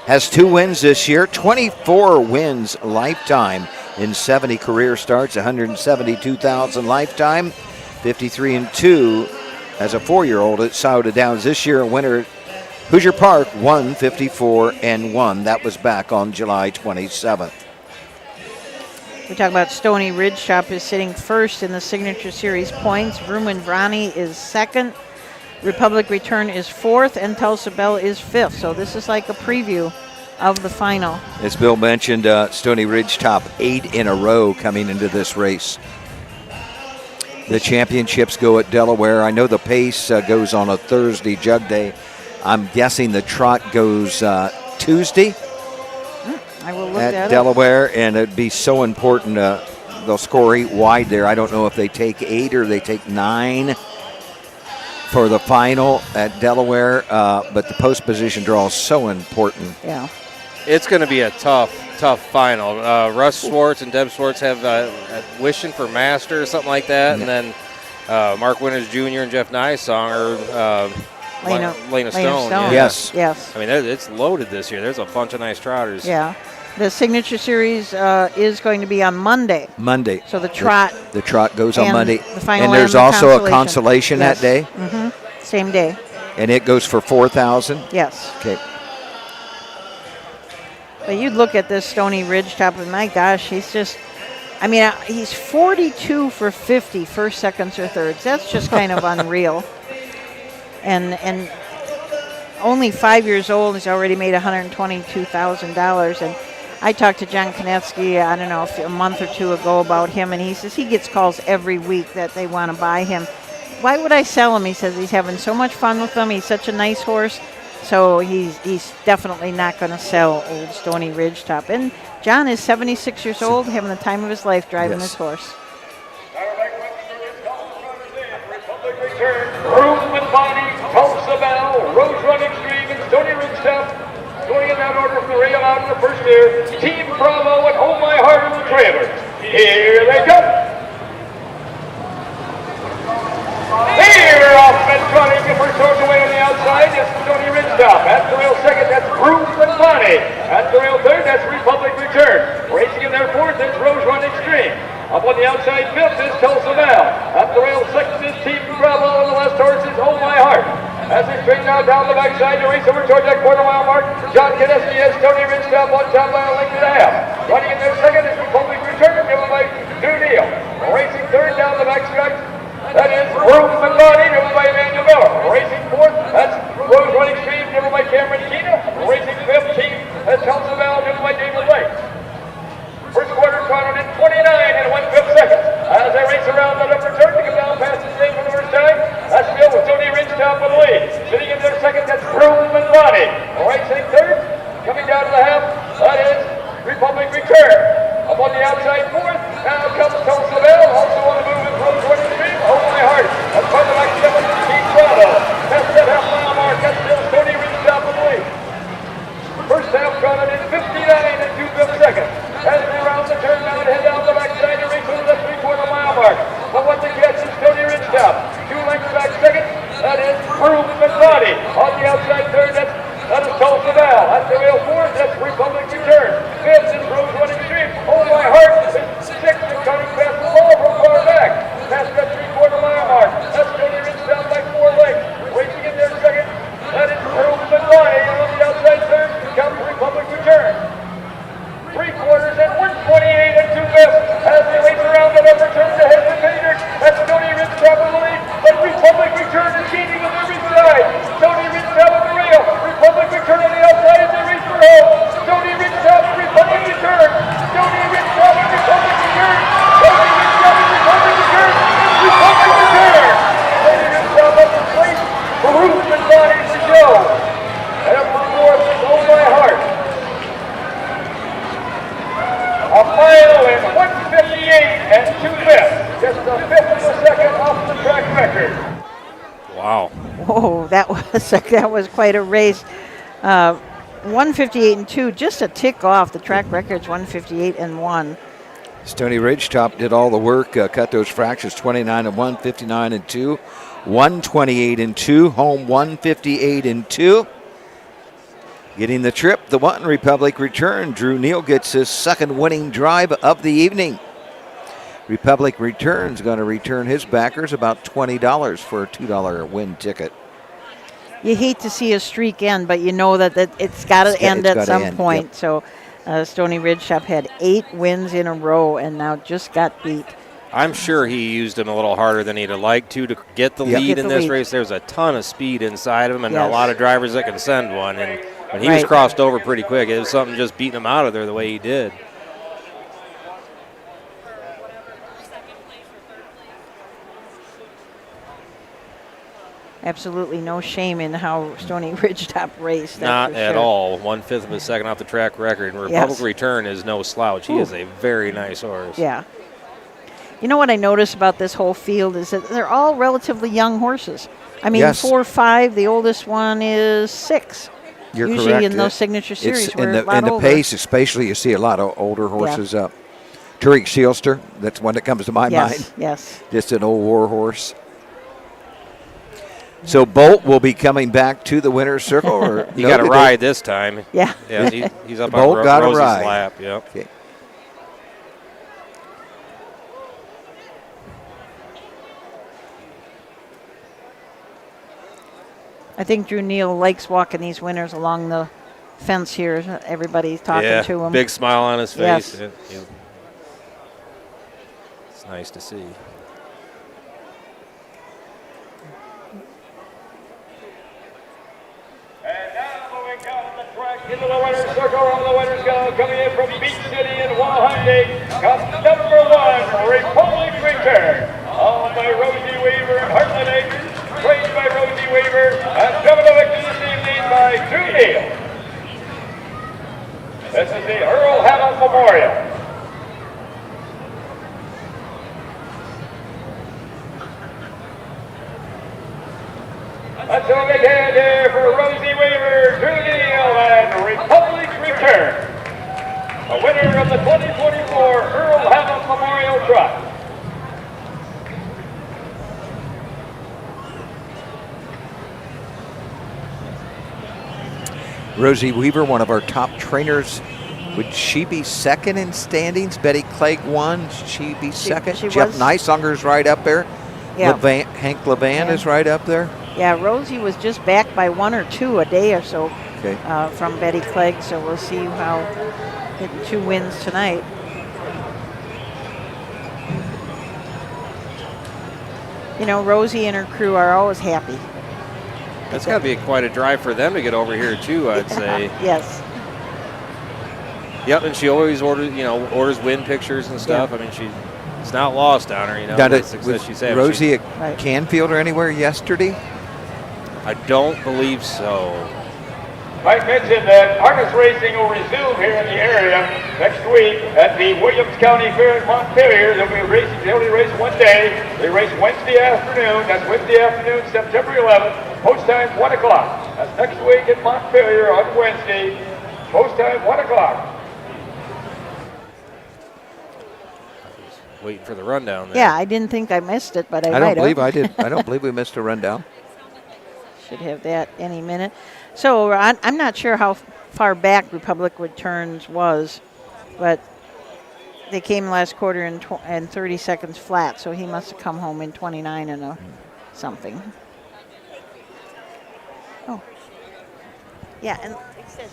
Has 2 wins this year, 24 wins lifetime in 70 career starts, 172,000 lifetime, 53 and 2 as a 4-year-old at Scioto Downs. This year a winner at Hoosier Park, 154 and 1. That was back on July 27th. We talk about Stony Ridge Shop is sitting first in the Signature Series points. Vrooman Vrani is second. Republic Return is 4th, and Tulsa Bell is 5th. So this is like a preview of the final. As Bill mentioned, Stony Ridge Top 8 in a row coming into this race. The championships go at Delaware. I know the pace goes on a Thursday jug day. I'm guessing the trot goes Tuesday I will look at Delaware, and it'd be so important. They'll score 8 wide there. I don't know if they take 8 or they take 9 for the final at Delaware, but the post position draw is so important. Yeah. It's going to be a tough final. Russ Schwartz and Deb Schwartz have wishing for master or something like that, and then Mark Winters Jr. and Jeff Nysong are Lena Stone. Yes. Yes. I mean, it's loaded this year. There's a bunch of nice trotters. Yeah. The Signature Series is going to be on Monday. Monday. So the trot. The trot goes on Monday. The final and there's also a consolation yes. that day? Mm-hmm. Same day. And it goes for $4,000? Yes. Okay. But you look at this Stony Ridge Top, and my gosh, he's just, I mean, he's 42 for 50 first, seconds, or thirds. That's just kind of unreal. And only 5 years old, he's already made $122,000. And I talked to John Konetsky, I don't know, a month or 2 ago about him, and he says he gets calls every week that they want to buy him. Why would I sell him? He says he's having so much fun with them. He's such a nice horse. So he's definitely not going to sell old Stony Ridge Top. And John is 76 years old, having the time of his life driving this horse. Vrooman Vrani, Tulsa Bell, Rose Run Extreme, and Stony Ridge Top. Going in that order from the rail out in the first year. Team Bravo and Hold My Heart in the trailers. Here they come. Here off and running the first horse away on the outside is Stony Ridge Top. At the rail second, that's Vrooman Vrani. At the rail third, that's Republic Return. Racing in their fourth is Rose Run Extreme. Up on the outside fifth is Tulsa Bell. At the rail sixth is Team Bravo, and the last horse is Hold My Heart. As they straighten out down the backside to race over towards that quarter-mile mark, John Konetsky has Stony Ridge Top on top by a length and a half. Running in their second is Republic Return, driven by New Deal. Racing third down the backside, that is Vrooman Vrani, driven by Emmanuel Miller. Racing fourth, that's Rose Run Extreme, driven by Cameron Keena. Racing fifth, Team, that's Tulsa Bell, driven by David Lake. First quarter trotted in 29 and 1/5 seconds. As they That is Republic Return. Up on the outside fourth. Now comes Tulsa Bell. Also on the move is Rose Winning Stream. Oh my heart. That's by the back 17 Bravo. That's that half-mile mark. That's still Stony Ridge top of the lead. First half gone in 59 and 2/5 seconds. As they round the turn now and head down the backside to reach over the 3/4 mile mark. But what the catch is Stony Ridge top. 2 lengths back second. That is Peru Masadi. On the outside third, that is Tulsa Bell. That's the rail fourth. That's Republic Return. Fifth is Rose Winning Stream. Oh my heart. Sixth is coming past the ball from far back. Past that 3/4 mile mark. That's Stony Ridge down by 4 lengths. Racing in there second. That is Peru Masadi. And on the outside third comes Republic Return. 3/4 at 128 and 2/5 as they race around the upper turn to head to Painter. That's Stony Ridge top of the lead, but Republic Return is gaining on every side. Stony Ridge top of the rail. Republic Return on the outside as they race for home. Stony Ridge top, Republic Return. Stony Ridge top, Republic Return. Stony Ridge top, Republic Return. Republic Return. Stony Ridge top up in place. Baruch and Bonnie to show. And up the north is Oh My Heart. A mile in 158 and 2/5. Just a fifth of a second off the track record. Wow. Whoa, that was quite a race. 158 and 2, just a tick off. The track record's 158 and 1. Stony Ridge top did all the work, cut those fractions 29 and 1, 59 and 2, 128 and 2, home 158 and 2. Getting the trip, the One Republic Return. Drew Neal gets his second winning drive of the evening. Republic Return's going to return his backers about $20 for a $2 win ticket. You hate to see a streak end, but you know that it's got to end at some point. Yep. So Stony Ridge Shop had 8 wins in a row and now just got beat. I'm sure he used him a little harder than he'd have liked to get the lead in this race. There's a ton of speed inside of him and a lot of drivers that can send one. And when he was crossed over pretty quick, it was something just beating him out of there the way he did. Absolutely no shame in how Stony Ridge top raced. Not at all. 1/5 of a second off the track record. And Republic Return is no slouch. He is a very nice horse. Yeah. You know what I notice about this whole field is that they're all relatively young horses. I mean, 4 or 5. The oldest one is 6. You're usually correct. in those signature series, It's in the pace, especially, you see a lot of older horses up. Tariq Shielster, that's one that comes to my mind. Yes. Just an old war horse. So Bolt will be coming back to the winner's circle, or he got a ride this time. Yeah. Yeah, he's up Bolt on got Rosie's a ride. lap. Yep. Okay. I think Drew Neal likes walking these winners along the fence here. Everybody's talking to him. Big smile on his face. Yes. It's nice to see. And now moving down the track into the winner's circle, on the winner's go, coming in from Beach City in Wauseon, comes number 1, Republic Return, owned by Rosie Weaver and Heartland Acres, trained by Rosie Weaver, and coming to victory this evening by Drew Neal. This is the Earl Hammond Memorial. Let's go big hand here for Rosie Weaver, Drew Neal, and Republic Return. The winner of the 2024 Earl Hammond Memorial Trot. Rosie Weaver, one of our top trainers. Would she be second in standings? Betty Clegg won. She be second. She Jeff was. Nysonger's right up there. Yeah. Hank Levan is right up there. Yeah, Rosie was just back by 1 or 2 a day or so Okay. from Betty Clegg, so we'll see how getting 2 wins tonight. You know, Rosie and her crew are always happy. That's got to be quite a drive for them to get over here too, I'd say. Yes. Yep, and she always orders win pictures and stuff. Yeah. I mean, it's not lost on her, the success she's had. Rosie at Canfield or anywhere yesterday? I don't believe so. I mentioned that harness racing will resume here in the area next week at the Williams County Fair in Montpelier. They'll be racing, they only race one day. They race Wednesday afternoon. That's Wednesday afternoon, September 11th. Post time 1 o'clock. That's next week in Montpelier on Wednesday. Post time 1 o'clock. Waiting for the rundown there. Yeah, I didn't think I missed it, but I don't might believe have. I did. I don't believe we missed a rundown. Should have that any minute. So I'm not sure how far back Republic Returns was, but they came last quarter in 30 seconds flat, so he must have come home in 29 and a something. Oh. Yeah, and it says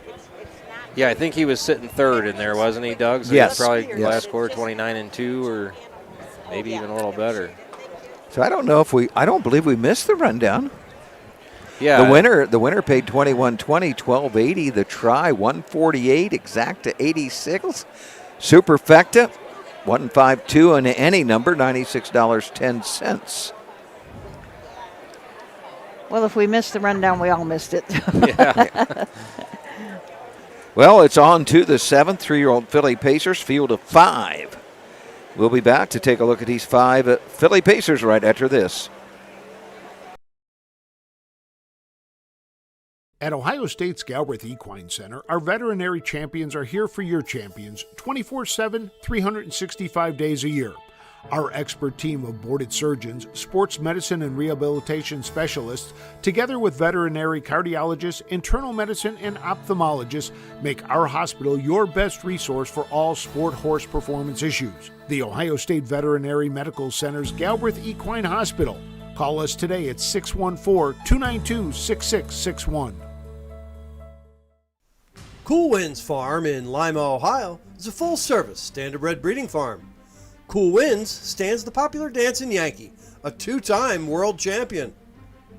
it's not. Yeah, I think he was sitting third in there, wasn't he, Doug? So Yes. Probably Yes. last quarter 29 and 2, or maybe even a little better. So I don't know if I don't believe we missed the rundown. Yeah. The winner paid $21.20, $12.80. The try $148, exacta 86. Superfecta $152 and any number $96.10. Well, if we missed the rundown, we all missed it. Yeah. Well, it's on to the 7th, 3-year-old Philly Pacers, field of 5. We'll be back to take a look at these 5 Philly Pacers right after this. At Ohio State's Galbraith Equine Center, our veterinary champions are here for your champions 24/7, 365 days a year. Our expert team of boarded surgeons, sports medicine and rehabilitation specialists, together with veterinary cardiologists, internal medicine, and ophthalmologists, make our hospital your best resource for all sport horse performance issues. The Ohio State Veterinary Medical Center's Galbraith Equine Hospital. Call us today at 614-292-6661. Cool Winds Farm in Lima, Ohio is a full-service standardbred breeding farm. Cool Winds stands the popular dancing Yankee, a 2-time world champion,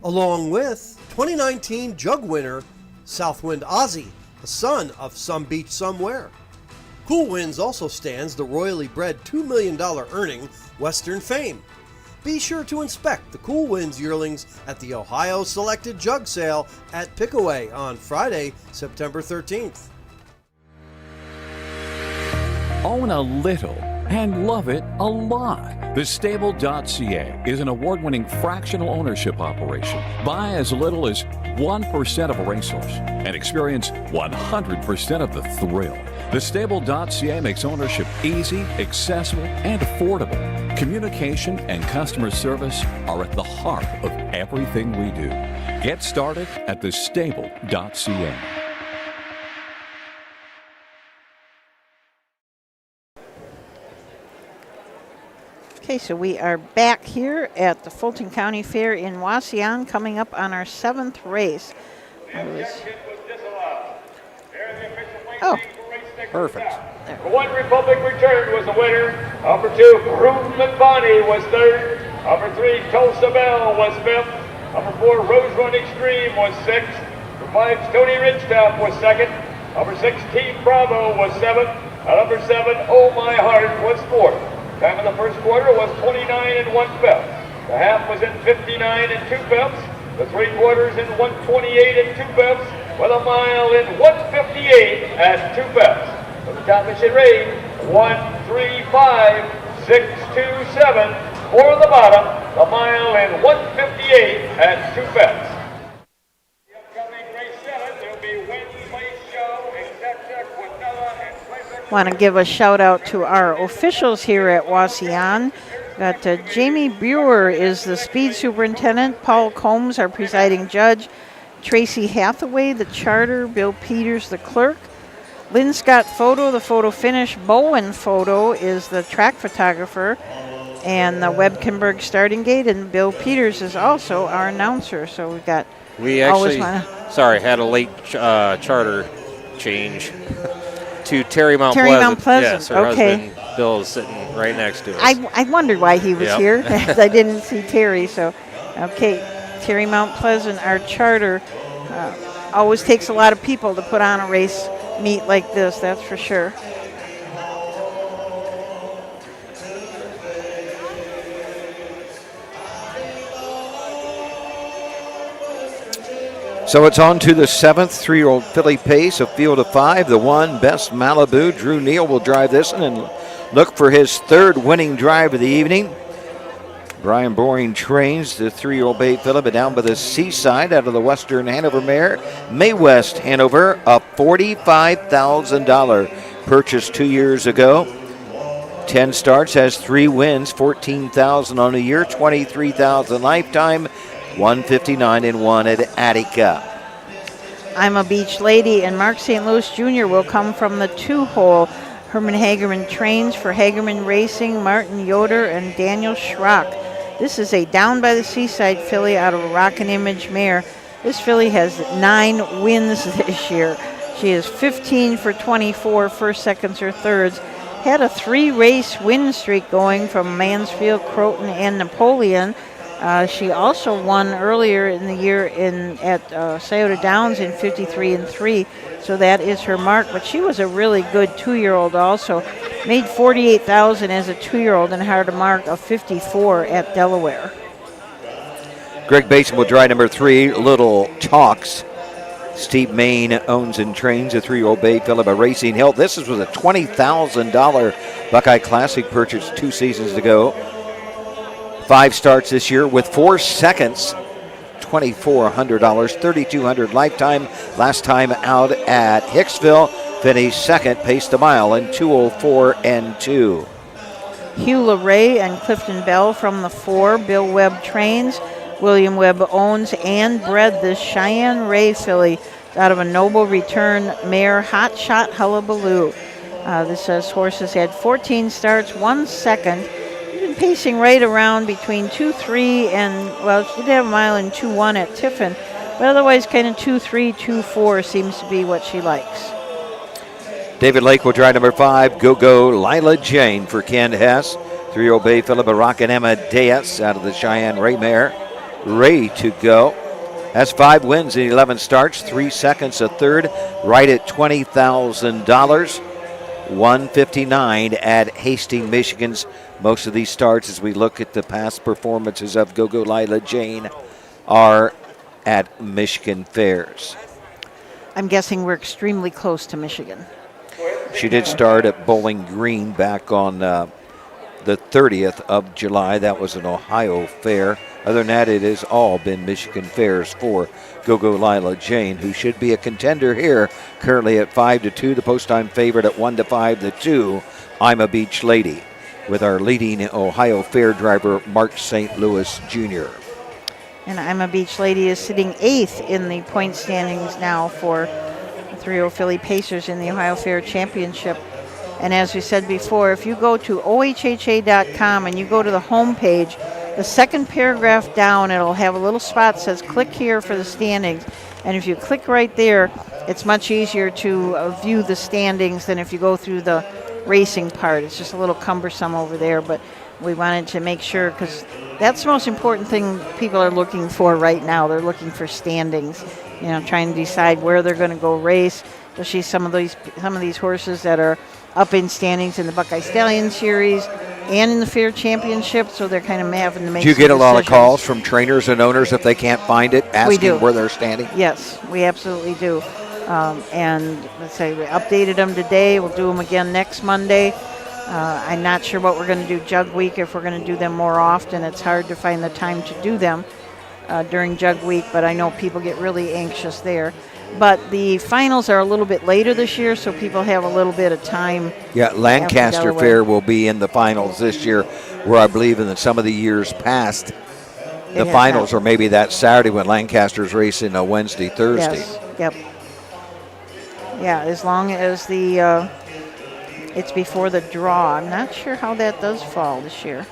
along with 2019 jug winner Southwind Ozzy, a son of Some Beach Somewhere. Cool Winds also stands the royally bred $2 million earning Western Fame. Be sure to inspect the Cool Winds yearlings at the Ohio Selected Jug Sale at Pickaway on Friday, September 13th. Own a little and love it a lot. TheStable.ca is an award-winning fractional ownership operation. Buy as little as 1% of a racehorse and experience 100% of the thrill. TheStable.ca makes ownership easy, accessible, and affordable. Communication and customer service are at the heart of everything we do. Get started at TheStable.ca. Okay, so we are back here at the Fulton County Fair in Wauseon, coming up on our 7th race. Oh, perfect. One Republic Return was the winner. Number 2, Groovement Bonnie was third. Number 3, Tulsa Bell was fifth. Number 4, Rose Run Extreme was sixth. Number 5, Stony Ridgetop was second. Number 6, Team Bravo was seventh. Number 7, Oh My Heart was fourth. Time of the first quarter was 29 and 1/5. The half was in 59 and 2/5. The 3 quarters in 128 and 2/5. With a mile in 158 and 2/5. For the top mission rate, 1:35.627. For the bottom, the mile in 158 and 2/5. The upcoming race 7, there'll be Win Place Show, Exacta, Quinella, and Playback. want to give a shout out to our officials here at Wauseon. Got Jamie Brewer is the speed superintendent, Paul Combs, our presiding judge, Tracy Hathaway, the charter, Bill Peters, the clerk, Lynn Scott Photo, the photo finish, Bowen Photo is the track photographer, and the Webb Kimberg starting gate, and Bill Peters is also our announcer. So we've got. We actually, had a late charter change to Terry Mount Pleasant. Yes, her husband Bill is sitting right next to us. I wondered why he was here. I didn't see Terry. So, okay, Terry Mount Pleasant, our charter, always takes a lot of people to put on a race meet like this. That's for sure. So it's on to the 7th, 3-year-old filly pace, a field of 5. The 1, Best Malibu. Drew Neal will drive this one and look for his 3rd winning drive of the evening. Brian Boring trains the 3-year-old bay filly down by the seaside out of the Western Hanover mare. May West Hanover, a $45,000 purchase 2 years ago. 10 starts, has 3 wins, $14,000 on a year, $23,000 lifetime. 159 and 1 at Attica. I'm a Beach Lady, and Mark St. Louis Jr. will come from the 2-hole. Herman Hagerman trains for Hagerman Racing, Martin Yoder, and Daniel Schrock. This is a down by the seaside filly out of a Rockin' Image mare. This filly has 9 wins this year. She is 15 for 24, first, seconds, or thirds. Had a 3-race win streak going from Mansfield, Croton, and Napoleon. She also won earlier in the year at Scioto Downs in 53 and 3, so that is her mark. But she was a really good 2-year-old also. Made $48,000 as a 2-year-old and had a mark of 54 at Delaware. Greg Basin will drive number 3, Little Talks. Steve Main owns and trains a 3-year-old bay filly by Racing Hill. This was a $20,000 Buckeye Classic purchase 2 seasons ago. 5 starts this year with 4 seconds, $2,400, $3,200 lifetime. Last time out at Hicksville, finished 2nd, paced a mile in 2:04 and 2. Hugh LeRae and Clifton Bell from the 4. Bill Webb trains. William Webb owns and bred the Cheyenne Ray filly out of a Noble Return mare, Hot Shot Hullabaloo. This horse has had 14 starts, 1 second. Pacing right around between 2-3 and, well, she did have a mile in 2-1 at Tiffin, but otherwise kind of 2-3, 2-4 seems to be what she likes. David Lake will drive number 5, Go Lila Jane for Ken Hess. 3-year-old bay Philip Rockin' Amadeus out of the Cheyenne Ray mare. Ray to go. Has 5 wins in 11 starts, 3 seconds, a third, right at $20,000. 159 at Hastings, Michigan's. Most of these starts, as we look at the past performances of Go Lila Jane, are at Michigan fairs. I'm guessing we're extremely close to Michigan. She did start at Bowling Green back on the 30th of July. That was an Ohio fair. Other than that, it has all been Michigan fairs for Go Lila Jane, who should be a contender here. Currently at 5-2, the post-time favorite at 1-5, the 2. I'm a Beach Lady, with our leading Ohio fair driver, Mark St. Louis Jr. And I'm a Beach Lady is sitting 8th in the point standings now for the 3-0 Philly Pacers in the Ohio Fair Championship. And as we said before, if you go to ohha.com and you go to the home page, the second paragraph down, it'll have a little spot that says click here for the standings. And if you click right there, it's much easier to view the standings than if you go through the racing part. It's just a little cumbersome over there, but we wanted to make sure, because that's the most important thing people are looking for right now. They're looking for standings, you know, trying to decide where they're going to go race. Especially some of these horses that are up in standings in the Buckeye Stallion Series and in the Fair Championship, so they're kind of having to make. Do you get a lot of calls from trainers and owners if they can't find it, asking where they're standing? Yes, we absolutely do. And let's say we updated them today. We'll do them again next Monday. I'm not sure what we're going to do Jug Week, if we're going to do them more often. It's hard to find the time to do them during Jug Week, but I know people get really anxious there. But the finals are a little bit later this year, so people have a little bit of time. Yeah, Lancaster Fair will be in the finals this year, where I believe in some of the years past, the finals are maybe that Saturday when Lancaster's racing a Wednesday, Thursday. Yes, yep. Yeah, as long as the it's before the draw. I'm not sure how that does fall this year.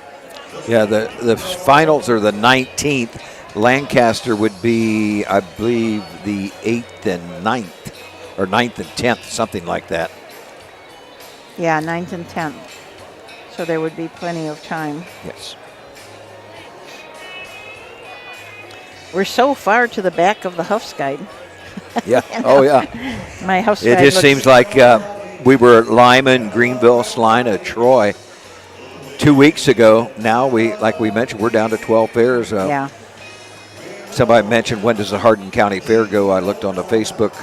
Yeah, the finals are the 19th. Lancaster would be, I believe, the 8th and 9th, or 9th and 10th, something like that. Yeah, 9th and 10th. So there would be plenty of time. Yes. We're so far to the back of the Huff's Guide. Yeah. Oh, yeah. My Huff's Guide. It just seems like we were at Lyman, Greenville, Salina, Troy 2 weeks ago. Now, like we mentioned, we're down to 12 fairs. Yeah. Somebody mentioned, when does the Hardin County Fair go? I looked on the Facebook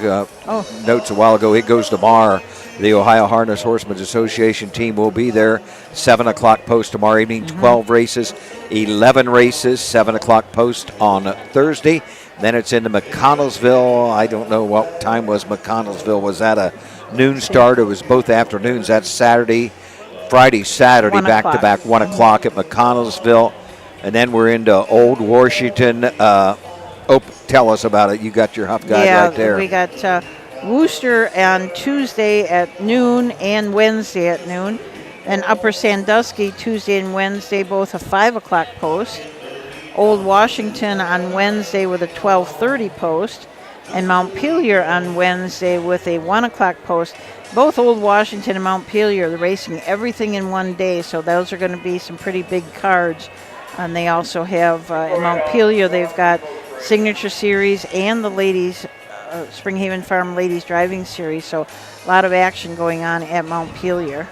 notes a while ago. It goes tomorrow. The Ohio Harness Horsemen's Association team will be there. 7 o'clock post tomorrow evening, 12 races, 11 races, 7 o'clock post on Thursday. Then it's into McConnellsville. I don't know what time was McConnellsville. Was that a noon start? It was both afternoons. That's Saturday, Friday, Saturday, back-to-back, 1 o'clock at McConnellsville. And then we're into Old Washington. Tell us about it. You got your Huff guide right there. We got Wooster on Tuesday at noon and Wednesday at noon. And Upper Sandusky Tuesday and Wednesday, both a 5 o'clock post. Old Washington on Wednesday with a 12:30 post. And Montpelier on Wednesday with a 1 o'clock post. Both Old Washington and Montpelier, they're racing everything in one day, so those are going to be some pretty big cards. And they also have, in Montpelier, they've got Signature Series and the ladies, Springhaven Farm Ladies Driving Series. So a lot of action going on at Montpelier.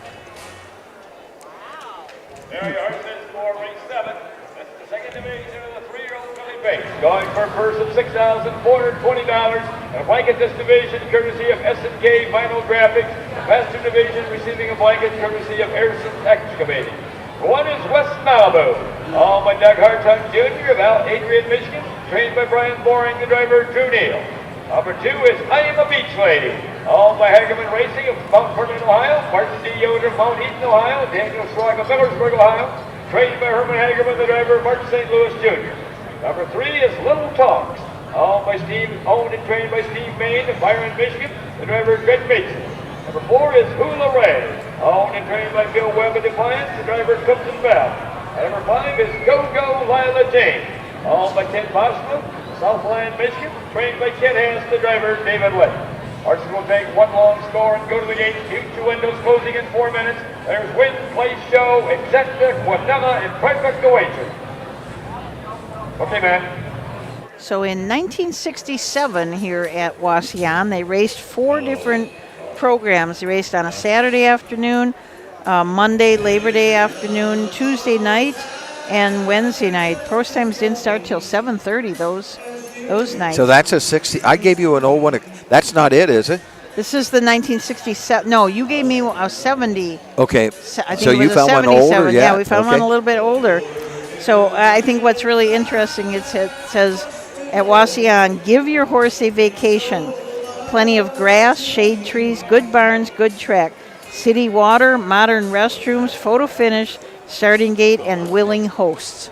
There you are, this for race 7. This is the second division of the 3-year-old filly base. Going for a purse of $6,420. And a blanket this division courtesy of S&K Vinyl Graphics. The past 2 divisions receiving a blanket courtesy of Harrison Excavating. One is West Malibu, owned by Doug Hartung Jr. of Adrian, Michigan, trained by Brian Boring, the driver, Drew Neal. Number 2 is I Am a Beach Lady, owned by Hagerman Racing of Mount Vernon, Ohio, Martin D. Yoder of Mount Eaton, Ohio, Daniel Schlag of Millersburg, Ohio, trained by Herman Hagerman, the driver, Martin St. Louis Jr. Number 3 is Little Talks, owned and trained by Steve Main of Byron, Michigan, the driver, Greg Mason. Number 4 is Hula Ray, owned and trained by Bill Webb of Defiance, the driver Clifton Bell. And number 5 is Go Go Lila Jane, owned by Ken Boswell, Southland, Michigan, trained by Ken Hess, the driver David Lett. Horses will take one long score and go to the gate. Huge 2 windows closing in 4 minutes. There's Win, Place, Show, Exacta, Quadama, and Trifecta Wager. Okay, man. So in 1967 here at Wauseon, they raced 4 different programs. They raced on a Saturday afternoon, Monday, Labor Day afternoon, Tuesday night, and Wednesday night. Post times didn't start till 7:30 those nights. So that's a 60. I gave you an old one. That's not it, is it? This is the 1967. No, you gave me a 70. Okay. I think so it was you found one older? Yeah, we found one a little bit older. So I think what's really interesting, it says at Wauseon, give your horse a vacation. Plenty of grass, shade trees, good barns, good track. City water, modern restrooms, photo finish, starting gate, and willing hosts.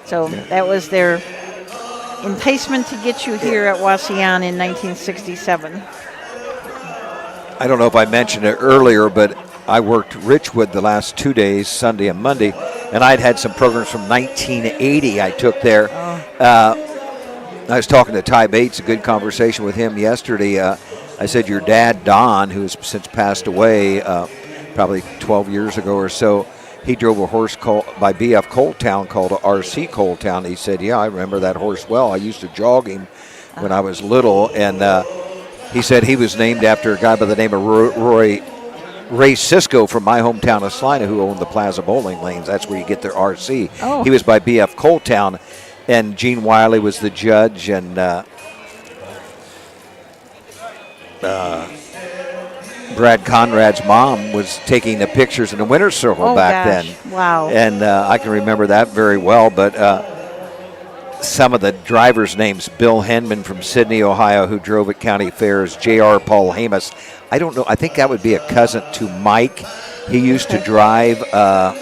So that was their enticement to get you here at Wauseon in 1967. I don't know if I mentioned it earlier, but I worked Richwood the last 2 days, Sunday and Monday, and I'd had some programs from 1980 I took there. I was talking to Ty Bates, a good conversation with him yesterday. I said, your dad, Don, who has since passed away probably 12 years ago or so, he drove a horse called by B.F. Coletown called RC Coletown. He said, yeah, I remember that horse well. I used to jog him when I was little. And he said he was named after a guy by the name of Ray Cisco from my hometown of Salina, who owned the Plaza Bowling Lanes. That's where you get their RC. Oh. He was by B.F. Coletown. And Gene Wiley was the judge, and Brad Conrad's mom was taking the pictures in the winner's circle back then. Wow. And I can remember that very well, but some of the drivers' names, Bill Henman from Sydney, Ohio, who drove at county fairs, J.R. Paul Hamas. I don't know, I think that would be a cousin to Mike. He used to drive, I'm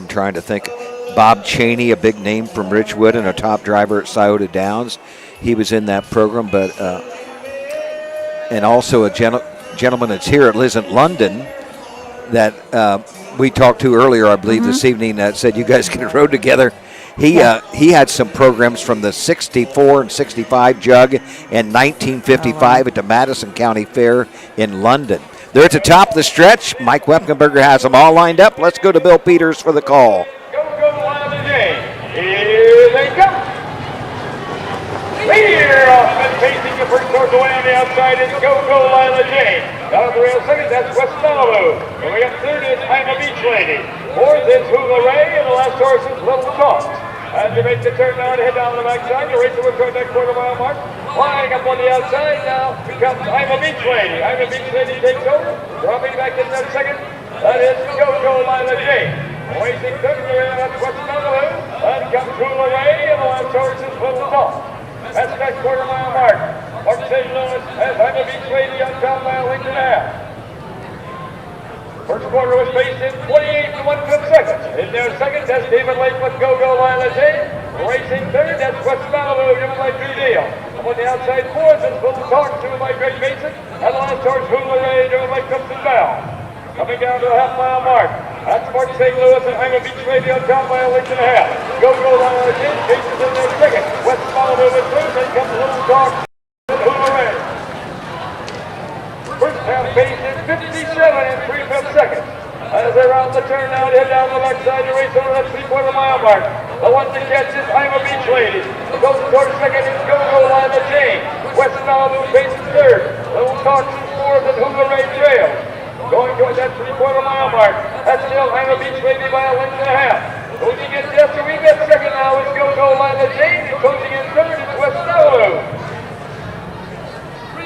trying to think. Bob Cheney, a big name from Richwood and a top driver at Scioto Downs. He was in that program, but and also a gentleman that's here at Lisant London that we talked to earlier, I believe, this evening that said you guys can rode together. He had some programs from the 64 and 65 jug and 1955 at the Madison County Fair in London. They're at the top of the stretch. Mike Wepkenberger has them all lined up. Let's go to Bill Peters for the call. Here they come. Clear off and facing the first horse away on the outside is Go Go Lila Jane. Down the rail second, that's West Malibu. Going up third is I'm a Beach Lady. Fourth is Hula Ray, and the last horse is Little Talks. As they make the turn now to head down the backside, the racer will turn that quarter-mile mark. Flying up on the outside now becomes I'm a Beach Lady. I'm a Beach Lady takes over. Dropping back in that second. That is Go-Go Lila J. Racing third, that's what's Malibu. Then comes Hula Ray, and the last horse is Little Dog. That's that quarter-mile mark. Port St. Louis has I'm a Beach Lady on top by a length and a half. First quarter was paced in 28 and 1/5 seconds. In their second, that's David Lake with Go-Go Lila J. Racing third, that's West Malibu, driven by Drew Deal. On the outside fourth, it's Little Talk, driven by Greg Mason. And the last horse, Hula Ray, driven by Crimson Bell. Coming down to the half-mile mark. That's Port St. Louis, and I'm a Beach Lady on top by a length and a half. Go-Go Lila J chases in their second. West Malibu with third, then comes Little Talk and Hula Ray. First half pace in 57 and 3/5 seconds. As they round the turn now, they head down the backside to race over that 3/4 mile mark. The one to catch is I'm a Beach Lady. The goes towards second is Go-Go Lila J. West Malibu paces third. Little Talks is fourth and Hula Ray trails. Going towards that 3/4 mile mark. That's still I'm a Beach Lady by a length and a half. Closing in just a wee bit second now is Go-Go Lila J. And closing in third is West Malibu.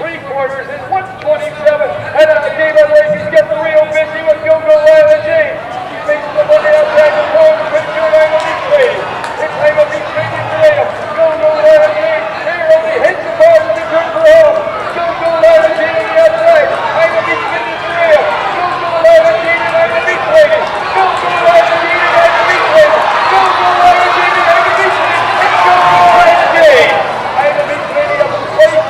3/4 is 127, and David Lake is getting real busy with Go-Go Lila J. He makes the money outside the phone to put to I'm a Beach Lady. It's I'm a Beach Lady today. Go-Go Lila J. Here only hits the ball to turn for home. Go-Go Lila J on the outside. I'm a Beach Lady today. Go-Go Lila J and I'm a Beach Lady. Go-Go Lila J and I'm a Beach Lady. Go-Go Lila J and I'm a Beach Lady. It's Go-Go Lila J. I'm a Beach Lady up the plate.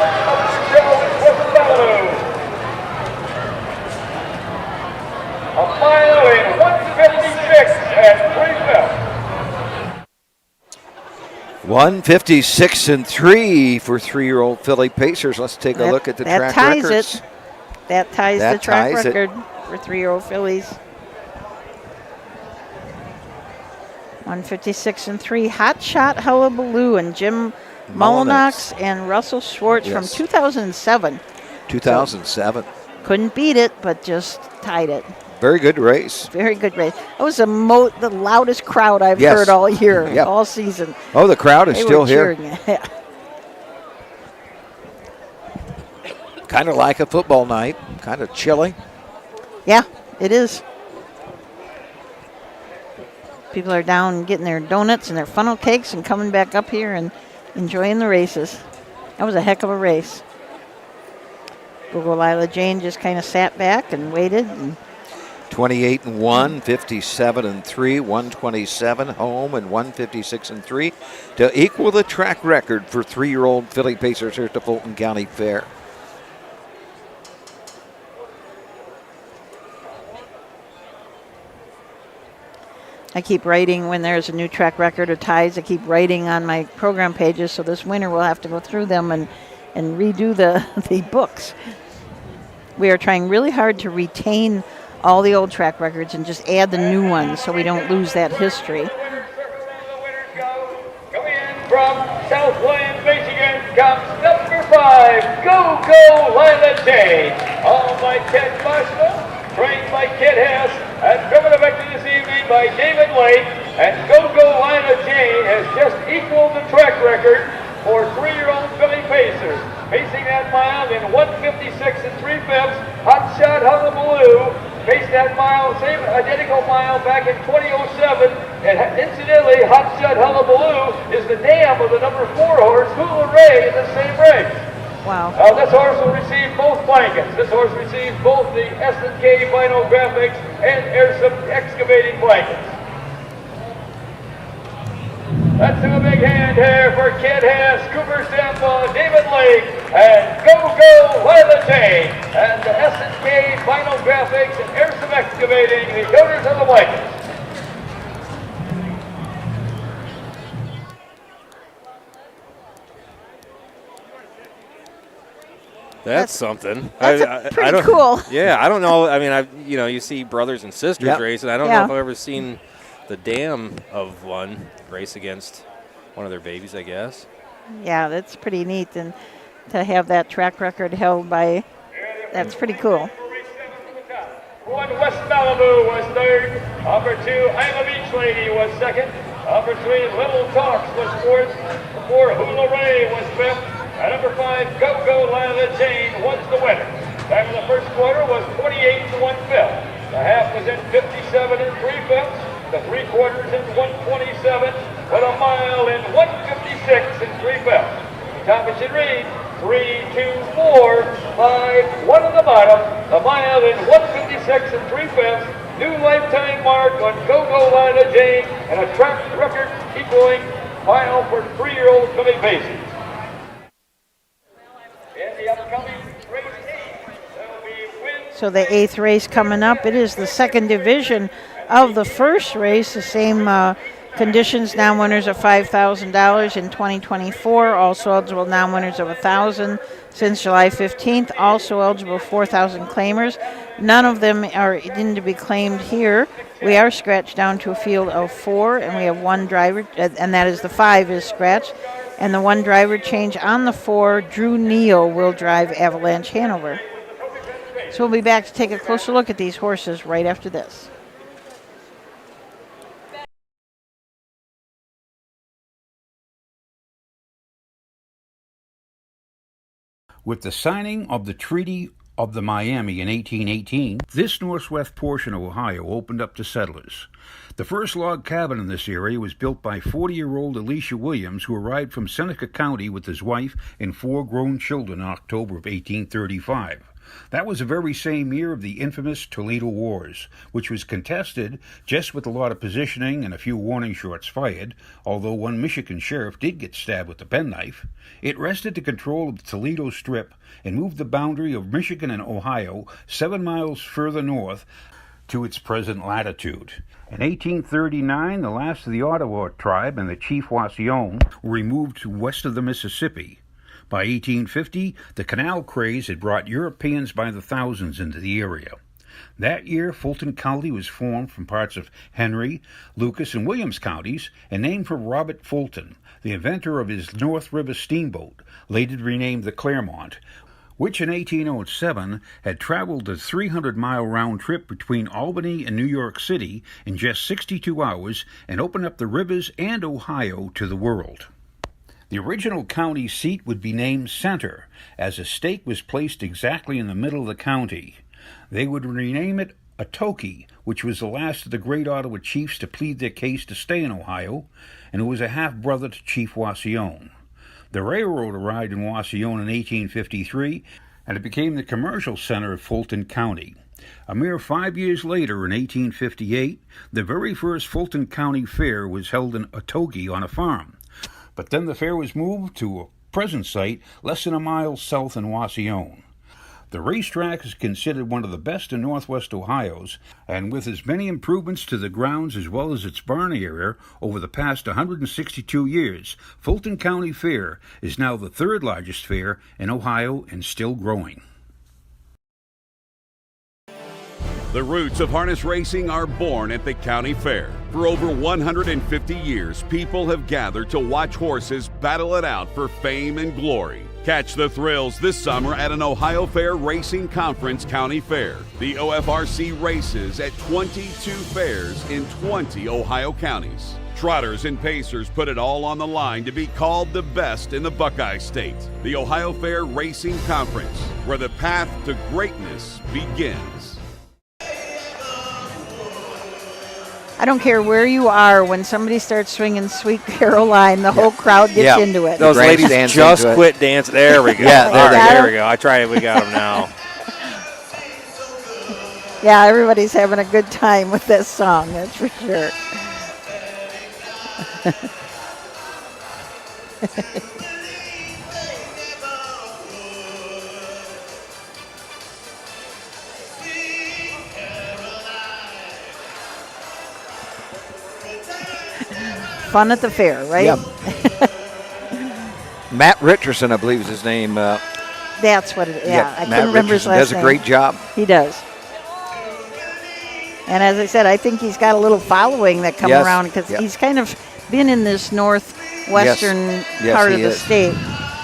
A mile in 156 and 3/5. 156 and 3 for 3-year-old Philly Pacers. Let's take a look at the track ties records. It. That ties the track record for 3-year-old fillies. 156 and 3. Hot Shot Hullabaloo and Jim Mullinax and Russell Schwartz from 2007. 2007. So, couldn't beat it, but just tied it. Very good race. Very good race. It was the loudest crowd I've heard all year, all season. Oh, the crowd is still here. Kind of like a football night. Kind of chilly. Yeah, it is. People are down getting their donuts and their funnel cakes and coming back up here and enjoying the races. That was a heck of a race. Go-Go Lila Jane just kind of sat back and waited. And 28 and 1, 57 and 3, 127 home, and 156 and 3 to equal the track record for 3-year-old Philly Pacers here at the Fulton County Fair. I keep writing when there's a new track record or ties. I keep writing on my program pages, so this winter we'll have to go through them and redo the books. We are trying really hard to retain all the old track records and just add the new ones so we don't lose that history. Coming in from South Williams, Michigan, comes number 5, Go-Go Lila J. Owned by Ted Marshall, trained by Kid Hess, and driven effective this evening by David Lake. And Go-Go Lila J has just equaled the track record for 3-year-old Philly Pacers. Pacing that mile in 156 and 3/5. Hot Shot Hullabaloo paced that mile, same identical mile back in 2007. And incidentally, Hot Shot Hullabaloo is the dam of the number 4 horse, Hula Ray, in the same race. Wow. This horse will receive both blankets. This horse receives both the S&K Vinyl Graphics and Airsom Excavating blankets. Let's do a big hand here for Kid Hess, Cooper Stampa, David Lake, and Go-Go Lila J. And the S&K Vinyl Graphics and Airsom Excavating, the owners of the blankets. That's something. That's pretty cool. Yeah, I don't know. I mean, you see brothers and sisters race, and I don't know if I've ever seen the dam of one race against one of their babies, I guess. Yeah, that's pretty neat, and to have that track record held by, that's pretty cool. 1, West Malibu was third. Number 2, Isla Beach Lady was second. Number 3, Little Talks was fourth. Number 4, Hula Ray was fifth. And number 5, Go Go Lila Jane was the winner. Time of the first quarter was 28 and 1/5. The half was in 57 and 3/5. The 3 quarters in 127. With a mile in 156 and 3/5. Thomas should read 3, 2, 4, 5, 1 at the bottom. A mile in 156 and 3/5. New lifetime mark on Go Go Lila Jane and a track record equaling mile for 3-year-old Billy Basie. In the upcoming race 8, there will be wins. So the 8th race coming up. It is the second division of the first race. The same conditions. Non-winners of $5,000 in 2024. Also eligible non-winners of $1,000 since July 15th. Also eligible 4,000 claimers. None of them are in to be claimed here. We are scratched down to a field of 4, and we have 1 driver, and that is the 5 is scratched. And the 1 driver change on the 4, Drew Neal, will drive Avalanche Hanover. So we'll be back to take a closer look at these horses right after this. With the signing of the Treaty of the Miami in 1818, this northwest portion of Ohio opened up to settlers. The first log cabin in this area was built by 40-year-old Elisha Williams, who arrived from Seneca County with his wife and 4 grown children in October of 1835. That was the very same year of the infamous Toledo Wars, which was contested just with a lot of positioning and a few warning shots fired, although one Michigan sheriff did get stabbed with a penknife. It wrested the control of the Toledo Strip and moved the boundary of Michigan and Ohio 7 miles further north to its present latitude. In 1839, the last of the Ottawa tribe and the chief Wauseon were removed to west of the Mississippi. By 1850, the canal craze had brought Europeans by the thousands into the area. That year, Fulton County was formed from parts of Henry, Lucas, and Williams counties and named for Robert Fulton, the inventor of his North River steamboat, later renamed the Clermont, which in 1807 had traveled a 300-mile round trip between Albany and New York City in just 62 hours and opened up the rivers and Ohio to the world. The original county seat would be named Center, as a stake was placed exactly in the middle of the county. They would rename it Atoke, which was the last of the great Ottawa chiefs to plead their case to stay in Ohio, and who was a half-brother to Chief Wauseon. The railroad arrived in Wauseon in 1853, and it became the commercial center of Fulton County. A mere 5 years later, in 1858, the very first Fulton County Fair was held in Atoke on a farm. But then the fair was moved to a present site less than a mile south in Wauseon. The racetrack is considered one of the best in northwest Ohio's, and with as many improvements to the grounds as well as its barn area over the past 162 years, Fulton County Fair is now the 3rd largest fair in Ohio and still growing. The roots of harness racing are born at the county fair. For over 150 years, people have gathered to watch horses battle it out for fame and glory. Catch the thrills this summer at an Ohio Fair Racing Conference County Fair. The OFRC races at 22 fairs in 20 Ohio counties. Trotters and pacers put it all on the line to be called the best in the Buckeye State. The Ohio Fair Racing Conference, where the path to greatness begins. I don't care where you are, when somebody starts swinging Sweet Caroline, the whole crowd gets into it. Those ladies just quit dancing. There we go. There we go. I tried it. We got them now. Yeah, everybody's having a good time with this song, that's for sure. Fun at the fair, right? Yep. Matt Richardson, I believe is his name. That's what it is. Yeah, I couldn't remember his last name. Does a great job. He does. And as I said, I think he's got a little following that come around because he's kind of been in this northwestern part of the state.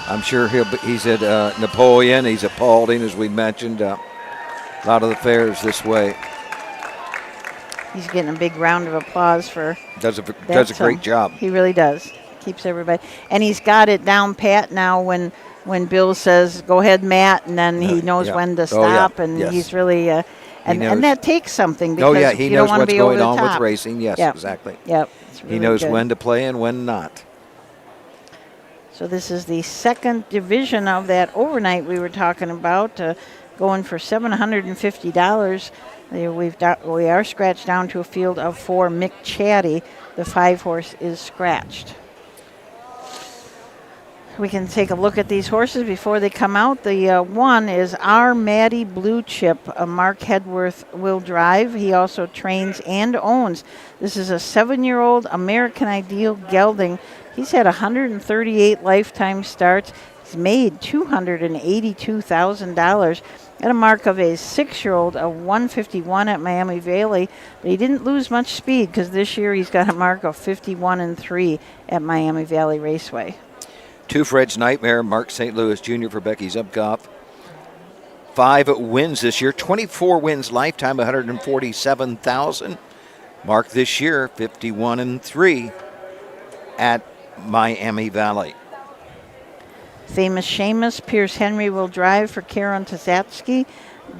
I'm sure he's at Napoleon. He's at Paulding, as we mentioned. A lot of the fairs this way. He's getting a big round of applause for. Does a great job. He really does. Keeps everybody, and he's got it down pat now. When Bill says, "Go ahead, Matt," and then he knows when to stop, and he's really. And that takes something because he you knows don't want to what's be over going the on top. with racing. Yes, exactly. Yep. Really he knows good. when to play and when not. So this is the second division of that overnight we were talking about, going for $750. We are scratched down to a field of 4. Mick Chatty, the 5-horse, is scratched. We can take a look at these horses before they come out. The one is our Matty Blue Chip. Mark Hedworth will drive. He also trains and owns. This is a 7-year-old American Ideal gelding. He's had 138 lifetime starts. He's made $282,000 at a mark of a 6-year-old of 151 at Miami Valley. But he didn't lose much speed because this year he's got a mark of 51-3 at Miami Valley Raceway. 2 Fred's Nightmare, Mark St. Louis Jr. for Becky Zubkoff. 5 wins this year, 24 wins lifetime, 147,000. Mark this year, 51-3 at Miami Valley. Famous Seamus, Pierce Henry will drive for Karen Tazatsky.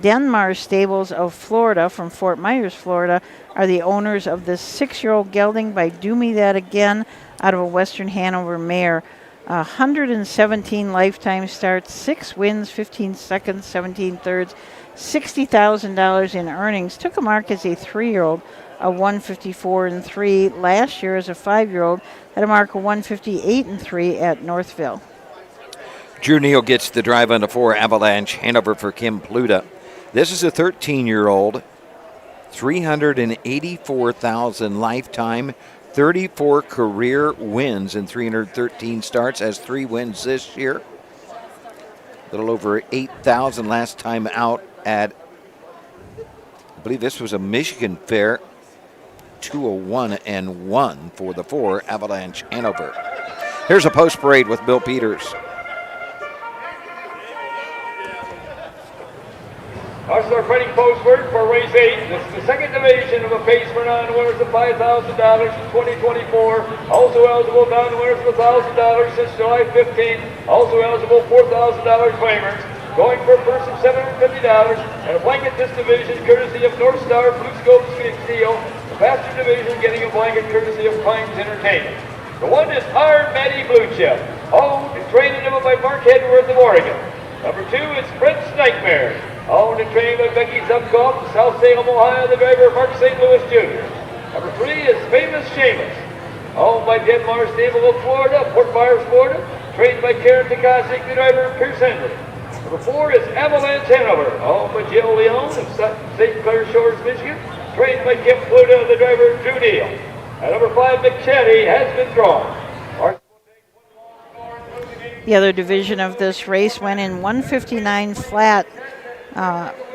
Denmar Stables of Florida, from Fort Myers, Florida, are the owners of this 6-year-old gelding by Do Me That Again out of a Western Hanover mare. 117 lifetime starts, 6 wins, 15 seconds, 17 thirds, $60,000 in earnings. Took a mark as a 3-year-old, a 154-3. Last year as a 5-year-old, had a mark of 158-3 at Northville. Drew Neal gets the drive on the 4 Avalanche Hanover for Kim Pluta. This is a 13-year-old, 384,000 lifetime, 34 career wins in 313 starts, has 3 wins this year. A little over 8,000 last time out at, I believe this was a Michigan Fair, 201-1 for the 4 Avalanche Hanover. Here's a post parade with Bill Peters. Our fighting post work for race 8. This is the second division of a pace for non-winners of $5,000 in 2024. Also eligible non-winners of $1,000 since July 15. Also eligible $4,000 claimers. Going for a purse of $750 and a blanket this division courtesy of North Star Blue Scope Steel. The faster division getting a blanket courtesy of Pines Entertainment. The one is our Matty Blue Chip, owned and trained by Mark Hedworth of Oregon. Number 2 is Fred's Nightmare, owned and trained by Becky Zubkoff of South Salem, Ohio, the driver Mark St. Louis Jr. Number 3 is Famous Seamus, owned by Denmar Stable of Florida, Fort Myers, Florida, trained by Karen Takasik, the driver Pierce Henry. Number 4 is Avalanche Hanover, owned by Jill Leon of St. Clair Shores, Michigan, trained by Kim Pluta, the driver Drew Neal. And number 5, Mick Chatty, has been drawn. The other division of this race went in 159 flat,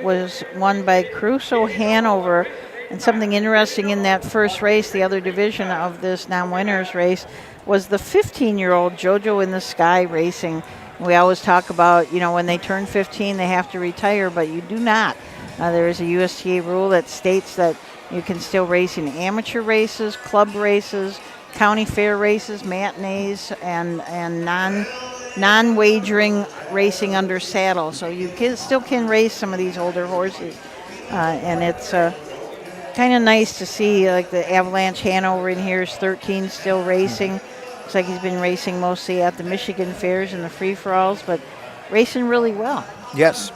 was won by Crusoe Hanover. And something interesting in that first race, the other division of this non-winners race, was the 15-year-old JoJo in the Sky Racing. We always talk about, when they turn 15, they have to retire, but you do not. There is a USTA rule that states that you can still race in amateur races, club races, county fair races, matinees, and non-wagering racing under saddle. So you still can race some of these older horses. And it's kind of nice to see, like the Avalanche Hanover in here is 13 still racing. Looks like he's been racing mostly at the Michigan fairs and the free-for-alls, but racing really well. Yes.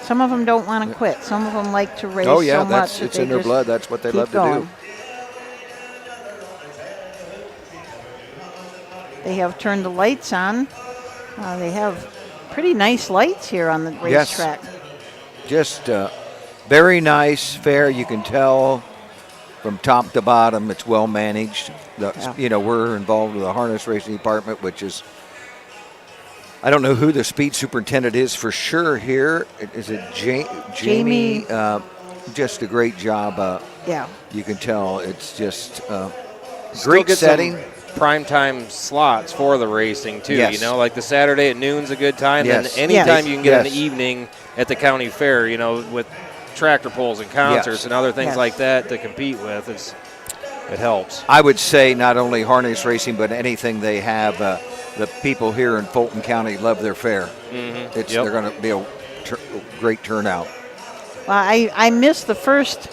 Some of them don't want to quit. Some of them like to race so much. It's in their blood. That's what they love to do. They have turned the lights on. They have pretty nice lights here on the racetrack. Just very nice fair. You can tell from top to bottom it's well managed. We're involved with the harness racing department, which is, I don't know who the speed superintendent is for sure here. Is it Jamie? Just a great job. You can tell it's just great setting. Primetime slots for the racing too. Yes. Like the Saturday at noon's a good time. Yes. And anytime Yes. you can get an evening at the county fair, with tractor pulls and concerts Yes. and other things Yes. like that to compete with. It helps. I would say not only harness racing, but anything they have. The people here in Fulton County love their fair. Mm-hmm. They're going to be a great turnout. Well, I missed the first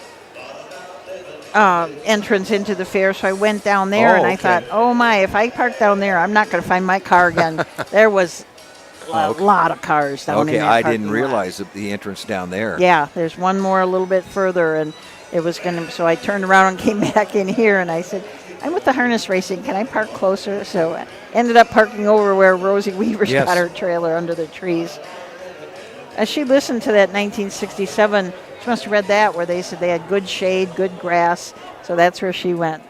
entrance into the fair, so I went down there and I thought, oh my, if I park down there, I'm not going to find my car again. There was a lot of cars down in that I parking didn't realize the entrance down there. Yeah, there's one more a little bit further, and it was going to, so I turned around and came back in here, and I said, I'm with the harness racing. Can I park closer? So I ended up parking over where Rosie Weaver's got her trailer under the trees. As she listened to that 1967, she must have read that where they said they had good shade, good grass. So that's where she went.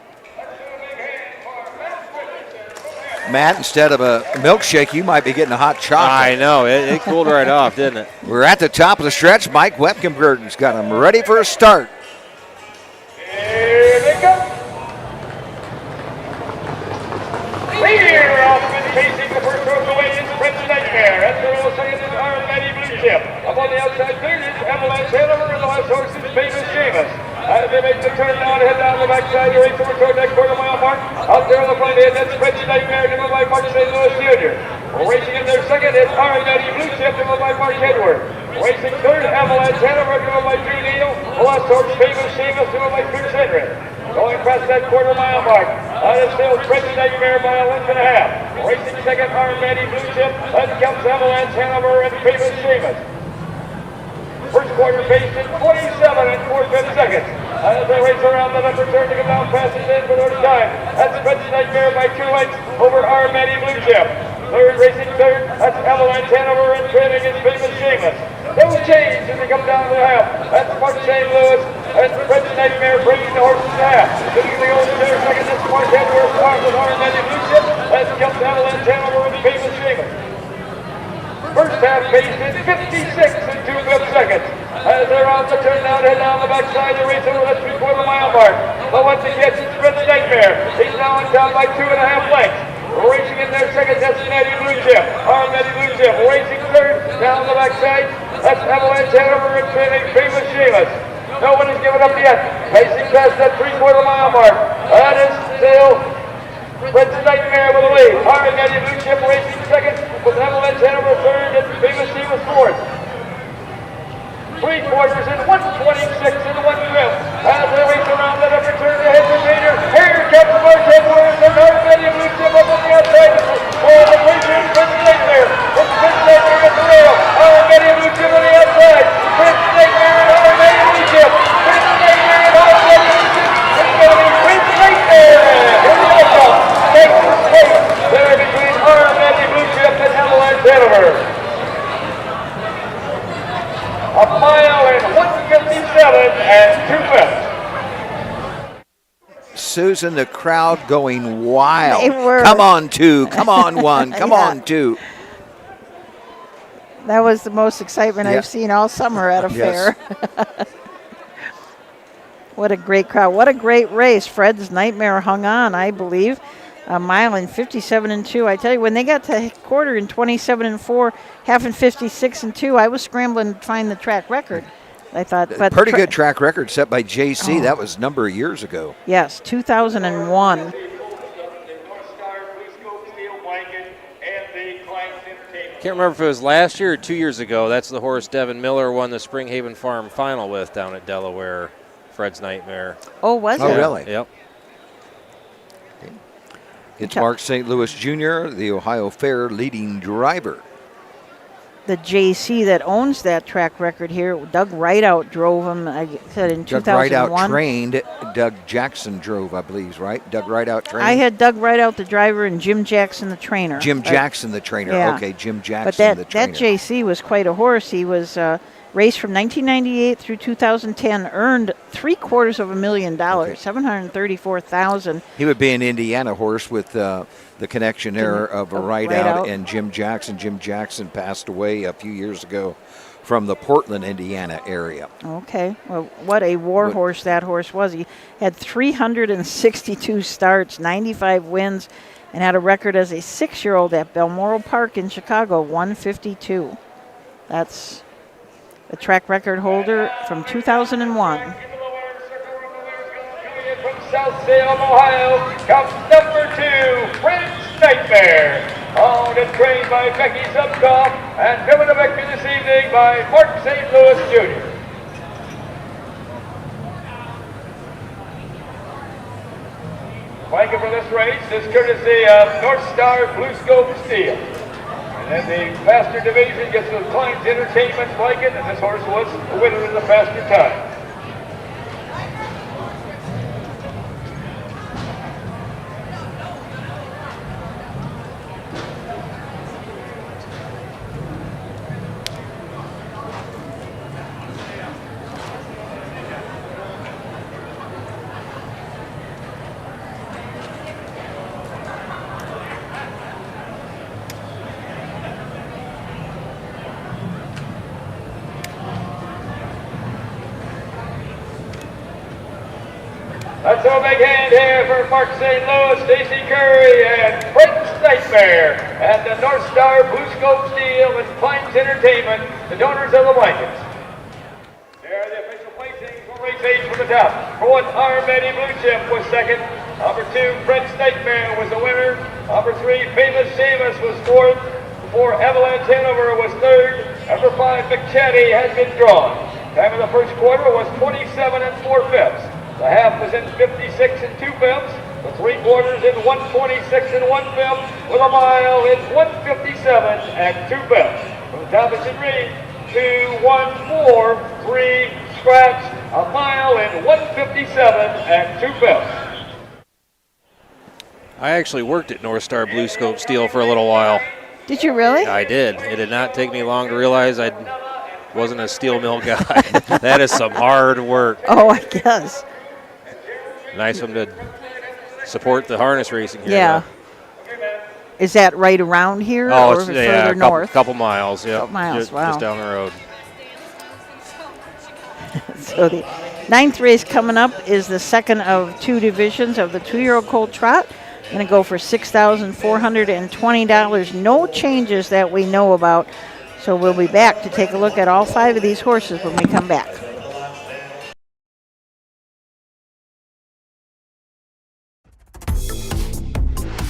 Matt, instead of a milkshake, you might be getting a hot chocolate. I know. It cooled right off, didn't it? We're at the top of the stretch. Mike Wepkenberg's got them ready for a start. Here they go. Clear off and facing the first row away is Prince Nightmare. At the row second is Armani Blue Chip. Up on the outside third is Avalanche Hanover, and the last horse is Famous Seamus. As they make the turn now and head down the backside, the race over toward that quarter-mile mark. Out there on the front end, that's Prince Nightmare, driven by Mark St. Louis Jr. Racing in their second is Armani Blue Chip, driven by Mark Edward. Racing third, Avalanche Hanover, driven by Drew Neal. The last horse, Famous Seamus, driven by Pierce Henry. Going past that quarter-mile mark, that is still Prince Nightmare by a length and a half. Racing second, Armani Blue Chip, that counts Avalanche Hanover and Famous Seamus. First quarter pace in 27 and 4/5 seconds. As they race around the upper turn to come down past the end for the time. That's Prince Nightmare by 2 lengths over Armani Blue Chip. Third, racing third, that's Avalanche Hanover, and trailing is Famous Seamus. No change as they come down to the half. That's Mark St. Louis and Prince Nightmare bringing the horses to the half. Sitting the over there second, that's Mark Edwards, part with Armani Blue Chip. That's jumps Avalanche Hanover and Famous Seamus. First half pace is 56 and 2/5 seconds. As they're on the turn now, head down the backside, the race over the 3/4 mile mark. The one to catch is Prince Nightmare. He's now on top by 2.5 lengths. Racing in their second, that's Natty Blue Chip. Armani Blue Chip racing third, down the backside. That's Avalanche Hanover and trailing Famous Seamus. No one has given up yet. Racing past that 3/4 mile mark. That is still Prince Nightmare with the lead. Armani Blue Chip racing second, with Avalanche Hanover third, and Famous Seamus fourth. 3 quarters in 126 and 1/5. As they race around that upper turn to head to Junior. Here comes Mark Edwards and Armani Blue Chip up on the outside. Oh, the racer is Prince Nightmare. It's Prince Nightmare at the rail. Armani Blue Chip on the outside. Prince Nightmare and Armani Blue Chip. Prince Nightmare and Armani Blue Chip. It's going to be Prince Nightmare. Here we go. Takes the space there between Armani Blue Chip and Avalanche Hanover. A mile in 157 and 2/5. Susan, the crowd going wild. They were. Come on, 2. Come on, 1. Come on, 2. That was the most excitement Yeah. I've seen all summer at a Yes. fair. What a great crowd. What a great race. Fred's Nightmare hung on, I believe. A mile in 57 and 2. I tell you, when they got to quarter in 27 and 4, half in 56 and 2, I was scrambling to find the track record. I thought, but Pretty good track record set by JC. Oh. That was a number of years ago. Yes, 2001. Can't remember if it was last year or 2 years ago. That's the horse Devin Miller won the Springhaven Farm final with down at Delaware. Fred's Nightmare. Oh, was Oh, it? really? Yep. It's Mark St. Louis Jr., the Ohio Fair leading driver. The JC that owns that track record here, Doug Rideout drove him, I said, in Doug 2001. Rideout trained. Doug Jackson drove, I believe, right? Doug Rideout trained. I had Doug Rideout the driver and Jim Jackson the trainer. Jim Jackson the trainer. Yeah. Okay, Jim Jackson But that, the trainer. that JC was quite a horse. He was raced from 1998 through 2010, earned $734,000, $734,000. He would be an Indiana horse with the connection there of a Rideout and Jim Jackson. Jim Jackson passed away a few years ago from the Portland, Indiana area. Okay. Well, what a war horse that horse was. He had 362 starts, 95 wins, and had a record as a 6-year-old at Balmoral Park in Chicago, 152. That's the track record holder from 2001. From South Salem, Ohio, comes number 2, French Nightmare. Owned and trained by Becky Zubkoff and driven to victory this evening by Mark St. Louis Jr. Flanker for this race is courtesy of North Star Blue Scope Steel. And then the faster division gets the Klein's Entertainment blanket, and this horse was the winner in the faster time. That's a big hand here for Mark St. Louis, Stacy Curry, and French Nightmare, and the North Star Blue Scope Steel and Klein's Entertainment, the donors of the blankets. There are the official placings for race 8 from the top. For 1, Armady Blue Chip was second. Number 2, French Nightmare was the winner. Number 3, Famous Seamus was fourth. 4, Avalanche Hanover was third. Number 5, McChatty has been drawn. Time of the first quarter was 27 4/5. The half was in 56 2/5. The 3/4 in 126 1/5. With a mile in 157 2/5. From the top it should read 2, 1, 4, 3, scratch, a mile in 157 2/5. I actually worked at North Star Blue Scope Steel for a little while. Did you really? I did. It did not take me long to realize I wasn't a steel mill guy. That is some hard work. Oh, I guess. Nice of them to support the harness racing here. Yeah. Is that right around here Oh, or it's further north? Couple miles, yeah. Couple miles, just, wow. Just down the road. So the 9th race coming up is the second of 2 divisions of the 2-year-old colt trot. Going to go for $6,420. No changes that we know about. So we'll be back to take a look at all 5 of these horses when we come back.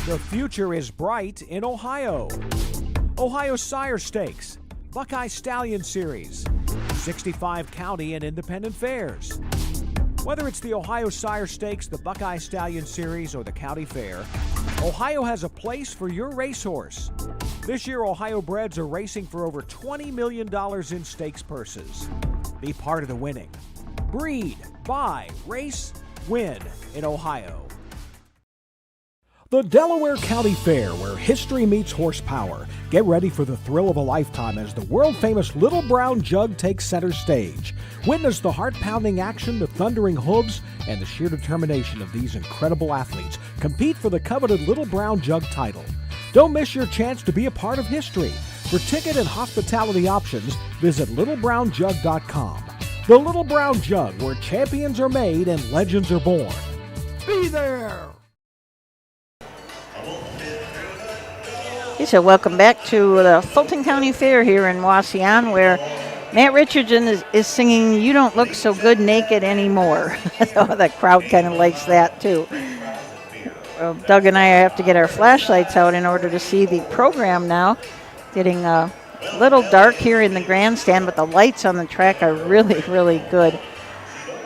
The future is bright in Ohio. Ohio Sire Stakes, Buckeye Stallion Series, 65 county and independent fairs. Whether it's the Ohio Sire Stakes, the Buckeye Stallion Series, or the County Fair, Ohio has a place for your racehorse. This year, Ohio breds are racing for over $20 million in stakes purses. Be part of the winning. Breed, buy, race, win in Ohio. The Delaware County Fair, where history meets horsepower. Get ready for the thrill of a lifetime as the world-famous Little Brown Jug takes center stage. Witness the heart-pounding action, the thundering hooves, and the sheer determination of these incredible athletes. Compete for the coveted Little Brown Jug title. Don't miss your chance to be a part of history. For ticket and hospitality options, visit littlebrownjug.com. The Little Brown Jug, where champions are made and legends are born. Be there! Okay, so welcome back to the Fulton County Fair here in Wauseon, where Matt Richardson is singing "You Don't Look So Good Naked Anymore." So the crowd kind of likes that too. Well, Doug and I have to get our flashlights out in order to see the program now. Getting a little dark here in the grandstand, but the lights on the track are really, really good.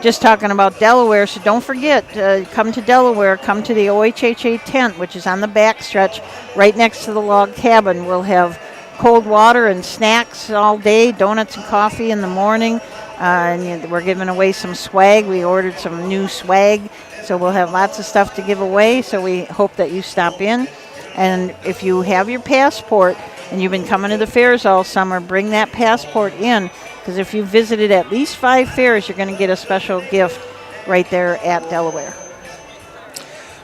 Just talking about Delaware, so don't forget, come to Delaware, come to the OHHA tent, which is on the back stretch right next to the log cabin. We'll have cold water and snacks all day, donuts and coffee in the morning. And we're giving away some swag. We ordered some new swag, so we'll have lots of stuff to give away, so we hope that you stop in. And if you have your passport and you've been coming to the fairs all summer, bring that passport in, because if you visited at least 5 fairs, you're going to get a special gift right there at Delaware.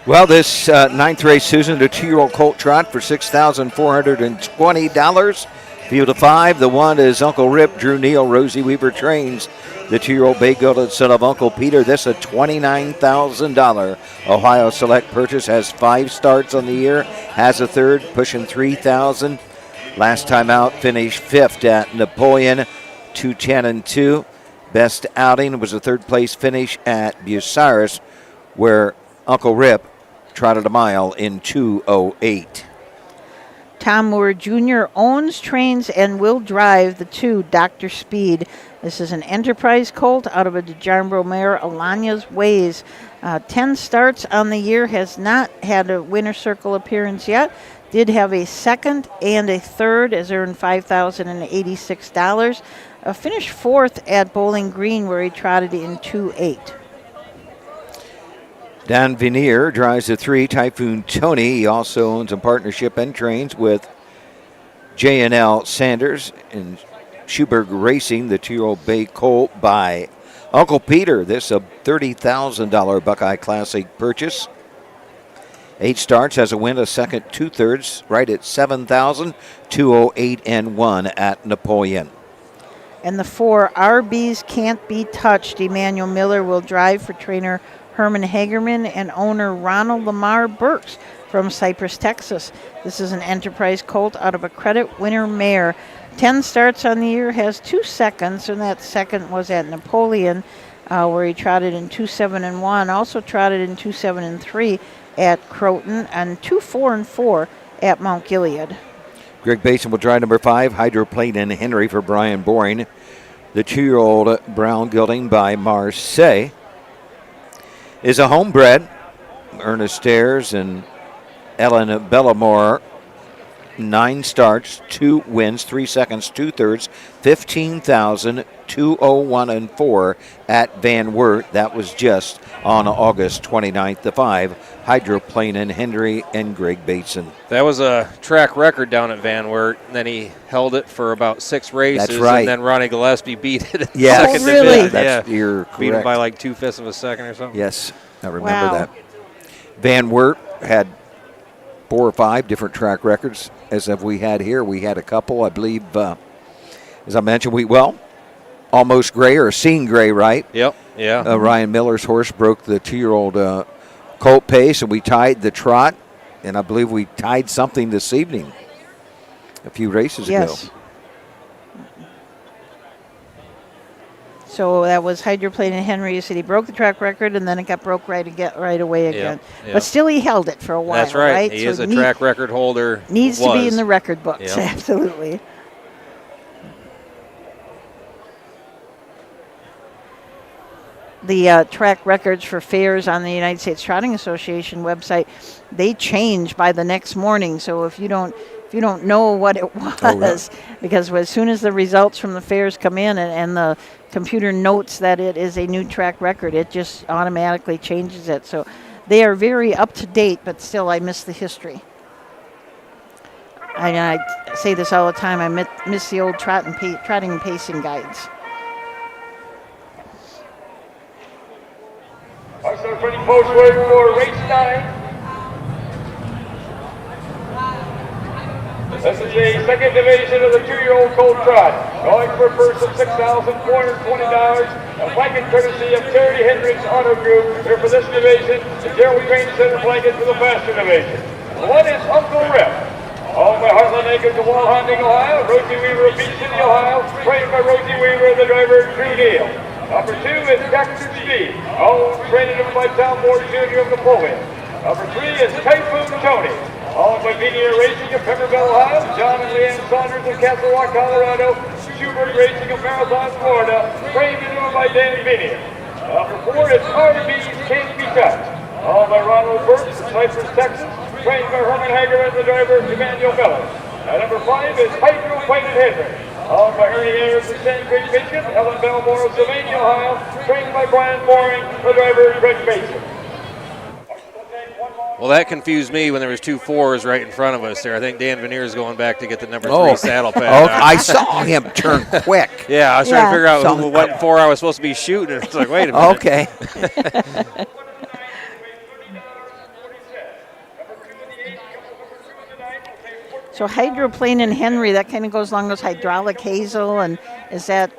Well, this 9th race, Susan, the 2-year-old colt trot for $6,420. Field of 5. The 1 is Uncle Rip, Drew Neal, Rosie Weaver trains. The 2-year-old bay gelded son of Uncle Peter. This is a $29,000 Ohio Select purchase. Has 5 starts on the year. Has a third, pushing $3,000. Last time out, finished 5th at Napoleon. 2:10-2. Best outing was a third-place finish at Bucyrus, where Uncle Rip trotted a mile in 2:08. Tom Moore Jr. owns, trains, and will drive the 2 Dr. Speed. This is an Enterprise colt out of a DeJarmbro mare, Alania's Ways. 10 starts on the year, has not had a winner circle appearance yet. Did have a second and a third, has earned $5,086. Finished 4th at Bowling Green, where he trotted in 2:8. Dan Veneer drives the 3 Typhoon Tony. He also owns a partnership and trains with J&L Sanders and Schuberg Racing, the 2-year-old bay colt by Uncle Peter. This is a $30,000 Buckeye Classic purchase. 8 starts, has a win, a second, 2/3, right at 7,000, 2:08-1 at Napoleon. And the 4 RBs Can't Be Touched. Emmanuel Miller will drive for trainer Herman Hagerman and owner Ronald Lamar Burks from Cypress, Texas. This is an Enterprise colt out of a credit winner mare. 10 starts on the year, has 2 seconds, and that second was at Napoleon, where he trotted in 2:7-1. Also trotted in 2:7-3 at Croton and 2:4-4 at Mount Gilead. Greg Basin will drive number 5, Hydroplane and Henry for Brian Boring. The 2-year-old brown gelding by Marseille is a homebred. Ernest Stairs and Ellen Bellamore, 9 starts, 2 wins, 3 seconds, 2/3, 15,000, 2:01-4 at Van Wert. That was just on August 29th. The 5, Hydroplane and Henry and Greg Bateson. That was a track record down at Van Wert, and then he held it for about 6 races. That's right. And then Ronnie Gillespie beat it. Yes. Second Oh, really? That's, you're correct. Beat him by like 2/5 of a second or something. Yes, I remember Wow. that. Van Wert had 4 or 5 different track records, as if we had here. We had a couple, I believe, as I mentioned, Almost Gray or Seen Gray, right? Yep, yeah. Ryan Miller's horse broke the 2-year-old colt pace, and we tied the trot, and I believe we tied something this evening a few races ago. Yes. So that was Hydroplane and Henry. You said he broke the track record, and then it got broke right away again. Yep. But still, he held it for a while. That's right. He is a track record holder. Needs to be in the record books. Yep. Absolutely. The track records for fairs on the United States Trotting Association website, they change by the next morning. So if you don't know what it was, because as soon as the results from the fairs come in and the computer notes that it is a new track record, it just automatically changes it. So they are very up to date, but still I miss the history. I say this all the time, I miss the old trotting and pacing guides. Also pretty post word for race 9. This is the second division of the 2-year-old colt trot. Going for a purse of $6,420. A blanket courtesy of Terry Hendricks Auto Group here for this division. The Gerald Crane Center blanket for the faster division. One is Uncle Rip. Owned by Heartland Acres of Walhonding, Ohio. Rosie Weaver of Beach City, Ohio. Trained by Rosie Weaver, the driver, Drew Neal. Number 2 is Dr. Speed. Owned, trained by Tom Moore Jr. of Napoleon. Number 3 is Typhoon Tony. Owned by Media Racing of Pemberville, Ohio. John and Leanne Saunders of Castle Rock, Colorado. Schubert Racing of Marathon, Florida. Trained and owned by Dan Vinian. Number 4 is RB's Can't Be Touched. Owned by Ronald Burks of Cypress, Texas. Trained by Herman Hager and the driver, Emmanuel Miller. Number 5 is Hydroplane and Henry. Owned by Ernie Ayers of Sand Creek, Michigan. Ellen Belmore of Sylvania, Ohio. Trained by Brian Boring, the driver, Greg Mason. Well, that confused me when there was 2 4s right in front of us there. I think Dan Veneer is going back to get the number 3 saddle pad. I saw him turn quick. Yeah, I was trying to figure out what 4 I was supposed to be shooting. It's like, wait a minute. Okay. So Hydroplane and Henry, that kind of goes along with Hydraulic Hazel, and is that?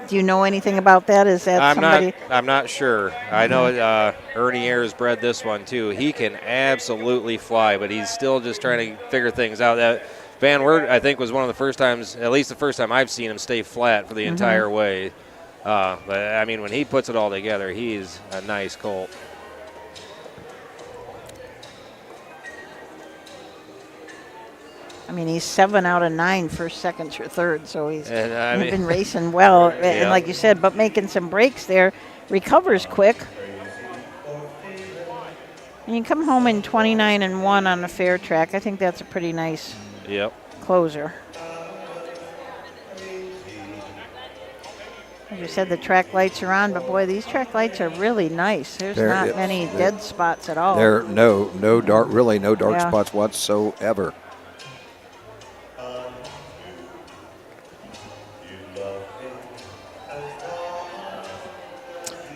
Do you know anything about that? Is that somebody? I'm not sure. I know Ernie Ayers bred this one too. He can absolutely fly, but he's still just trying to figure things out. That Van Wert, I think, was one of the first times, at least the first time I've seen him stay flat for the entire way. But, I mean, when he puts it all together, he's a nice colt. I mean, he's 7 out of 9 first, seconds, or third, so he's been racing well. And like you said, but making some breaks there, recovers quick. And you come home in 29-1 on a fair track. I think that's a pretty nice closer. As you said, the track lights are on, but boy, these track lights are really nice. There's not many dead spots at all. There no dark spots whatsoever.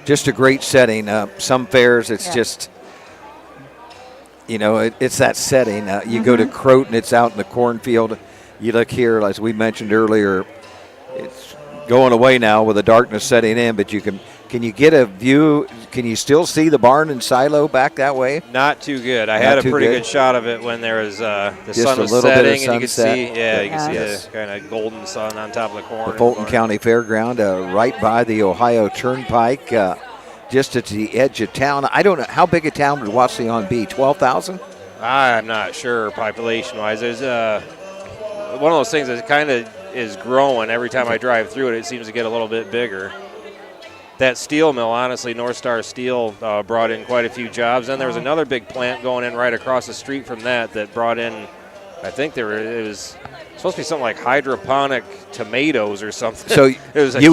Just a great setting. Some fairs, it's just, it's that setting. You go to Croton, it's out in the cornfield. You look here, as we mentioned earlier, it's going away now with the darkness setting in, but can you get a view? Can you still see the barn and silo back that way? Not too good. I had a pretty good shot of it when there was the sun was setting, and you could see, the kind of golden sun on top of the corn. The Fulton County Fairground, right by the Ohio Turnpike, just at the edge of town. I don't know, how big a town would Wauseon be? 12,000? I'm not sure population-wise. There's one of those things that kind of is growing every time I drive through it. It seems to get a little bit bigger. That steel mill, honestly, North Star Steel brought in quite a few jobs. And there was another big plant going in right across the street from that brought in, I think it was supposed to be something like hydroponic tomatoes or something. So you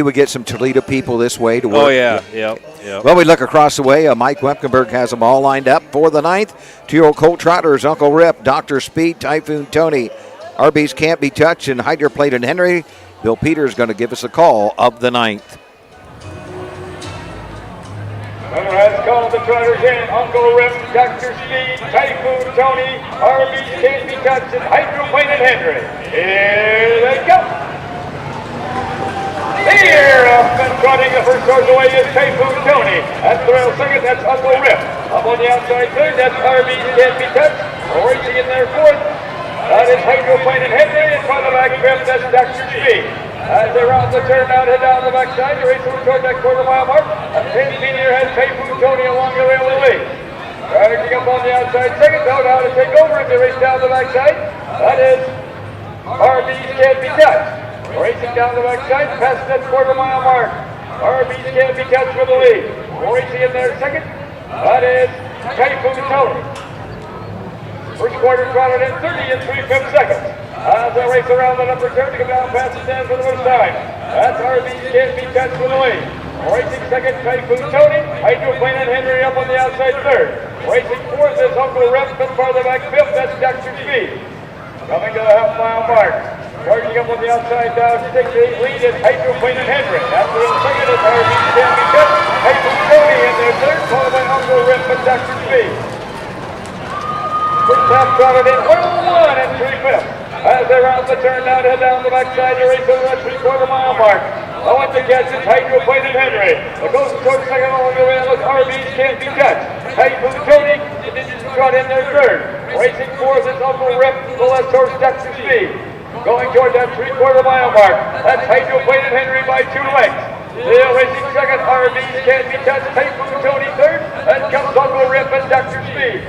would get some Toledo people this way to work. Oh, yeah. Yep. Well, we look across the way. Mike Wepkenberg has them all lined up for the 9th. 2-year-old Colt Trotters, Uncle Rip, Dr. Speed, Typhoon Tony, RBs Can't Be Touched, and Hydroplate and Henry. Bill Peters going to give us a call of the 9th. Let's call the Trotters in. Uncle Rip, Dr. Speed, Typhoon Tony, RBs Can't Be Touched, and Hydroplane and Henry. Here they go. Here, up and trotting the first horse away is Typhoon Tony. That's the rail second, that's Uncle Rip. Up on the outside third, that's RBs Can't Be Touched. Racing in there fourth. That is Hydroplane and Henry. In front of the back fifth, that's Dr. Speed. As they round the turn now, head down the backside, they're racing toward that quarter-mile mark. And Tim Senior has Typhoon Tony along the rail of the lead. Charging up on the outside second, now to take over as they race down the backside. That is RBs Can't Be Touched. Racing down the backside, past that quarter-mile mark. RBs Can't Be Touched for the lead. Racing in there second, that is Typhoon Tony. First quarter trotted in 30 3/5 seconds. As they race around the upper turn to come down past the stand for the first time. That's RBs Can't Be Touched for the lead. Racing second, Typhoon Tony. Hydroplane and Henry up on the outside third. Racing fourth is Uncle Rep, and farther back fifth, that's Dr. Speed. Coming to the half-mile mark. Charging up on the outside down 6-8 lead is Hydroplane and Henry. After the second is RBs Can't Be Touched. Typhoon Tony in their third, followed by Uncle Rep and Dr. Speed. First half trotted in 1 3/5. As they round the turn now to head down the backside to race over that 3/4 mile mark. Owen to catch is Hydroplane and Henry. The goes toward second along the rail is RBs Can't Be Touched. Typhoon Tony trot in their third. Racing fourth is Uncle Rip, the left horse Dr. Speed. Going toward that 3/4 mile mark. That's Hydroplane and Henry by 2 lengths. Still racing second, RBs Can't Be Touched. Typhoon Tony third. Then comes Uncle Rip and Dr. Speed.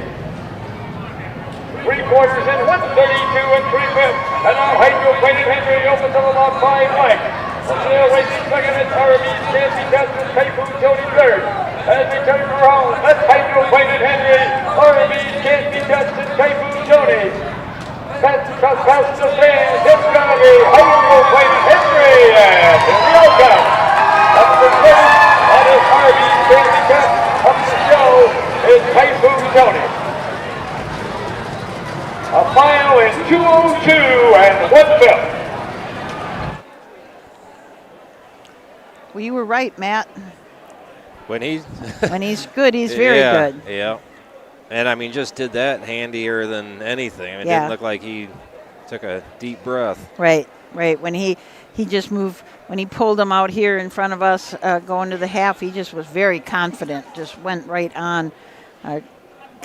3 quarters in, 132 3/5. And now Hydroplane and Henry opens up about 5 lengths. Still racing second, it's RBs Can't Be Touched and Typhoon Tony third. As they turn around, that's Hydroplane and Henry. RBs Can't Be Touched and Typhoon Tony. Past the fans, it's going to be Hydroplane and Henry. And here we all come. Up the first, that is RBs Can't Be Touched. Up the show is Typhoon Tony. A mile in 2:02 1/5. Well, you were right, Matt. When he's good, he's very good. Yeah. And, I mean, just did that handier than anything. I mean, it didn't look like he took a deep breath. Right. When he just moved, when he pulled him out here in front of us going to the half, he just was very confident, just went right on.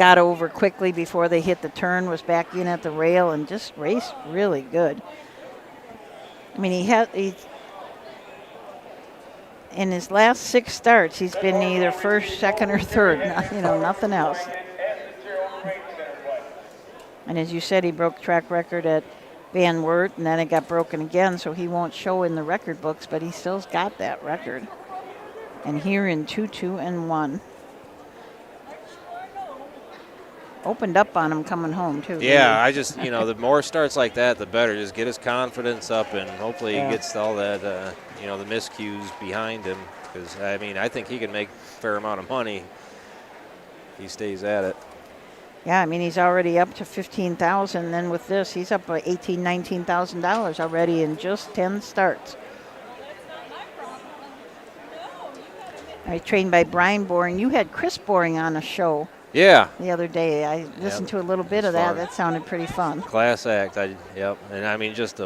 got over quickly before they hit the turn, was back in at the rail, and just raced really good. I mean, he's in his last 6 starts, he's been either first, second, or third. Nothing else. And as you said, he broke track record at Van Wert, and then it got broken again, so he won't show in the record books, but he still's got that record. And here in 2-2-1. Opened up on him coming home, too. Yeah, I just, the more starts like that, the better. Just get his confidence up, and hopefully he gets all that, the miscues behind him. Because, I think he can make a fair amount of money if he stays at it. Yeah, he's already up to $15,000. Then with this, he's up by $18,000, $19,000 already in just 10 starts. I trained by Brian Boring. You had Chris Boring on a show. Yeah. The other day, I listened to a little bit of that. Fun. That sounded pretty fun. Class act. Yep. And just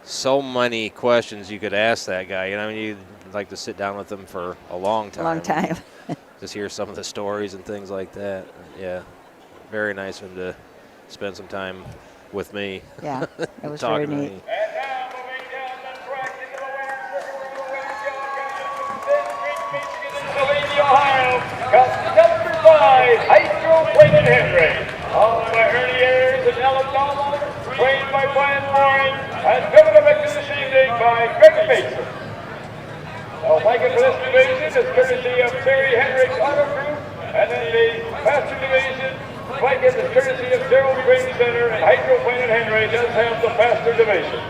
so many questions you could ask that guy. You'd like to sit down with him for a long time. A long time. Just hear some of the stories and things like that. Yeah. Very nice of him to spend some time with me. Yeah, it was very neat. And now moving down the track into the winner's circle, Pennsylvania, Ohio, got number 5, Hydro Clayton Henry. Followed by Ernie Ayers and Ellen Dahlmeier, trained by Brian Boring, and coming up to this evening by Greg Mason. Now, blanket for this division is courtesy of Terry Hendricks Auto Group, and then the Master Division blanket is courtesy of Gerald Training Center, and Hydro Clayton Henry does have the Master Division.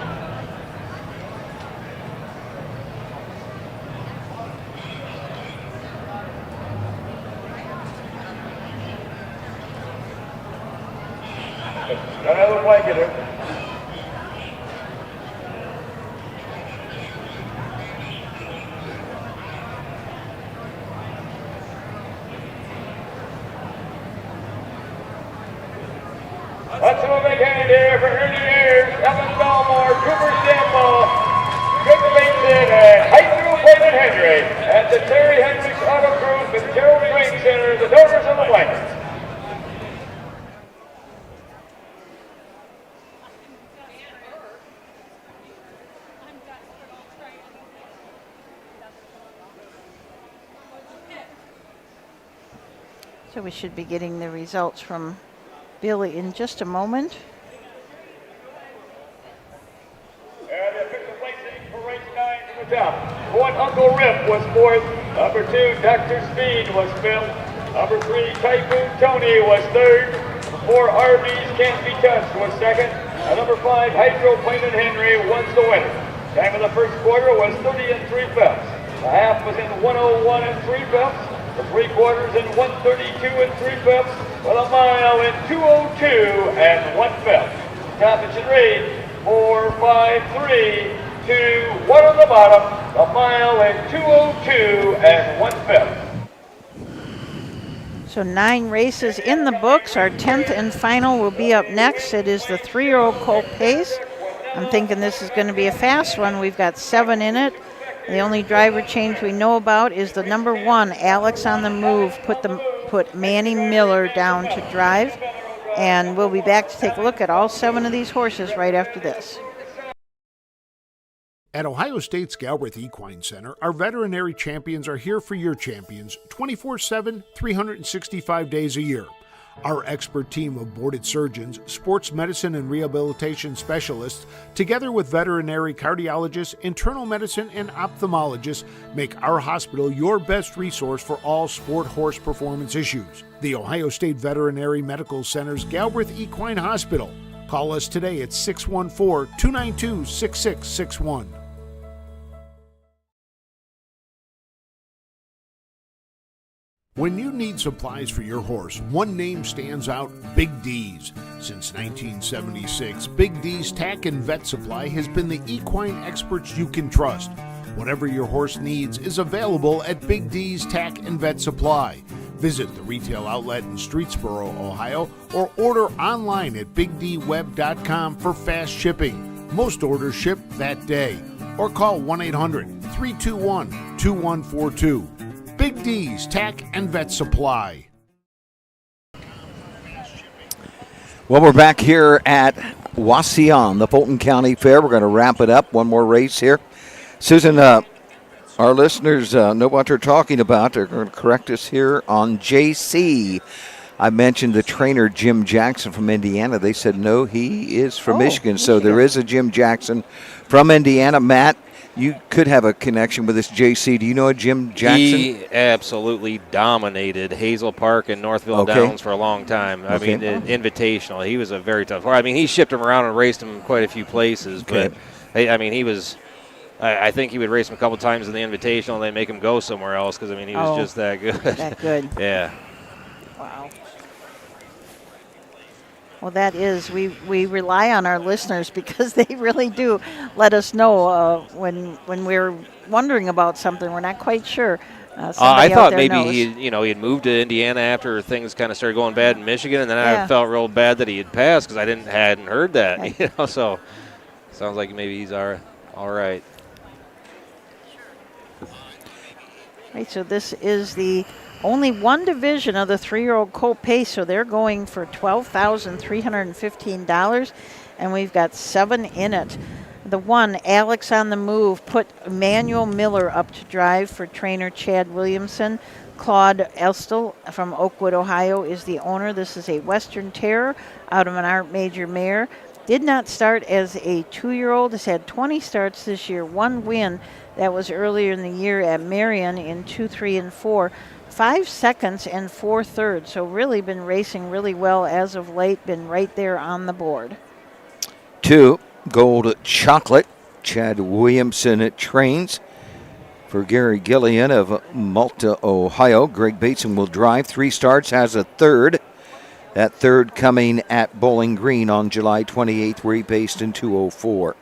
Another blanketer. Let's have a big hand here for Ernie Ayers, Ellen Belmore, Cooper Stambaugh, Greg Mason, and Hydro Clayton Henry, and the Terry Hendricks Auto Group and Gerald Training Center, the donors of the blankets. So we should be getting the results from Billy in just a moment. And the official placing for race 9 to the top. 1, Uncle Rip was 4th. Number 2, Dr. Speed was 5th. Number 3, Typhoon Tony was 3rd. 4, RB's Can't Be Touched was 2nd. And number 5, Hydro Clayton Henry was the winner. Time of the first quarter was 30 3/5. The half was in 101 3/5. The 3/4 in 132 3/5. With a mile in 202 1/5. Competition rate 4, 5, 3, 2, 1 on the bottom. A mile in 202 1/5. So 9 races in the books. Our 10th and final will be up next. It is the 3-year-old Colt Pace. I'm thinking this is going to be a fast one. We've got 7 in it. The only driver change we know about is the number 1, Alex on the Move, put Manny Miller down to drive. And we'll be back to take a look at all 7 of these horses right after this. At Ohio State's Galbraith Equine Center, our veterinary champions are here for your champions 24/7, 365 days a year. Our expert team of boarded surgeons, sports medicine and rehabilitation specialists, together with veterinary cardiologists, internal medicine, and ophthalmologists, make our hospital your best resource for all sport horse performance issues. The Ohio State Veterinary Medical Center's Galbraith Equine Hospital. Call us today at 614-292-6661. When you need supplies for your horse, one name stands out: Big D's. Since 1976, Big D's Tack and Vet Supply has been the equine experts you can trust. Whatever your horse needs is available at Big D's Tack and Vet Supply. Visit the retail outlet in Streetsboro, Ohio, or order online at bigdweb.com for fast shipping. Most orders ship that day. Or call 1-800-321-2142. Big D's Tack and Vet Supply. Well, we're back here at Wauseon, the Fulton County Fair. We're going to wrap it up. One more race here. Susan, our listeners know what they're talking about. They're going to correct us here on JC. I mentioned the trainer, Jim Jackson from Indiana. They said, no, he is from Michigan. So there is a Jim Jackson from Indiana. Matt, you could have a connection with this JC. Do you know a Jim Jackson? He absolutely dominated Hazel Park and Northville Downs for a long time. I mean, invitational. He was a very tough horse. I mean, he shipped him around and raced him quite a few places. But, I mean, he was – I think he would race him a couple times in the invitational and then make him go somewhere else because, I mean, he was just that good. That good. Yeah. Wow. Well, that is, we rely on our listeners because they really do let us know when we're wondering about something. We're not quite sure. I thought maybe he had moved to Indiana after things kind of started going bad in Michigan, and then I felt real bad that he had passed because I hadn't heard that. Okay. So sounds like maybe he's all right. Right, so this is the only one division of the 3-year-old colt pace, so they're going for $12,315, and we've got 7 in it. The one, Alex on the Move, put Emmanuel Miller up to drive for trainer Chad Williamson. Claude Elstel from Oakwood, Ohio, is the owner. This is a Western Terror out of an Art Major mare. Did not start as a 2-year-old. Has had 20 starts this year, 1 win. That was earlier in the year at Marion in 2, 3, and 4. 5 seconds and 4 thirds. So really been racing really well as of late. Been right there on the board. 2, Gold Chocolate. Chad Williamson trains for Gary Gillian of Malta, Ohio. Greg Bateson will drive. 3 starts, has a third. That third coming at Bowling Green on July 28th, where he paced in 2:04.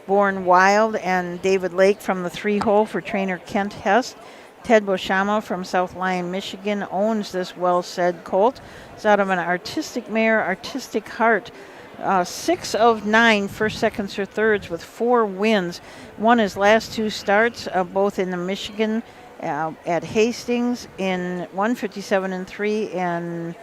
Born Wild and David Lake from the 3-hole for trainer Kent Hess. Ted Boshama from South Lyon, Michigan, owns this well-said colt. It's out of an artistic mare, Artistic Heart. 6 of 9 first, seconds, or thirds with 4 wins. Won his last 2 starts, both in the Michigan at Hastings in 157 and 3 and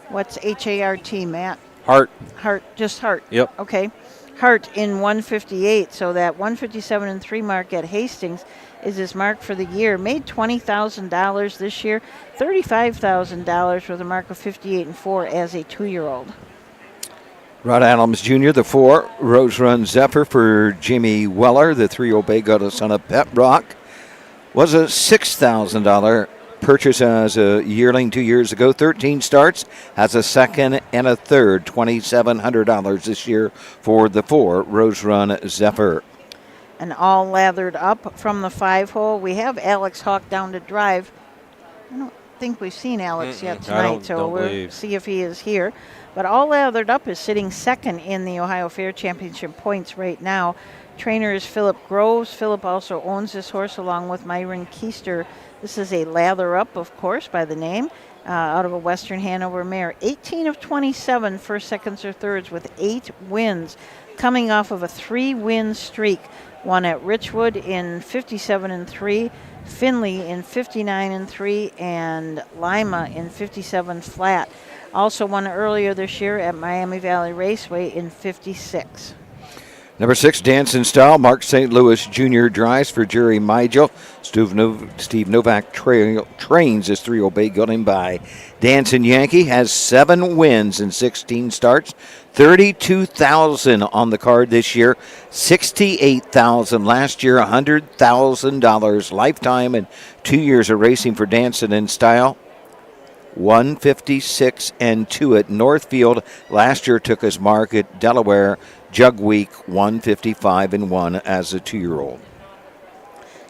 what's HART, Matt? Hart. Hart, just Hart. Yep. Okay. Hart in 158. So that 157 and 3 mark at Hastings is his mark for the year. Made $20,000 this year, $35,000 with a mark of 58 and 4 as a 2-year-old. Rod Adams Jr., the 4, Rose Run Zephyr for Jimmy Weller. The 3, Obey got a son of Pet Rock. Was a $6,000 purchase as a yearling 2 years ago. 13 starts, has a second and a third. $2,700 this year for the 4, Rose Run Zephyr. And all lathered up from the 5-hole. We have Alex Hawk down to drive. I don't think we've seen Alex yet tonight, so we'll see if he is here. But all lathered up is sitting second in the Ohio Fair Championship points right now. Trainer is Philip Groves. Philip also owns this horse along with Myron Keister. This is a lather up, of course, by the name, out of a Western Hanover mare. 18 of 27 first, seconds, or thirds with 8 wins, coming off of a 3-win streak. Won at Richwood in 57 and 3, Findlay in 59 and 3, and Lima in 57 flat. Also won earlier this year at Miami Valley Raceway in 56. Number 6, Dance in Style. Mark St. Louis Jr. drives for Jerry Migel. Steve Novak trains his 3, Obey Gillian by Dancing Yankee. Has 7 wins in 16 starts. $32,000 on the card this year. $68,000 last year. $100,000 lifetime and 2 years of racing for Dancing in Style. 156 and 2 at Northfield. Last year took his mark at Delaware Jug Week, 155 and 1 as a 2-year-old.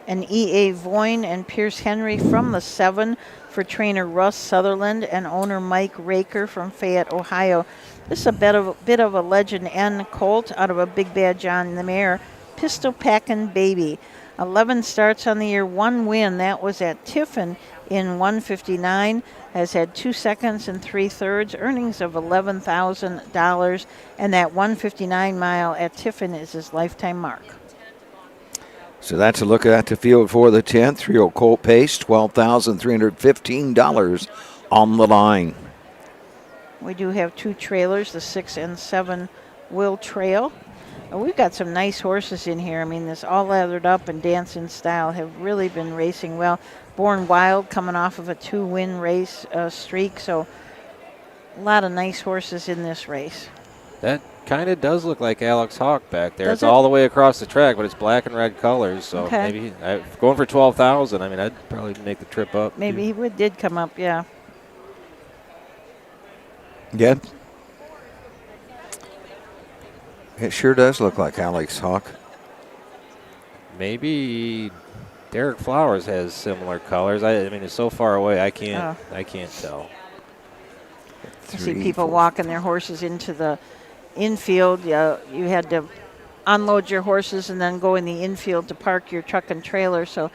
And E.A. Voyne and Pierce Henry from the 7 for trainer Russ Sutherland and owner Mike Raker from Fayette, Ohio. This is a bit of a legend and colt out of a Big Bad John the Mare, Pistol Packin' Baby. 11 starts on the year, 1 win. That was at Tiffin in 159. Has had 2 seconds and 3 thirds, earnings of $11,000, and that 159 mile at Tiffin is his lifetime mark. So that's a look at the field for the 10th. 3-year-old colt pace, $12,315 on the line. We do have 2 trailers, the 6 and 7 will trail. We've got some nice horses in here. I mean, this All Lathered Up and Dancing Style have really been racing well. Born Wild coming off of a 2-win race streak, so a lot of nice horses in this race. That kind of does look like Alex Hawk back there. Does it's it? all the way across the track, but it's black and red colors. So Okay. maybe going for 12,000. I mean, I'd probably make the trip up. Maybe he did come up, yeah. Yeah. It sure does look like Alex Hawk. Maybe Derek Flowers has similar colors. I mean, it's so far away, I can't tell. I see people walking their horses into the infield. You had to unload your horses and then go in the infield to park your truck and trailer. So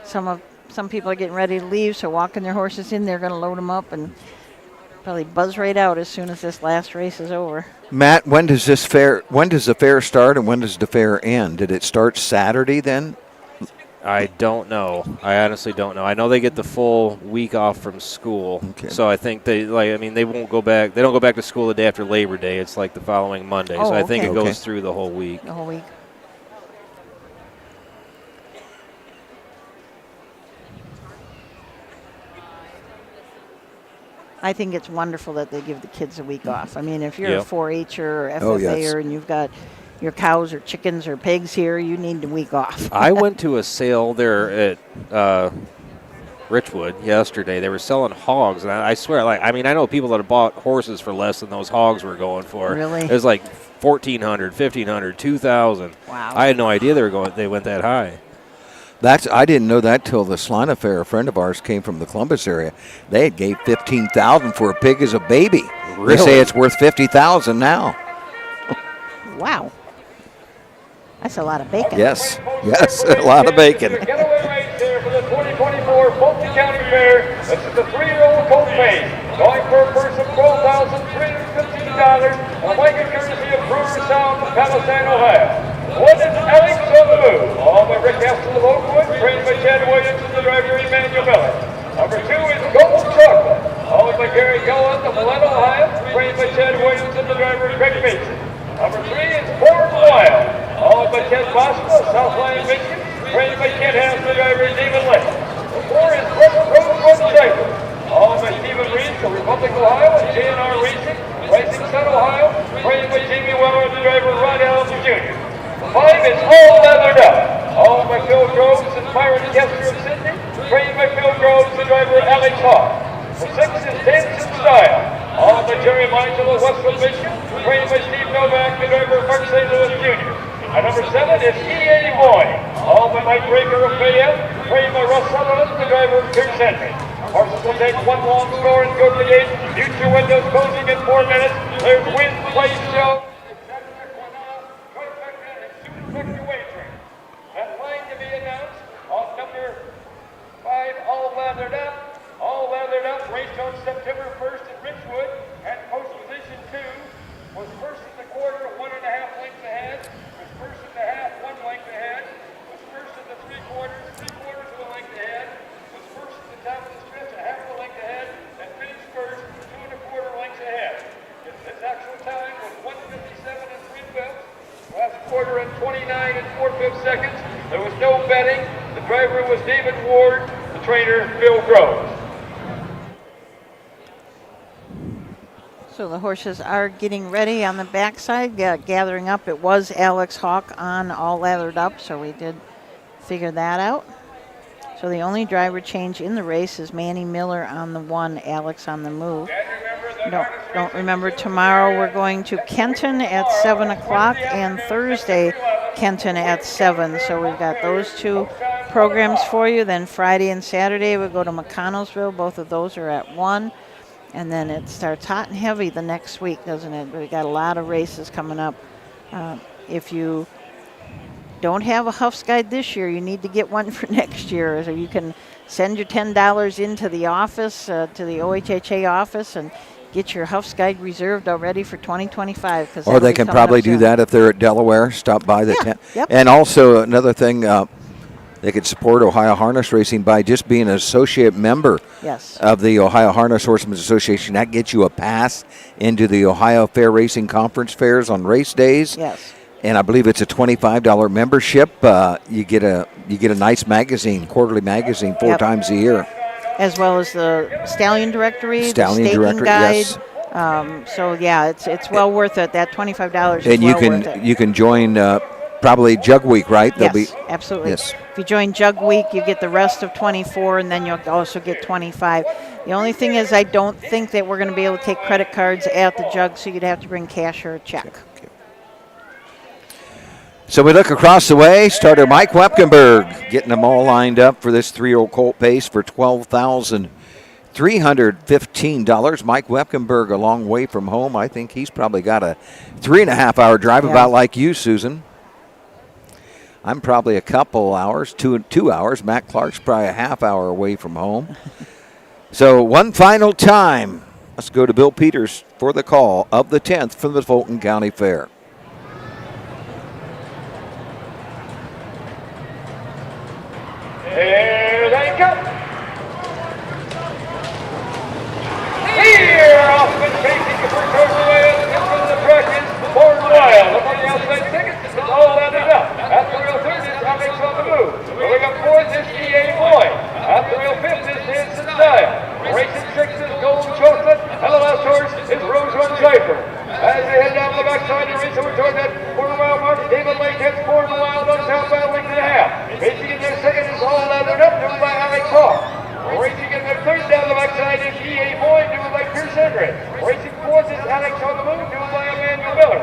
some people are getting ready to leave, so walking their horses in, they're going to load them up and probably buzz right out as soon as this last race is over. Matt, when does the fair start and when does the fair end? Did it start Saturday then? I don't know. I honestly don't know. I know they get the full week off from school. Okay. So I think they won't go back. They don't go back to school the day after Labor Day. It's like the following Monday. Oh, so I think okay. it goes through the whole week. The whole week. I think it's wonderful that they give the kids a week off. I mean, if you're a 4-H'er or FFA'er and you've got your cows or chickens or pigs here, you need the week off. I went to a sale there at Richwood yesterday. They were selling hogs, and I swear, I know people that have bought horses for less than those hogs were going for. Really? It was like $1,400, $1,500, $2,000. Wow. I had no idea they went that high. I didn't know that till the Salina Fair. A friend of ours came from the Columbus area. They had gave $15,000 for a pig as a baby. Really? They say it's worth $50,000 now. Wow. That's a lot of bacon. Yes, a lot of bacon. Getaway race here for the 2024 Fulton County Fair. This is the 3-year-old colt maze. Going for a purse of $12,315. And a wagon courtesy of Brewer Sound from Palestine, Ohio. One is Alex on the move. All by Rick Astle of Oakwood, trained by Chad Williams and the driver Emmanuel Miller. Number 2 is Gold Chocolate. All by Gary Gullen of Milan, Ohio, trained by Chad Williams and the driver Craig Mason. Number 3 is Born Wild. All by Ted Bosco of South Lyon, Michigan, trained by Kent House and the driver David Lake. Number 4 is Rosewood Cycle. All by Stephen Reed of Republic, Ohio, and JNR Racing, Rising Sun, Ohio, trained by Jamie Weller and the driver Ron Allen Jr. 5 is All Lathered Up. All by Phil Groves and Byron Kester of Sydney, trained by Phil Groves and driver Alex Hawk. 6 is Dancing Style. All by Jerry Mangel of Westwood, Michigan, trained by Steve Novak and driver Mark St. Louis Jr. And number 7 is EA Boy. All by Mike Breaker of Fayette, trained by Russ Sutherland and driver Pierce Henry. Horses will take one long score and go to the gate. Future windows closing in 4 minutes. There's Win, Play, Show. That line to be announced on number 5, All Lathered Up. All Lathered Up raced on September 1st at Richwood, and post position 2 was first in the quarter, 1.5 lengths ahead, was first in the half, 1 length ahead, was first in the 3/4 of a length ahead, was first at the top of the stretch, 1/2 a length ahead, and finished first, 2.25 lengths ahead. His actual time was 1:57 3/5. Last quarter in 29 4/5 seconds. There was no betting. The driver was David Ward, the trainer Phil Groves. So the horses are getting ready on the backside, gathering up. It was Alex Hawk on All Lathered Up, so we did figure that out. So the only driver change in the race is Manny Miller on the 1, Alex on the move. Don't remember, tomorrow we're going to Kenton at 7 o'clock and Thursday Kenton at 7. So we've got those 2 programs for you. Then Friday and Saturday we go to McConnellsville. Both of those are at 1. And then it starts hot and heavy the next week, doesn't it? We've got a lot of races coming up. If you don't have a Huff's Guide this year, you need to get one for next year. So you can send your $10 into the office, to the OHHA office, and get your Huff's Guide reserved already for 2025. Or they can probably do that if they're at Delaware. Stop by the tent. Yep. And also another thing, They could support Ohio Harness Racing by just being an associate member Yes. of the Ohio Harness Horsemen's Association. That gets you a pass into the Ohio Fair Racing Conference fairs on race days. Yes. And I believe it's a $25 membership. You get a nice magazine, quarterly magazine, 4 times a year. As well as the Stallion Directory, Stallion the staking Directory, guide. yes. So yeah, it's well worth it. That $25 is And worth it. you can join probably Jug Week, right? Yes, absolutely. Yes. If you join Jug Week, you get the rest of 24, and then you'll also get 25. The only thing is, I don't think that we're going to be able to take credit cards at the Jug, so you'd have to bring cash or a check. Okay. So we look across the way. Starter Mike Wepkenberg getting them all lined up for this 3-year-old colt pace for $12,315. Mike Wepkenberg a long way from home. I think he's probably got a 3.5-hour drive, about like you, Susan. I'm probably a couple hours, 2 hours. Matt Clark's probably a half hour away from home. So one final time. Let's go to Bill Peters for the call of the 10th from the Fulton County Fair. Here they come. Here, off the chasing the first overway from the track is Born Wild. Up on the outside ticket, it's all added up. At the real third is Alex on the move. Moving up fourth is EA Boy. At the real fifth is Hanson Style. Racing sixth is Golden Chocolate. And the last horse is Rose Run Cipher. As they head down the backside and race over toward that quarter mile mark, David Lake hits Born Wild on top by a length and a half. Racing in their second is all lathered up, driven by Alex Hawk. Racing in their third down the backside is EA Boy, driven by Pierce Henry. Racing fourth is Alex on the move, driven by Emmanuel Miller.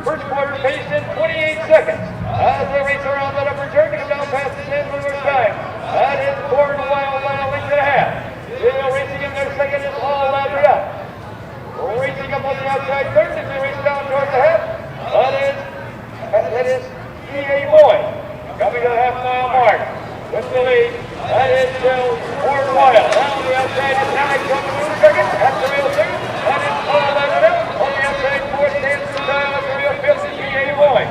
First quarter paced in 28 seconds. As they race around that upper turn, come down past the San Luis time. That is Born Wild by a length and a half. Still racing in their second is all lathered up. Racing up on the outside third as they race down towards the half. That is EA Boy. Coming to the half-mile mark. With the lead, that is still Born Wild. Down the outside is Alex on the move second. That's the real second. That is all lathered up. On the outside fourth, Hanson Style. That's the real fifth is EA Boy.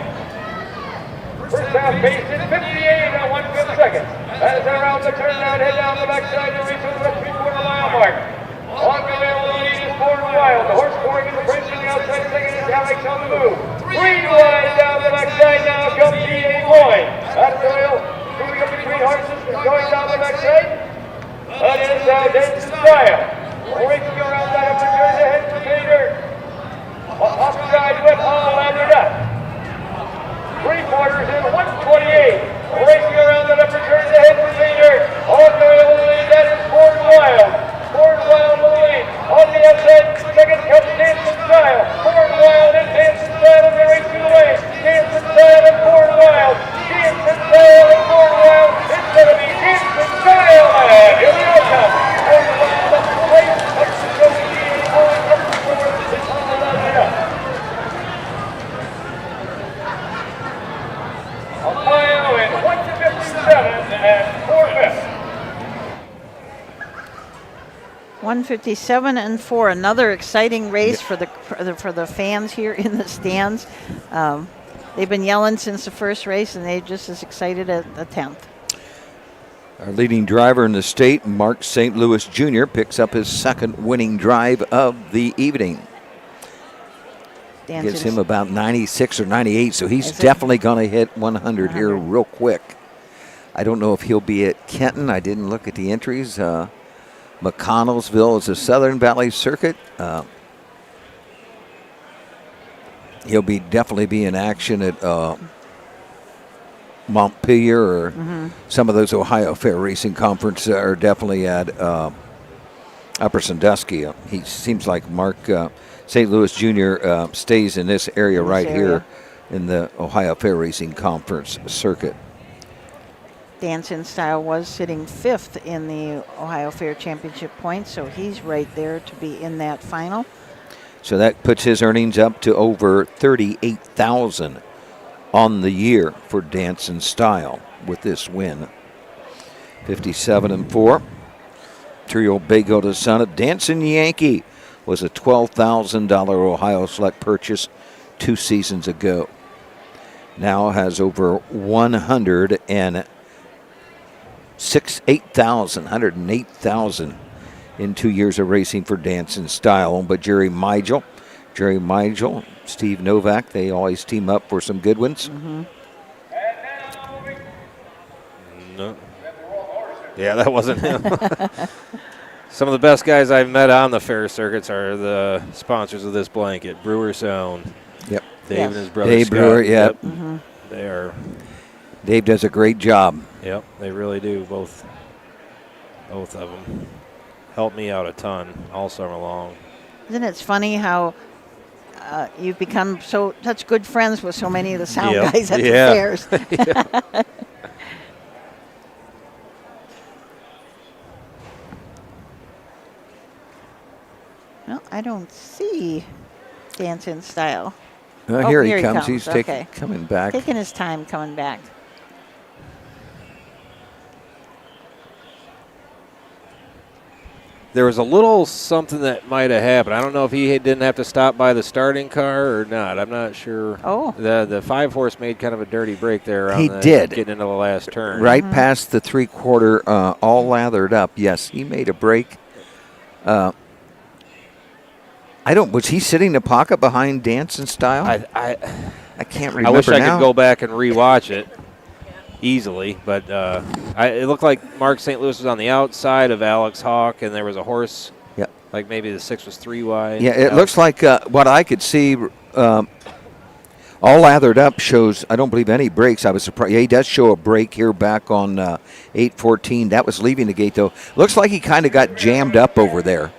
First half pace is 58 and 1/5 seconds. As they're around the turn now, head down the backside and reach over the 3/4 mile mark. On the rail lead is Born Wild. The horse pouring in the French on the outside second is Alex on the move. 3 wide down the backside now comes EA Boy. That's the rail moving up between horses and going down the backside. That is Hanson Style. Racing around that upper turn ahead for Peter. Offside whip all lathered up. 3/4 in 1:28. Racing around that upper turn ahead for Peter. On the rail lead, that is Born Wild. Born Wild will lead. On the outside, second comes Hanson Style. Born Wild and Hanson Style as they race through the lane. Hanson Style and Born Wild. Hanson Style and Born Wild. It's going to be Hanson Style. And here we come. Born Wild up the race. Up to go to EA Boy. Up to forward. It's all lathered up. Ohio in 157 and 4/5. 157 and 4, another exciting race for the fans here in the stands. They've been yelling since the first race, and they're just as excited as the 10th. Our leading driver in the state, Mark St. Louis Jr., picks up his second winning drive of the evening. Gives him about 96 or 98, so he's definitely going to hit 100 here real quick. I don't know if he'll be at Kenton. I didn't look at the entries. McConnellsville is a Southern Valley circuit. He'll definitely be in action at Montpelier or some of those Ohio Fair Racing Conference are definitely at Upper Sandusky. He seems like Mark St. Louis Jr. Stays in this area here in the Ohio Fair Racing Conference circuit. Hanson Style was sitting 5th in the Ohio Fair Championship points, so he's right there to be in that final. So that puts his earnings up to over $38,000 on the year for Hanson Style with this win. 57 and 4. 3-year-old Bago to son of Dancing Yankee was a $12,000 Ohio Select purchase 2 seasons ago. now has over 108,000 in 2 years of racing for Dancing Style. But Jerry Meigel, Steve Novak, they always team up for some good ones. No. Yeah, that wasn't him. Some of the best guys I've met on the fair circuits are the sponsors of this blanket, Brewer Sound. Yep. Dave and his brother Dave Scott. Brewer, yep. They are. Dave does a great job. Yep, they really do. Both of them helped me out a ton all summer long. Isn't it funny how you've become such good friends with so many of the sound guys at the fairs? Well, I don't see Dancing Style. Here he comes. He's coming back. Taking his time coming back. There was a little something that might have happened. I don't know if he didn't have to stop by the starting car or not. I'm not sure. Oh. The 5-horse made kind of a dirty break there. He did. Getting into the last turn. Right past the 3/4, all lathered up. Yes, he made a break. Was he sitting in the pocket behind Dancing Style? I can't remember. I wish I now. could go back and rewatch it easily, but it looked like Mark St. Louis was on the outside of Alex Hawk, and there was a horse. Yep. Like maybe the 6 was 3 wide. Yeah, it looks like what I could see. All lathered up shows. I don't believe any brakes. I was surprised. Yeah, he does show a brake here back on 8:14. That was leaving the gate though. Looks like he kind of got jammed up over there.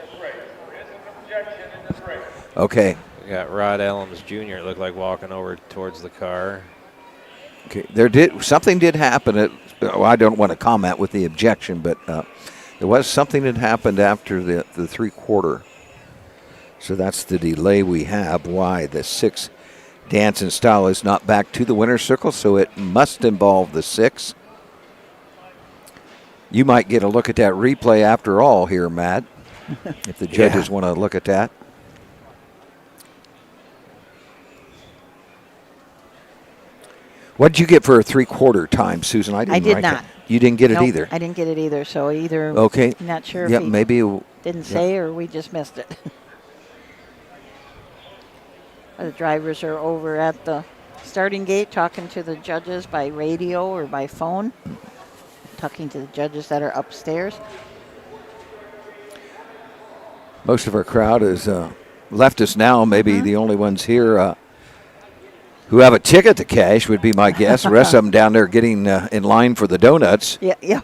Okay. We got Rod Elms Jr. It looked like walking over towards the car. Okay. Something did happen. I don't want to comment with the objection, but there was something that happened after the 3/4. So that's the delay we have. Why the 6 Dancing Style is not back to the winner's circle, so it must involve the 6. You might get a look at that replay after all here, Matt, if the judges want to look at that. What did you get for a 3/4 time, Susan? I did not. You didn't get it Nope, either? I didn't get it either. So either, okay. I'm not sure Yeah, if he maybe didn't say or we just missed it. The drivers are over at the starting gate talking to the judges by radio or by phone, talking to the judges that are upstairs. Most of our crowd has left us now. Maybe the only ones here who have a ticket to cash would be my guess. The rest of them down there getting in line for the donuts. Yeah.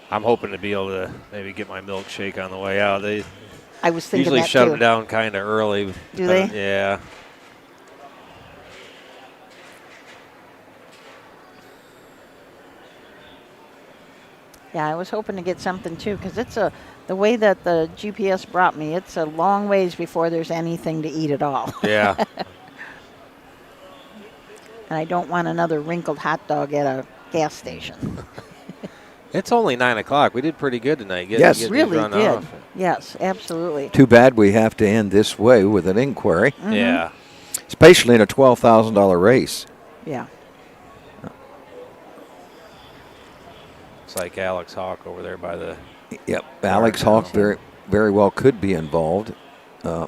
I'm hoping to be able to maybe get my milkshake on the way out. I was thinking usually that shut too. them down kind of early. Do they? Yeah. Yeah, I was hoping to get something too, because the way that the GPS brought me, it's a long ways before there's anything to eat at all. Yeah. And I don't want another wrinkled hot dog at a gas station. It's only 9 o'clock. We did pretty good tonight. Yes, really run did. off. Yes, absolutely. Too bad we have to end this way with an inquiry. Mm-hmm. Yeah. Especially in a $12,000 race. Yeah. It's like Alex Hawk over there by the. Yep, Alex Hawk very, very well could be involved. Yeah,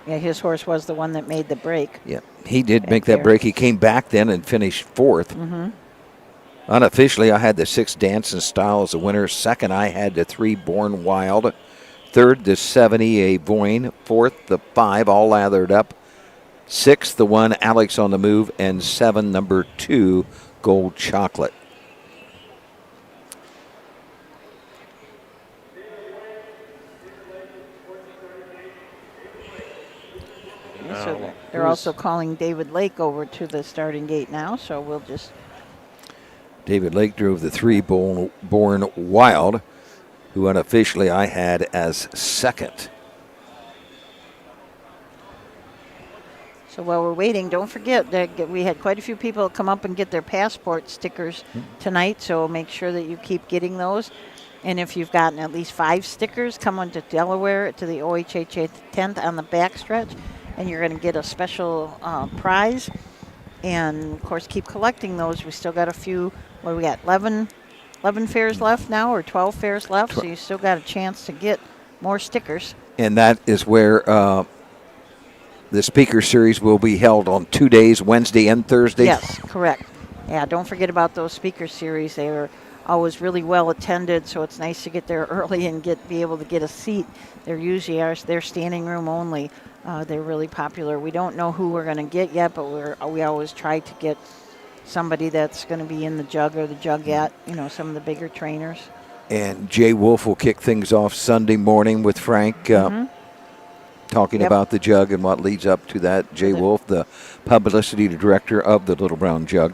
his horse was the one that made the break. Yeah, he did make that break. He came back then and finished 4th. Mm-hmm. Unofficially, I had the 6 Dancing Style as a winner. Second, I had the 3 Born Wild. Third, the 70 A Voin. Fourth, the 5 all lathered up. 6th, the 1 Alex on the Move, and 7, number 2 Gold Chocolate. So they're also calling David Lake over to the starting gate now, so we'll just. David Lake drove the 3 Born Wild, who unofficially I had as second. So while we're waiting, don't forget that we had quite a few people come up and get their passport stickers tonight, so make sure that you keep getting those. And if you've gotten at least 5 stickers, come on to Delaware to the OHHA 10th on the backstretch, and you're going to get a special prize. And, of course, keep collecting those. We still got a few. What do we got? 11 fairs left now, or 12 fairs left, so you still got a chance to get more stickers. And that is where the speaker series will be held on 2 days, Wednesday and Thursday. Yes, correct. Yeah, don't forget about those speaker series. They are always really well attended, so it's nice to get there early and be able to get a seat. They're usually they're standing room only. They're really popular. We don't know who we're going to get yet, but we always try to get somebody that's going to be in the jug or the jugette, some of the bigger trainers. And Jay Wolf will kick things off Sunday morning with Frank talking about the jug and what leads up to that. Jay Wolf, the publicity director of the Little Brown Jug.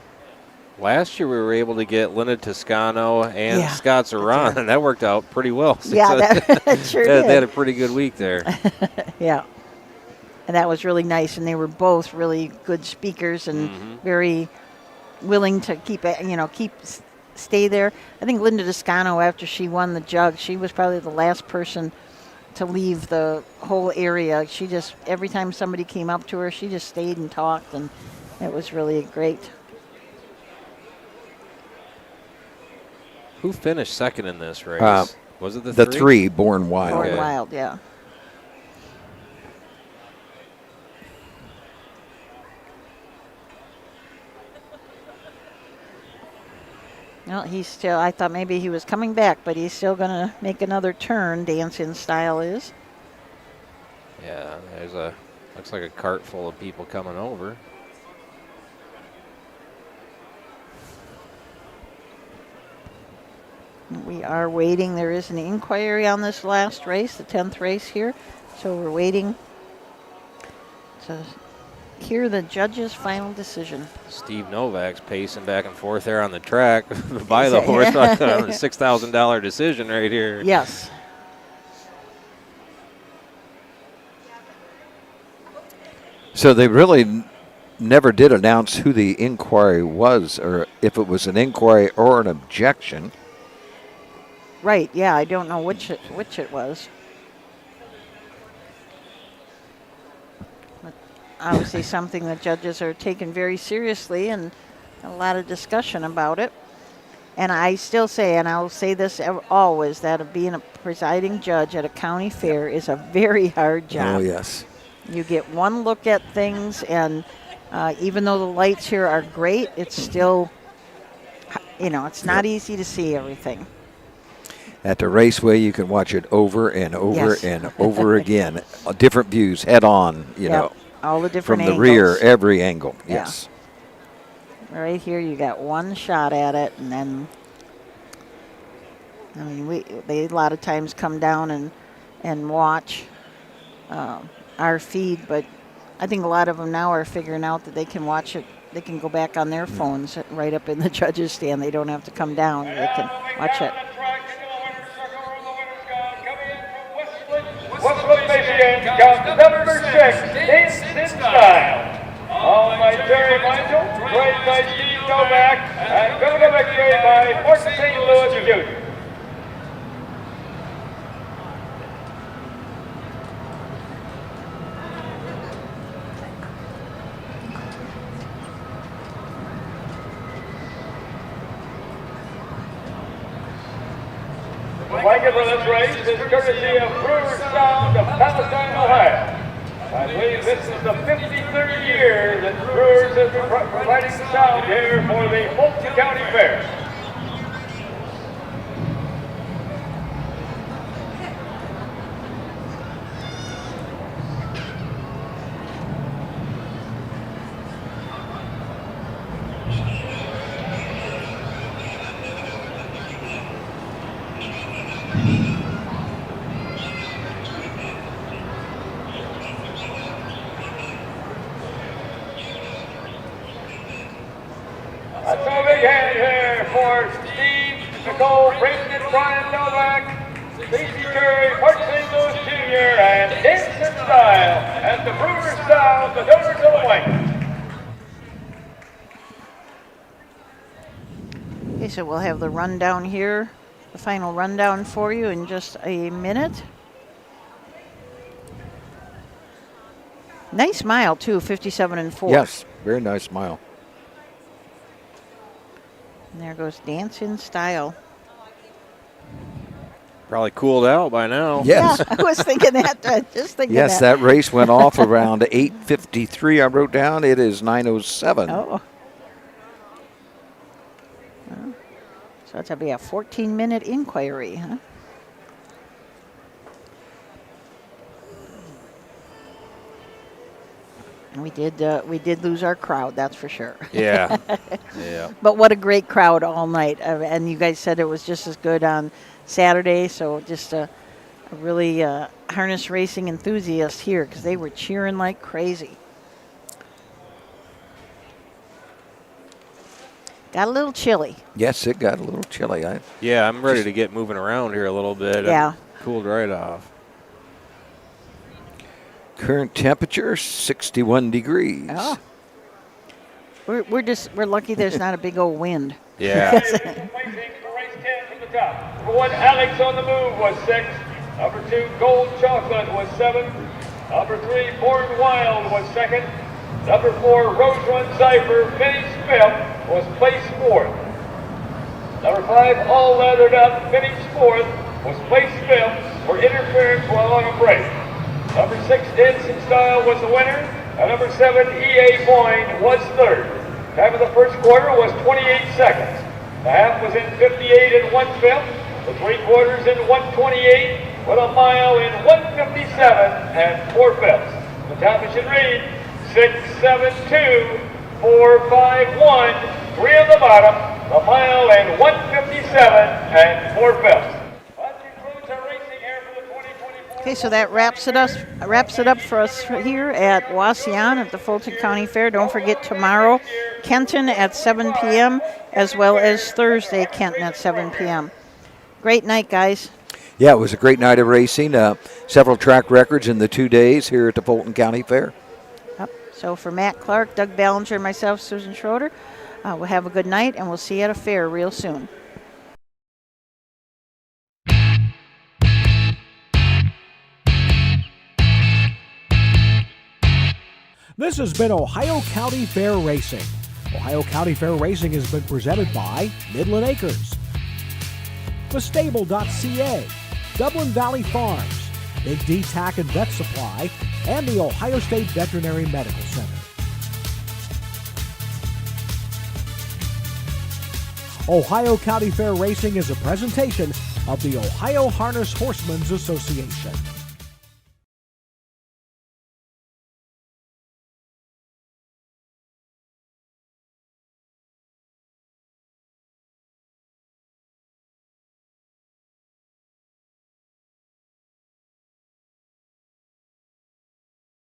Last year we were able to get Linda Toscano and Scott Zeron, and that worked out pretty well. Yeah, that sure did. They had a pretty good week there. Yeah. And that was really nice, and they were both really good speakers and very willing to stay there. I think Linda Toscano, after she won the jug, she was probably the last person to leave the whole area. She just, every time somebody came up to her, she just stayed and talked, and it was really great. Who finished second in this race? Was it the three? The three, Born Wild. Born Wild, yeah. Well, he's still, I thought maybe he was coming back, but he's still going to make another turn, Dance-In Style is. Yeah, looks like a cart full of people coming over. We are waiting. There is an inquiry on this last race, the 10th race here. So we're waiting to hear the judge's final decision. Steve Novak's pacing back and forth there on the track by the horse on the $6,000 decision right here. Yes. So they really never did announce who the inquiry was, or if it was an inquiry or an objection. Right, yeah, I don't know which it was. But obviously something that judges are taking very seriously, and a lot of discussion about it. And I still say, and I'll say this always, that being a presiding judge at a county fair is a very hard job. Oh, yes. You get one look at things, and even though the lights here are great, it's still, it's not easy to see everything. At the Raceway, you can watch it over and over and over again. Different views, head on, all the different from angles. the rear, every angle. Yes. Right here, you got one shot at it, and then, they a lot of times come down and watch our feed, but I think a lot of them now are figuring out that they can watch it. They can go back on their phones right up in the judges' stand. They don't have to come down. They can watch it. Westwood, Michigan, comes number 6, Dance-In Style. Owned by Terry Michael, raced by Steve Novak, and coming to victory by Fort St. Louis Jr. The blanket for this race is courtesy of Brewer's Sound of Palestine, Ohio. I believe this is the 53rd year that Brewers has been providing sound here for the Fulton County Fair. A big hand here for Steve, Nicole, Brayton, and Brian Novak, Stacey Curry, Fort St. Louis Jr., and Dance-In Style at the Brewer's Sound, the donors of the blanket. Okay, so we'll have the rundown here the final rundown for you in just a minute. Nice mile, too, 57-4. Yes, very nice mile. And there goes Dance in Style. Probably cooled out by now. Yes. Yeah, I was thinking that. Just thinking Yes, that race went off around 8:53. I wrote down. It is 9:07. Oh. Well, so it's going to be a 14-minute inquiry, huh? We did lose our crowd, that's for sure. Yeah. Yeah. But what a great crowd all night. And you guys said it was just as good on Saturday, so just a really harness racing enthusiast here because they were cheering like crazy. Got a little chilly. Yes, it got a little chilly. Yeah, I'm ready to get moving around here a little bit. Yeah. Cooled right off. Current temperature 61 degrees. Oh. We're lucky there's not a big old wind. Yeah. Race 10 from the top. Number 1, Alex on the Move was 6. Number 2, Gold Chocolate was 7. Number 3, Born Wild was 2nd. Number 4, Rose Run Cypher finished 5th, was placed 4th. Number 5, All Leathered Up finished 4th, was placed 5th for interference while on a break. Number 6, Dance in Style was the winner, and number 7, EA Boyne was 3rd. Time of the first quarter was 28 seconds. The half was in 58 1/5, the 3/4 in 128, with a mile in 157 4/5. The top should read 6, 7, 2, 4, 5, 1, 3 on the bottom, a mile in 157 4/5. Okay, so that wraps it up for us here at Wauseon at the Fulton County Fair. Don't forget tomorrow, Kenton at 7 p.m. as well as Thursday, Kenton at 7 p.m. Great night, guys. Yeah, it was a great night of racing. Several track records in the 2 days here at the Fulton County Fair. Yep. So for Matt Clark, Doug Ballinger, and myself, Susan Schroeder, we'll have a good night, and we'll see you at a fair real soon. This has been Ohio County Fair Racing. Ohio County Fair Racing has been presented by Midland Acres, thestable.ca, Dublin Valley Farms, Big D Tack and Vet Supply, and the Ohio State Veterinary Medical Center. Ohio County Fair Racing is a presentation of the Ohio Harness Horsemen's Association.